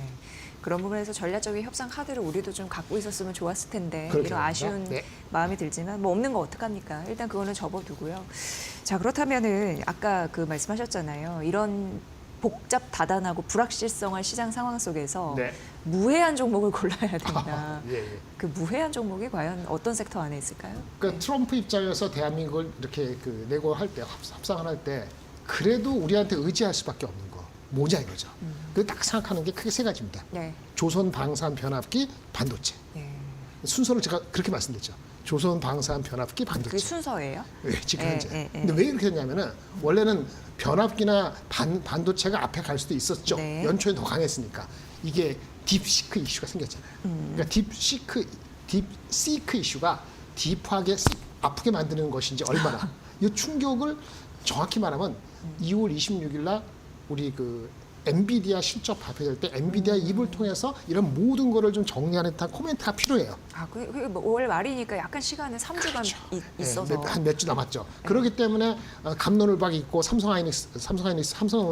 그런 부분에서 전략적인 협상 카드를 우리도 좀 갖고 있었으면 좋았을 텐데 그렇게 이런 아쉬운 네. 마음이 들지만 뭐 없는 거 어떡합니까? 일단 그거는 접어두고요. 자, 그렇다면은 아까 그 말씀하셨잖아요. 이런 복잡 다단하고 불확실성한 시장 상황 속에서 네. 무해한 종목을 골라야 된다. 예, 예. 그 무해한 종목이 과연 어떤 섹터 안에 있을까요? 그러니까 트럼프 입장에서 대한민국을 이렇게 그 내고할 때 협상을 할 때 그래도 우리한테 의지할 수밖에 없는 거 뭐냐 이거죠. 그 딱 생각하는 게 크게 세 가지입니다. 네. 조선 방산 변압기 반도체. 예. 순서를 제가 그렇게 말씀드렸죠. 조선 방산 변압기 그게 반도체. 순서예요? 네, 지금 예, 현재. 예, 예. 근데 왜 이렇게 됐냐면은 원래는 변압기나 반도체가 앞에 갈 수도 있었죠. 네. 연초에 더 강했으니까 이게 딥시크 이슈가 생겼잖아요. 그러니까 딥시크 이슈가 딥하게 아프게 만드는 것인지 얼마나 이 충격을 정확히 말하면 2월 26일 날 우리 그 엔비디아 실적 발표될 때 엔비디아 입을 통해서 이런 모든 거를 좀 정리하는 듯한 코멘트가 필요해요. 아, 그게 뭐 5월 말이니까 약간 시간은 3주간 있어서. 한 몇 주 남았죠. 그렇기 때문에 갑론을박이 있고 삼성을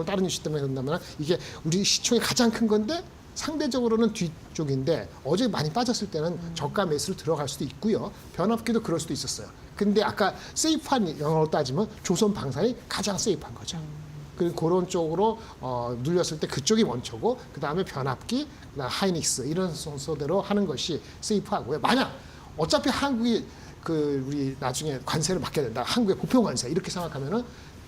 다른 이슈 때문에 그런다면 이게 우리 시총이 가장 큰 건데 상대적으로는 뒤쪽인데 어제 많이 빠졌을 때는 저가 매수로 들어갈 수도 있고요. 변압기도 그럴 수도 있었어요. 근데 아까 세이프한 영어로 따지면 조선 방산이 가장 세이프한 거죠. 그리고 그런 쪽으로 눌렸을 때 그쪽이 원초고 그 다음에 변압기, 그다음 하이닉스 이런 순서대로 하는 것이 세이프하고요. 만약 어차피 한국이 그 우리 나중에 관세를 받게 된다. 한국의 보편 관세 이렇게 생각하면은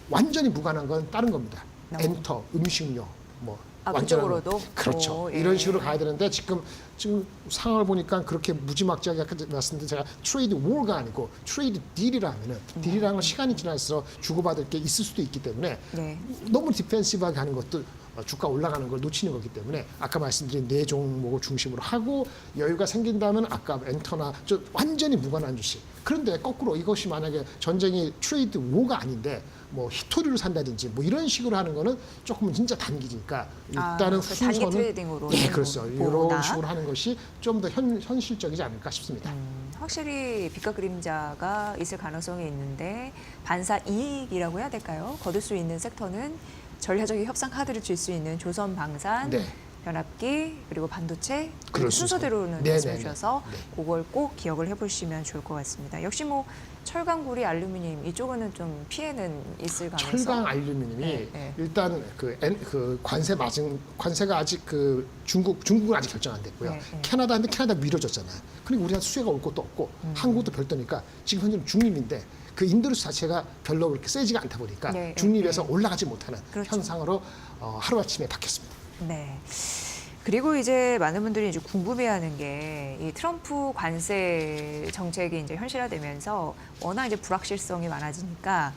완전히 무관한 건 다른 겁니다. 엔터, 음식료, 뭐 아, 완전한 그쪽으로도? 그렇죠. 오, 예. 이런 식으로 가야 되는데 지금 상황을 보니까 그렇게 무지막지하게 아까 말씀드린 제가 트레이드 워가 아니고 트레이드 딜이라 하면은 딜이라는 건 시간이 지날수록 주고받을 게 있을 수도 있기 때문에 네. 너무 디펜시브하게 하는 것도 주가 올라가는 걸 놓치는 거기 때문에 아까 말씀드린 네 종목을 중심으로 하고 여유가 생긴다면 아까 엔터나 완전히 무관한 주식. 그런데 거꾸로 이것이 만약에 전쟁이 트레이드 워가 아닌데 뭐 히토리로 산다든지 뭐 이런 식으로 하는 거는 조금 진짜 단기니까 일단은 그 단기 순서는 트레이딩으로 네, 하는 그렇죠. 거보다. 이런 식으로 하는 것이 좀 더 현실적이지 않을까 싶습니다. 확실히 빛과 그림자가 있을 가능성이 있는데 반사 이익이라고 해야 될까요? 거둘 수 있는 섹터는 전략적인 협상 카드를 줄 수 있는 조선 방산, 네. 변압기 그리고 반도체 그럴 순서대로는 네, 말씀해 네, 네. 주셔서 네. 그걸 꼭 기억을 해보시면 좋을 것 같습니다. 역시 뭐 철강, 구리, 알루미늄 이쪽은 좀 피해는 있을 가능성. 철강 알루미늄이 네, 네. 일단 그 관세가 아직 그 중국은 아직 결정 안 됐고요. 네, 네. 캐나다인데 캐나다 미뤄졌잖아요. 그리고 우리나라 수혜가 올 것도 없고 한국도 별도니까 지금 현재는 중립인데 그 인도리스 자체가 별로 그렇게 세지가 않다 보니까 네, 중립에서 네. 올라가지 못하는 그렇죠. 현상으로 하루아침에 바뀌었습니다. 네. 그리고 이제 많은 분들이 이제 궁금해하는 게 이 트럼프 관세 정책이 이제 현실화되면서 워낙 이제 불확실성이 많아지니까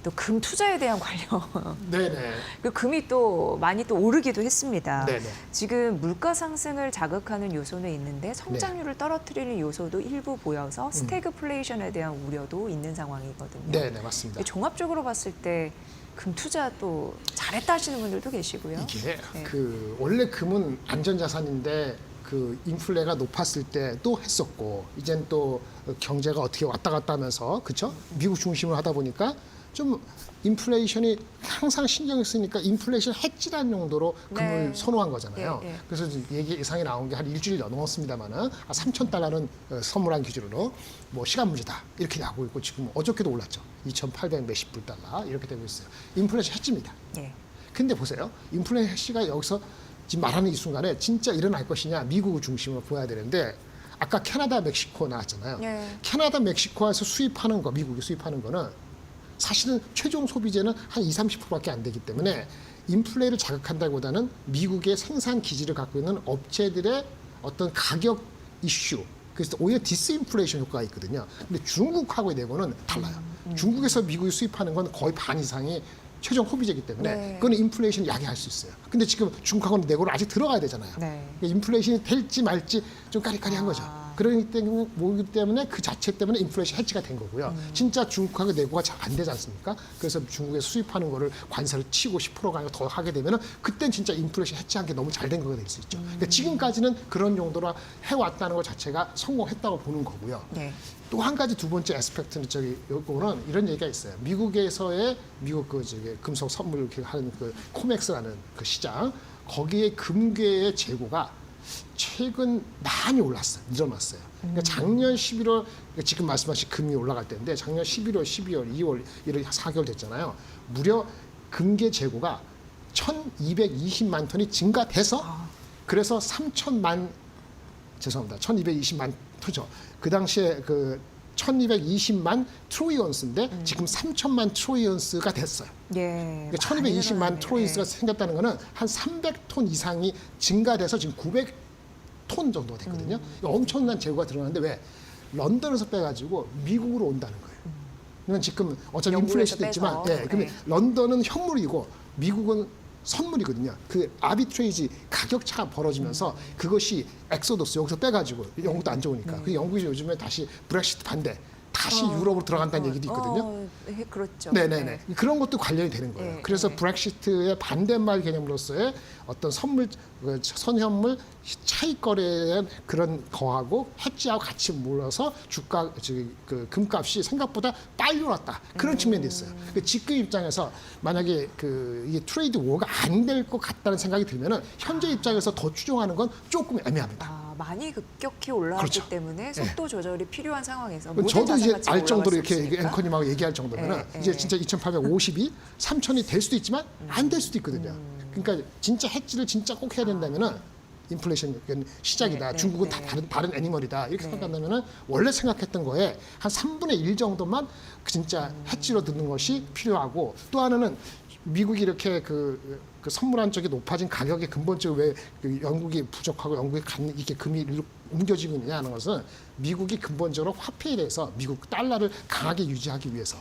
또 금 투자에 대한 관련 네네. 그 금이 또 많이 또 오르기도 했습니다. 네네. 지금 물가 상승을 자극하는 요소는 있는데 성장률을 떨어뜨리는 요소도 일부 보여서 스태그플레이션에 대한 우려도 있는 상황이거든요. 네네 맞습니다. 종합적으로 봤을 때 금 투자 또 잘했다 하시는 분들도 계시고요. 이게 네. 그 원래 금은 안전자산인데 그 인플레가 높았을 때 또 했었고 이젠 또 경제가 어떻게 왔다 갔다 하면서 그쵸? 미국 중심으로 하다 보니까 좀 인플레이션이 항상 신경 쓰니까 인플레이션 해지라는 용도로 금을 네. 선호한 거잖아요. 예, 예. 그래서 예상이 나온 게 한 일주일 넘었습니다만은 3,000달러는 선물한 기준으로 뭐 시간 문제다 이렇게 나오고 있고 지금 어저께도 올랐죠. 2,800 몇십 불 달러 이렇게 되고 있어요. 인플레이션 해지입니다. 예. 근데 보세요. 인플레이션 해시가 여기서 지금 말하는 이 순간에 진짜 일어날 것이냐 미국을 중심으로 보아야 되는데 아까 캐나다, 멕시코 나왔잖아요. 예. 캐나다, 멕시코에서 수입하는 거, 미국이 수입하는 거는 사실은 최종 소비재는 한 20-30%밖에 안 되기 때문에 인플레를 자극한다기보다는 미국의 생산 기지를 갖고 있는 업체들의 어떤 가격 이슈 그래서 오히려 디스인플레이션 효과가 있거든요. 근데 중국하고의 내고는 달라요. 중국에서 미국이 수입하는 건 거의 반 이상이 최종 소비재이기 때문에 네. 그거는 인플레이션을 야기할 수 있어요. 근데 지금 중국하고는 내고를 아직 들어가야 되잖아요. 네. 인플레이션이 될지 말지 좀 까리까리한 거죠. 그러기 때문에 그 자체 때문에 인플레이션 해지가 된 거고요. 진짜 중국하고 내고가 잘 안 되지 않습니까? 그래서 중국에 수입하는 거를 관세를 치고 10%가 아니라 더 하게 되면은 그땐 진짜 인플레이션 해지한 게 너무 잘 된 거가 될 수 있죠. 그러니까 지금까지는 그런 용도로 해왔다는 것 자체가 성공했다고 보는 거고요. 네. 또 한 가지 두 번째 에스펙트는 요거는 이런 얘기가 있어요. 미국에서의 미국 금속 선물 하는 그 코맥스라는 그 시장, 거기에 금괴의 재고가 최근 많이 올랐어요. 늘어났어요. 그러니까 작년 11월, 지금 말씀하신 금이 올라갈 때인데 작년 11월, 12월, 2월 이런 4개월 됐잖아요. 무려 금괴 재고가 1,220만 톤이 증가돼서 그래서 1,220만 톤이죠. 그 당시에 그 1,220만 트로이언스인데 지금 3,000만 트로이언스가 됐어요. 예. 그러니까 많이 1,220만 늘어났네요. 트로이언스가 예. 생겼다는 거는 한 300톤 이상이 증가돼서 지금 900톤 정도가 됐거든요. 엄청난 재고가 들어가는데 왜? 런던에서 빼가지고 미국으로 온다는 거예요. 이건 지금 어차피 영국에서 인플레이션도 있지만, 빼서. 예, 근데 네. 런던은 현물이고 미국은 선물이거든요. 그 아비트레이지 가격차가 벌어지면서 그것이 엑소더스 여기서 빼가지고 영국도 안 좋으니까. 그 영국이 요즘에 다시 브렉시트 반대, 다시 유럽으로 들어간다는 얘기도 있거든요. 그렇죠. 네네네. 그런 것도 관련이 되는 거예요. 네, 그래서 네. 브렉시트의 반대말 개념으로서의 어떤 선현물 차익 거래에 그런 거하고 해지하고 같이 몰아서 주가 그 금값이 생각보다 빨리 올랐다. 그런 측면이 있어요. 그 직구 입장에서 만약에 이게 트레이드 워가 안 될 것 같다는 생각이 들면은 현재 입장에서 더 추종하는 건 조금 애매합니다. 많이 급격히 올라왔기 그렇죠. 때문에 속도 조절이 필요한 상황에서 저도 이제 자산가치가 알 정도로 이렇게 올라갔었으니까. 앵커님하고 얘기할 정도면은 예, 이제 예. 진짜 2,850이 3,000이 될 수도 있지만 안 될 수도 있거든요. 그러니까 진짜 해지를 진짜 꼭 해야 된다면은 인플레이션 시작이다. 네, 네, 중국은 네. 다 다른 애니멀이다. 이렇게 네. 생각한다면은 원래 생각했던 거에 한 3분의 1 정도만 진짜 해지로 듣는 것이 필요하고 또 하나는 미국이 이렇게 그 선물한 쪽이 높아진 가격의 근본적으로 왜 영국이 부족하고 영국이 이렇게 금이 옮겨지고 있느냐 하는 것은 미국이 근본적으로 화폐에 대해서 미국 달러를 강하게 유지하기 위해서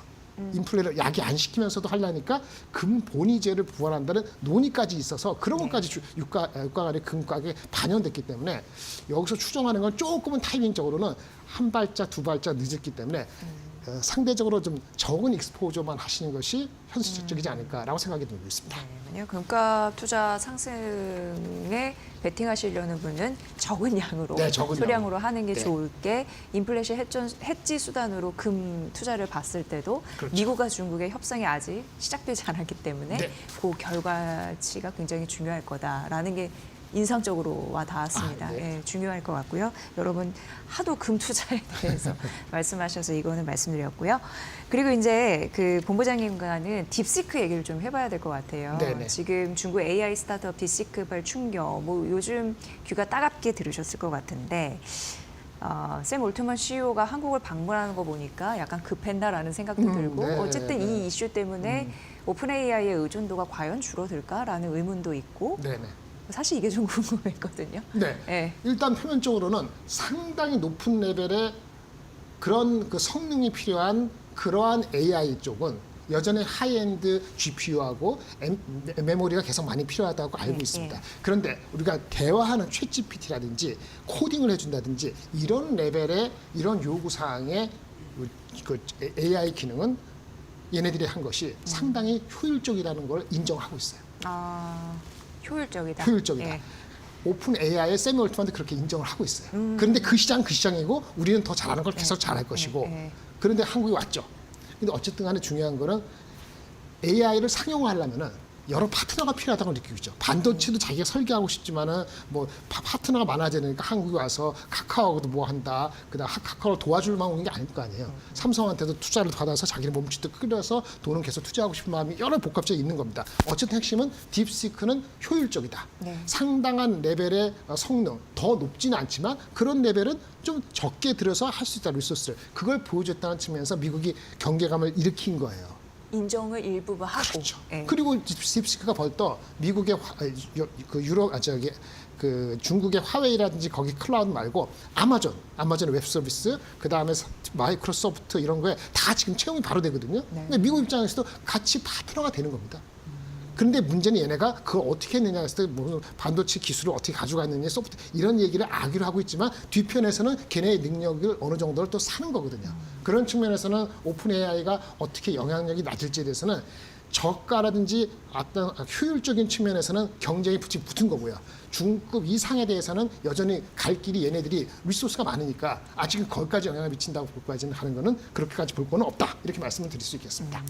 인플레를 야기 안 시키면서도 하려니까 금 본위제를 부활한다는 논의까지 있어서 그런 것까지 유가 간의 금 가격에 반영됐기 때문에 여기서 추정하는 건 조금은 타이밍적으로는 한 발짝 두 발짝 늦었기 때문에 상대적으로 좀 적은 익스포저만 하시는 것이 현실적이지 않을까라고 생각이 들고 있습니다. 만약 금값 투자 상승에 베팅하시려는 분은 적은 양으로, 네, 적은 소량으로 양으로. 하는 게 네. 좋을 게 인플레이션 해지 수단으로 금 투자를 봤을 때도 그렇죠. 미국과 중국의 협상이 아직 시작되지 않았기 때문에 네. 그 결과치가 굉장히 중요할 거다라는 게 인상적으로 와 닿았습니다. 네. 예, 중요할 것 같고요. 여러분 하도 금 투자에 대해서 말씀하셔서 이거는 말씀드렸고요. 그리고 이제 그 본부장님과는 딥시크 얘기를 좀 해봐야 될 것 같아요. 네네. 지금 중국 AI 스타트업 딥시크발 충격, 뭐 요즘 귀가 따갑게 들으셨을 것 같은데 샘 올트먼 CEO가 한국을 방문하는 거 보니까 약간 급했나라는 생각도 들고 네, 어쨌든 네. 이 이슈 때문에 오픈 AI의 의존도가 과연 줄어들까라는 의문도 있고 네네. 사실 이게 좀 궁금했거든요. 네. 네. 일단 표면적으로는 상당히 높은 레벨의 그런 그 성능이 필요한 그러한 AI 쪽은 여전히 하이엔드 GPU하고 메모리가 계속 많이 필요하다고 알고 네, 있습니다. 네. 그런데 우리가 대화하는 챗GPT라든지 코딩을 해준다든지 이런 레벨의 이런 요구사항의 그 AI 기능은 얘네들이 한 것이 상당히 효율적이라는 걸 인정하고 있어요. 효율적이다. 효율적이다. 예. 오픈 AI의 세미 올트만도 그렇게 인정을 하고 있어요. 그런데 그 시장이고 우리는 더 잘하는 걸 계속 잘할 것이고 그런데 한국이 왔죠. 근데 어쨌든 간에 중요한 거는 AI를 상용화하려면은 여러 파트너가 필요하다고 느끼고 있죠. 반도체도 자기가 설계하고 싶지만은 뭐 파트너가 많아져야 되니까 한국에 와서 카카오도 뭐 한다. 그다음 카카오를 도와줄만 오는 게 아닐 거 아니에요. 삼성한테도 투자를 받아서 자기는 몸집도 끌어서 돈은 계속 투자하고 싶은 마음이 여러 복합적이 있는 겁니다. 어쨌든 핵심은 딥시크는 효율적이다. 네. 상당한 레벨의 성능, 더 높지는 않지만 그런 레벨은 좀 적게 들여서 할 수 있다 리소스를 그걸 보여줬다는 측면에서 미국이 경계감을 일으킨 거예요. 인정을 일부 하고. 그렇죠. 예. 그리고 딥시크가 벌써 미국의 그 중국의 화웨이라든지 거기 클라우드 말고 아마존의 웹 서비스, 그 다음에 마이크로소프트 이런 거에 다 지금 채용이 바로 되거든요. 근데 미국 입장에서도 같이 파트너가 되는 겁니다. 그런데 문제는 얘네가 그걸 어떻게 했느냐 했을 때 무슨 반도체 기술을 어떻게 가져갔느냐 소프트 이런 얘기를 아기로 하고 있지만 뒤편에서는 걔네의 능력을 어느 정도를 또 사는 거거든요. 그런 측면에서는 오픈 AI가 어떻게 영향력이 낮을지에 대해서는 저가라든지 어떤 효율적인 측면에서는 경쟁이 붙은 거고요. 중급 이상에 대해서는 여전히 갈 길이 얘네들이 리소스가 많으니까 아직은 거기까지 영향을 미친다고 볼까지는 하는 거는 그렇게까지 볼 거는 없다. 이렇게 말씀을 드릴 수 있겠습니다.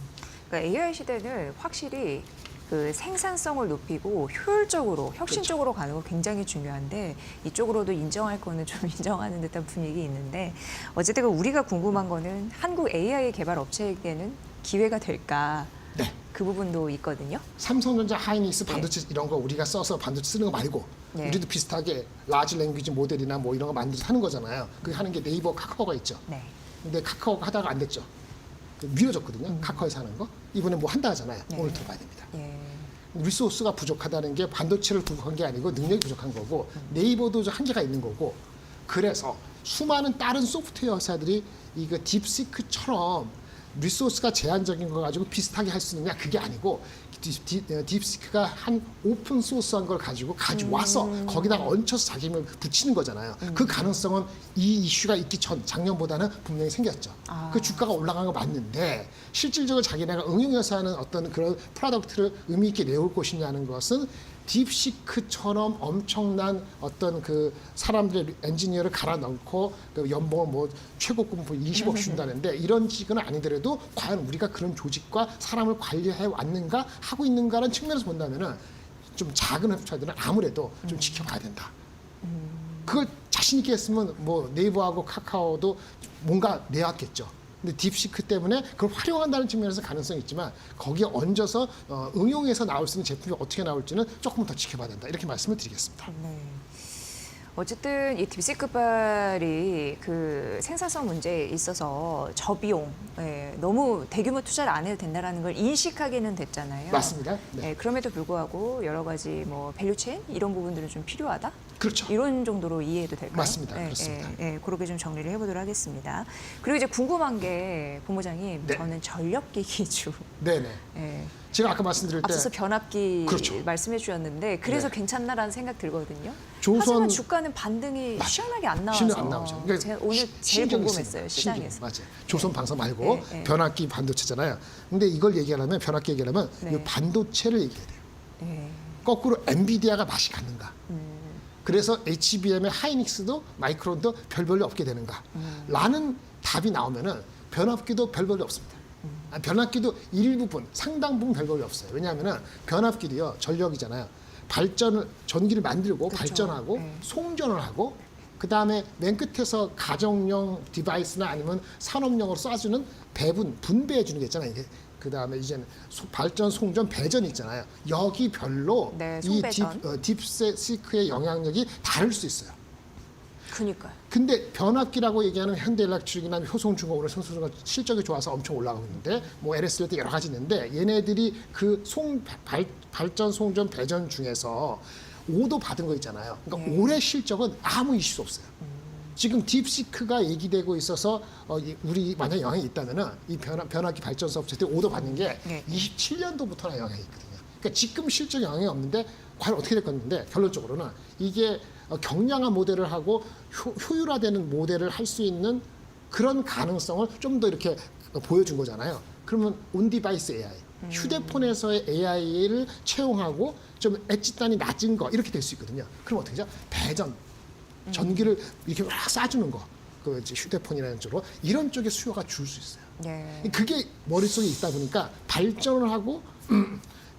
그러니까 AI 시대는 확실히 그 생산성을 높이고 효율적으로 혁신적으로 가는 거 굉장히 중요한데 이쪽으로도 인정할 거는 좀 인정하는 듯한 분위기 있는데 어쨌든 우리가 궁금한 거는 한국 AI 개발 업체에게는 기회가 될까? 네. 그 부분도 있거든요. 삼성전자 하이닉스 반도체 이런 거 우리가 써서 반도체 쓰는 거 말고 네. 우리도 비슷하게 라지 랭귀지 모델이나 뭐 이런 거 만들어서 하는 거잖아요. 그게 하는 게 네이버 카카오가 있죠. 네. 근데 카카오가 하다가 안 됐죠. 미뤄졌거든요. 카카오에서 하는 거. 이번에 뭐 한다 하잖아요. 네. 오늘 들어봐야 됩니다. 예. 리소스가 부족하다는 게 반도체를 부족한 게 아니고 능력이 부족한 거고 네이버도 한계가 있는 거고 그래서 수많은 다른 소프트웨어 회사들이 이거 딥시크처럼 리소스가 제한적인 거 가지고 비슷하게 할 수 있느냐 그게 아니고 딥시크가 한 오픈 소스한 걸 가지고 가져와서 거기다가 얹혀서 자기 힘을 붙이는 거잖아요. 그 가능성은 이 이슈가 있기 전 작년보다는 분명히 생겼죠. 그 주가가 올라간 거 맞는데 실질적으로 자기네가 응용해서 하는 어떤 그런 프로덕트를 의미 있게 내올 것이냐는 것은 딥시크처럼 엄청난 어떤 그 사람들의 엔지니어를 갈아 넣고 그 연봉을 뭐 최고급 20억 준다는데 이런 직은 아니더라도 과연 우리가 그런 조직과 사람을 관리해 왔는가 하고 있는가라는 측면에서 본다면은 좀 작은 회사들은 아무래도 좀 지켜봐야 된다. 그걸 자신 있게 했으면 뭐 네이버하고 카카오도 뭔가 내왔겠죠. 근데 딥시크 때문에 그걸 활용한다는 측면에서 가능성이 있지만 거기에 얹어서 응용해서 나올 수 있는 제품이 어떻게 나올지는 조금 더 지켜봐야 된다. 이렇게 말씀을 드리겠습니다. 네. 어쨌든 이 딥시크발이 그 생산성 문제에 있어서 저비용, 너무 대규모 투자를 안 해도 된다라는 걸 인식하기는 됐잖아요. 맞습니다. 네. 그럼에도 불구하고 여러 가지 뭐 밸류체인 이런 부분들은 좀 필요하다. 그렇죠. 이런 정도로 이해해도 될까요? 맞습니다. 그렇습니다. 그렇게 좀 정리를 해보도록 하겠습니다. 그리고 이제 궁금한 게 본부장님, 네. 저는 전력기 기주. 네네. 예. 제가 아까 말씀드릴 때 앞서서 변압기 그렇죠. 말씀해 주셨는데 그래서 네. 괜찮나라는 생각 들거든요. 조선- 하지만 주가는 반등이 시원하게 안 나와서 신경 안 나오죠. 그러니까 제가 오늘 제일 신경이 궁금했어요. 있습니다. 시장에서. 신경, 맞아요. 조선 방사 말고 네, 네. 변압기 반도체잖아요. 근데 이걸 얘기하려면 변압기 얘기하려면 네. 이 반도체를 얘기해야 돼요. 네. 거꾸로 엔비디아가 맛이 갔는가? 그래서 HBM의 하이닉스도 마이크론도 별 볼일 없게 되는가? 라는 답이 나오면은 변압기도 별 볼일 없습니다. 변압기도 일부분, 상당 부분 별 볼일 없어요. 왜냐하면은 변압기도요 전력이잖아요. 전기를 만들고 그렇죠. 발전하고 네. 송전을 하고 그 다음에 맨 끝에서 가정용 디바이스나 아니면 산업용으로 쏴주는 분배해 주는 게 있잖아요. 이게 그 다음에 이제는 발전, 송전, 배전 있잖아요. 여기 별로 네, 이 송배전. 딥시크의 영향력이 다를 수 있어요. 그니까요. 근데 변압기라고 얘기하는 현대일렉트릭이나 효성중공 오늘 성수가 실적이 좋아서 엄청 올라가고 있는데 뭐 LS도 여러 가지 있는데 얘네들이 그 발전, 송전, 배전 중에서 오도 받은 거 있잖아요. 그러니까 올해 실적은 아무 이슈 없어요. 지금 딥시크가 얘기되고 있어서 우리 만약에 영향이 있다면은 이 변압기 발전소 업체들이 오도 받는 게 네. 27년도부터나 영향이 있거든요. 그러니까 지금 실적 영향이 없는데 과연 어떻게 될 건데 결론적으로는 이게 경량화 모델을 하고 효율화되는 모델을 할 수 있는 그런 가능성을 좀 더 이렇게 보여준 거잖아요. 그러면 온디바이스 AI, 휴대폰에서의 AI를 채용하고 좀 엣지단이 낮은 거 이렇게 될 수 있거든요. 그럼 어떻게 하죠? 배전, 전기를 이렇게 막 쏴주는 거, 그 이제 휴대폰이라는 쪽으로 이런 쪽에 수요가 줄 수 있어요. 네. 그게 머릿속에 있다 보니까 발전을 하고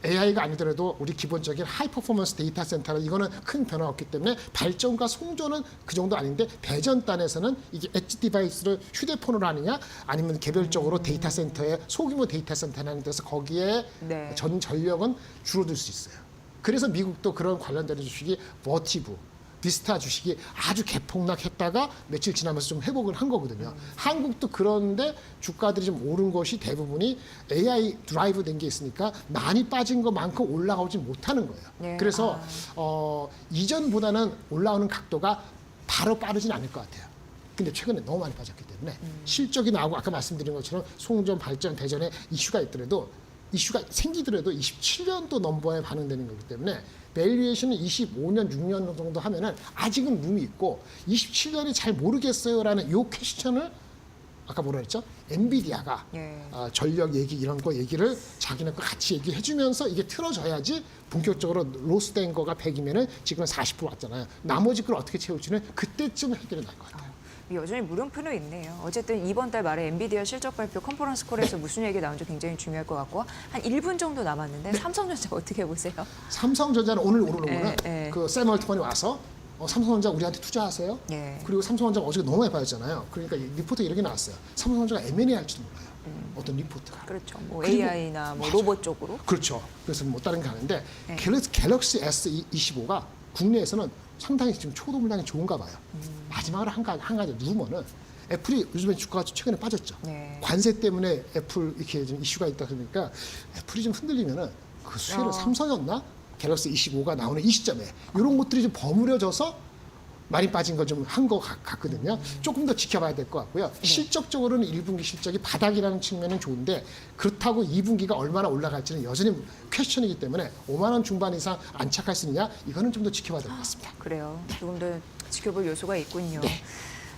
AI가 아니더라도 우리 기본적인 하이 퍼포먼스 데이터 센터는 이거는 큰 변화 없기 때문에 발전과 송전은 그 정도 아닌데 배전단에서는 이게 엣지 디바이스를 휴대폰으로 하느냐 아니면 개별적으로 데이터 센터에 소규모 데이터 센터에 하는 데서 거기에 네. 전력은 줄어들 수 있어요. 그래서 미국도 그런 관련된 주식이 버티브, 비스타 주식이 아주 개폭락했다가 며칠 지나면서 좀 회복을 한 거거든요. 한국도 그런데 주가들이 좀 오른 것이 대부분이 AI 드라이브 된 게 있으니까 많이 빠진 것만큼 올라가지 못하는 거예요. 네. 그래서 이전보다는 올라오는 각도가 바로 빠르진 않을 것 같아요. 근데 최근에 너무 많이 빠졌기 때문에 실적이 나오고 아까 말씀드린 것처럼 송전, 발전, 배전에 이슈가 있더라도 이슈가 생기더라도 27년도 넘버에 반영되는 거기 때문에 밸류에이션은 25년, 6년 정도 하면은 아직은 룸이 있고 27년이 잘 모르겠어요라는 요 퀘스천을 아까 뭐라 그랬죠? 엔비디아가 예. 전력 얘기 이런 거 얘기를 자기네 거 같이 얘기해주면서 이게 틀어져야지 본격적으로 로스된 거가 100이면은 지금 40% 왔잖아요. 나머지 걸 어떻게 채울지는 그때쯤 해결이 날 것 같아요. 여전히 물음표는 있네요. 어쨌든 이번 달 말에 엔비디아 실적 발표 컨퍼런스 콜에서 무슨 얘기 나온지 굉장히 중요할 것 같고 한 1분 정도 남았는데 삼성전자 어떻게 보세요? 삼성전자는 오늘 오르는 거는 예. 그 샘 얼트먼이 와서 삼성전자 우리한테 투자하세요. 예. 그리고 삼성전자가 어제 너무 많이 빠졌잖아요. 그러니까 리포트 이렇게 나왔어요. 삼성전자가 M&A 할지도 몰라요. 어떤 리포트가. 그렇죠. 뭐 그리고- AI나 뭐 맞아요. 로봇 쪽으로. 그렇죠. 그래서 뭐 다른 게 하는데 네. 갤럭시 S25가 국내에서는 상당히 지금 초도 물량이 좋은가 봐요. 마지막으로 한 가지 루머는 애플이 요즘에 주가가 최근에 빠졌죠. 네. 관세 때문에 애플 이렇게 좀 이슈가 있다 그러니까 애플이 좀 흔들리면은 그 수혜를 삼성이었나? 갤럭시 25가 나오는 이 시점에 이런 것들이 좀 버무려져서 많이 빠진 걸 좀 한 것 같거든요. 조금 더 지켜봐야 될 것 같고요. 실적적으로는 1분기 실적이 바닥이라는 측면은 좋은데 그렇다고 2분기가 얼마나 올라갈지는 여전히 퀘스천이기 때문에 5만 원 중반 이상 안착할 수 있느냐 이거는 좀 더 지켜봐야 될 것 같습니다. 그래요. 조금 더 지켜볼 요소가 있군요.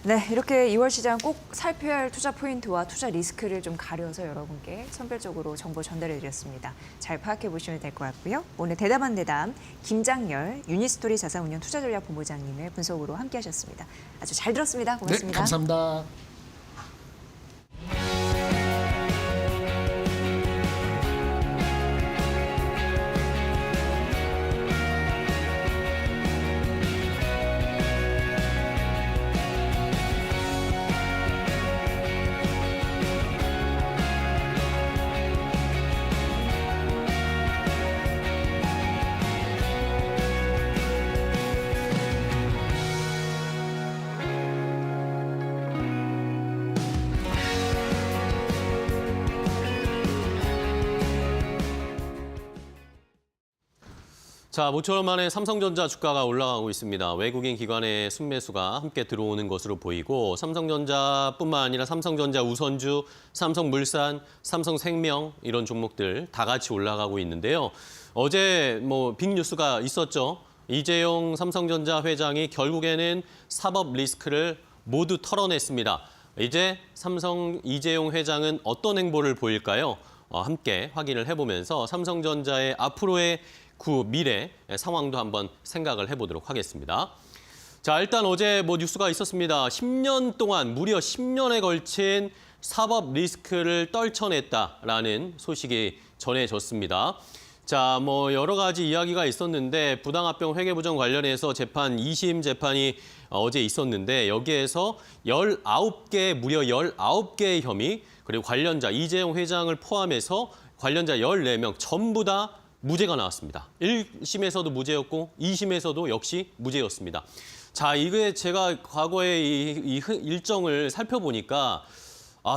네, 이렇게 2월 시장 꼭 살펴야 할 투자 포인트와 투자 리스크를 좀 가려서 여러분께 선별적으로 정보 전달해드렸습니다. 잘 파악해 보시면 될 것 같고요. 오늘 대담한 대담 김장열 유니스토리 자산운용 투자전략본부장님의 분석으로 함께하셨습니다. 아주 잘 들었습니다. 네, 고맙습니다. 감사합니다. 자, 모처럼 만에 삼성전자 주가가 올라가고 있습니다. 외국인 기관의 순매수가 함께 들어오는 것으로 보이고 삼성전자뿐만 아니라 삼성전자 우선주, 삼성물산, 삼성생명 이런 종목들 다 같이 올라가고 있는데요. 어제 빅뉴스가 있었죠. 이재용 삼성전자 회장이 결국에는 사법 리스크를 모두 털어냈습니다. 이제 삼성 이재용 회장은 어떤 행보를 보일까요? 함께 확인을 해보면서 삼성전자의 앞으로의 미래 상황도 한번 생각을 해보도록 하겠습니다. 자, 일단 어제 뉴스가 있었습니다. 10년 동안 무려 10년에 걸친 사법 리스크를 떨쳐냈다라는 소식이 전해졌습니다. 자, 여러 가지 이야기가 있었는데 부당합병 회계부정 관련해서 재판 2심 재판이 어제 있었는데 여기에서 무려 19개의 혐의 그리고 관련자 이재용 회장을 포함해서 관련자 14명 전부 다 무죄가 나왔습니다. 1심에서도 무죄였고 2심에서도 역시 무죄였습니다. 자, 이게 제가 과거의 이 일정을 살펴보니까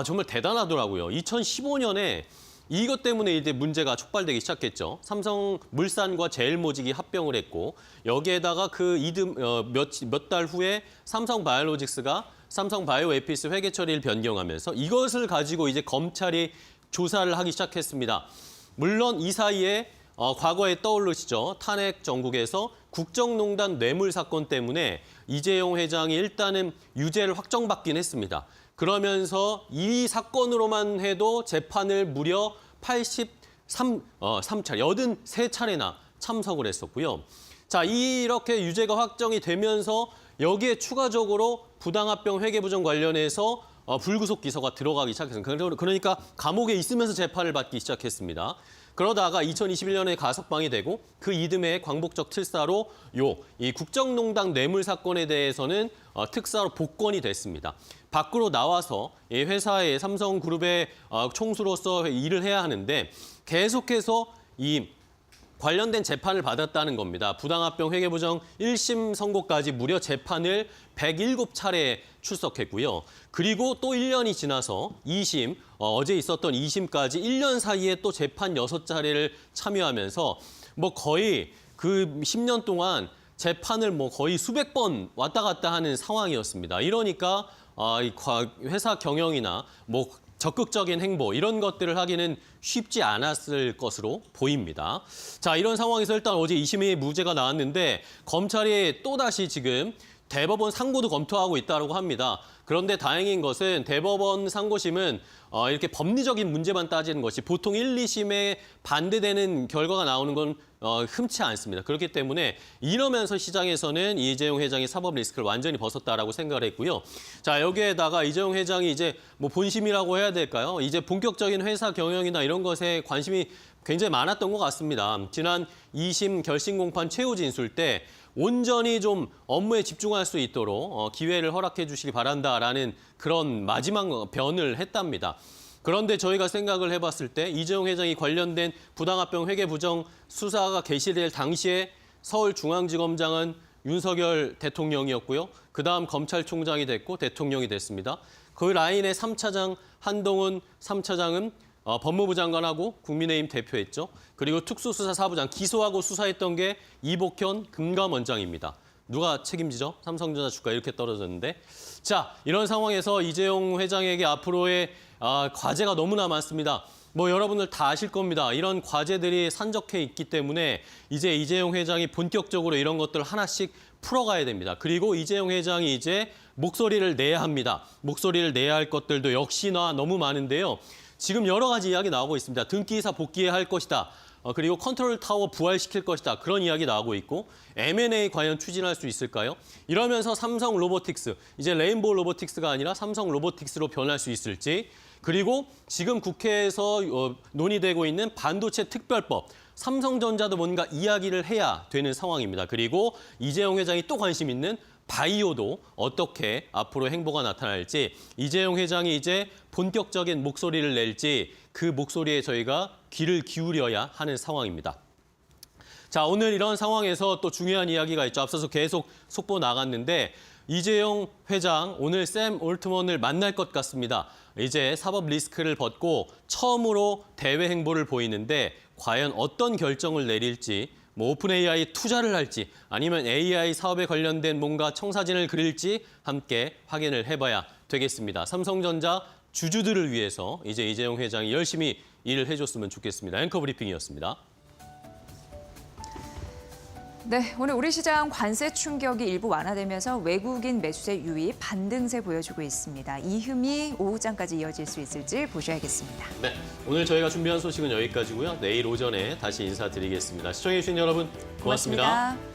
정말 대단하더라고요. 2015년에 이것 때문에 이제 문제가 촉발되기 시작했죠. 삼성물산과 제일모직이 합병을 했고 여기에다가 그 이듬 몇 달 후에 삼성바이오로직스가 삼성바이오에피스 회계 처리를 변경하면서 이것을 가지고 이제 검찰이 조사를 하기 시작했습니다. 물론 이 사이에 과거에 떠오르시죠. 탄핵 정국에서 국정농단 뇌물 사건 때문에 이재용 회장이 일단은 유죄를 확정받긴 했습니다. 그러면서 이 사건으로만 해도 재판을 무려 83차례나 참석을 했었고요. 자, 이렇게 유죄가 확정이 되면서 여기에 추가적으로 부당합병 회계부정 관련해서 불구속 기소가 들어가기 시작했습니다. 그러니까 감옥에 있으면서 재판을 받기 시작했습니다. 그러다가 2021년에 가석방이 되고 그 이듬해 광복적 특사로 이 국정농단 뇌물 사건에 대해서는 특사로 복권이 됐습니다. 밖으로 나와서 이 회사의 삼성그룹의 총수로서 일을 해야 하는데 계속해서 이 관련된 재판을 받았다는 겁니다. 부당합병 회계부정 1심 선고까지 무려 재판을 107차례 출석했고요. 그리고 또 1년이 지나서 2심, 어제 있었던 2심까지 1년 사이에 또 재판 6차례를 참여하면서 거의 그 10년 동안 재판을 거의 수백 번 왔다 갔다 하는 상황이었습니다. 이러니까 회사 경영이나 적극적인 행보 이런 것들을 하기는 쉽지 않았을 것으로 보입니다. 자, 이런 상황에서 일단 어제 2심의 무죄가 나왔는데 검찰이 또다시 지금 대법원 상고도 검토하고 있다고 합니다. 그런데 다행인 것은 대법원 상고심은 이렇게 법리적인 문제만 따지는 것이 보통 1, 2심에 반대되는 결과가 나오는 건 흔치 않습니다. 그렇기 때문에 이러면서 시장에서는 이재용 회장이 사법 리스크를 완전히 벗었다라고 생각을 했고요. 자, 여기에다가 이재용 회장이 이제 뭐 본심이라고 해야 될까요? 이제 본격적인 회사 경영이나 이런 것에 관심이 굉장히 많았던 것 같습니다. 지난 2심 결심 공판 최후 진술 때 온전히 좀 업무에 집중할 수 있도록 기회를 허락해 주시기 바란다라는 그런 마지막 변을 했답니다. 그런데 저희가 생각을 해봤을 때 이재용 회장이 관련된 부당합병 회계 부정 수사가 개시될 당시에 서울중앙지검장은 윤석열 대통령이었고요. 그다음 검찰총장이 됐고 대통령이 됐습니다. 그 라인의 3차장 한동훈 3차장은 법무부 장관하고 국민의힘 대표했죠. 그리고 특수수사 4부장 기소하고 수사했던 게 이복현 금감원장입니다. 누가 책임지죠? 삼성전자 주가 이렇게 떨어졌는데. 자, 이런 상황에서 이재용 회장에게 앞으로의 과제가 너무나 많습니다. 뭐 여러분들 다 아실 겁니다. 이런 과제들이 산적해 있기 때문에 이제 이재용 회장이 본격적으로 이런 것들을 하나씩 풀어가야 됩니다. 그리고 이재용 회장이 이제 목소리를 내야 합니다. 목소리를 내야 할 것들도 역시나 너무 많은데요. 지금 여러 가지 이야기 나오고 있습니다. 등기이사 복귀해야 할 것이다. 그리고 컨트롤 타워 부활시킬 것이다. 그런 이야기 나오고 있고 M&A 과연 추진할 수 있을까요? 이러면서 삼성 로보틱스, 이제 레인보우 로보틱스가 아니라 삼성 로보틱스로 변할 수 있을지, 그리고 지금 국회에서 논의되고 있는 반도체 특별법, 삼성전자도 뭔가 이야기를 해야 되는 상황입니다. 그리고 이재용 회장이 또 관심 있는 바이오도 어떻게 앞으로 행보가 나타날지, 이재용 회장이 이제 본격적인 목소리를 낼지 그 목소리에 저희가 귀를 기울여야 하는 상황입니다. 자, 오늘 이런 상황에서 또 중요한 이야기가 있죠. 앞서서 계속 속보 나갔는데 이재용 회장 오늘 샘 올트먼을 만날 것 같습니다. 이제 사법 리스크를 벗고 처음으로 대외 행보를 보이는데 과연 어떤 결정을 내릴지, 뭐 오픈 AI 투자를 할지 아니면 AI 사업에 관련된 뭔가 청사진을 그릴지 함께 확인을 해봐야 되겠습니다. 삼성전자 주주들을 위해서 이제 이재용 회장이 열심히 일을 해줬으면 좋겠습니다. 앵커 브리핑이었습니다. 네, 오늘 우리 시장 관세 충격이 일부 완화되면서 외국인 매수세 유입 반등세 보여주고 있습니다. 이 흐름이 오후장까지 이어질 수 있을지 보셔야겠습니다. 네, 오늘 저희가 준비한 소식은 여기까지고요. 내일 오전에 다시 인사드리겠습니다. 시청해주신 여러분 고맙습니다. 고맙습니다.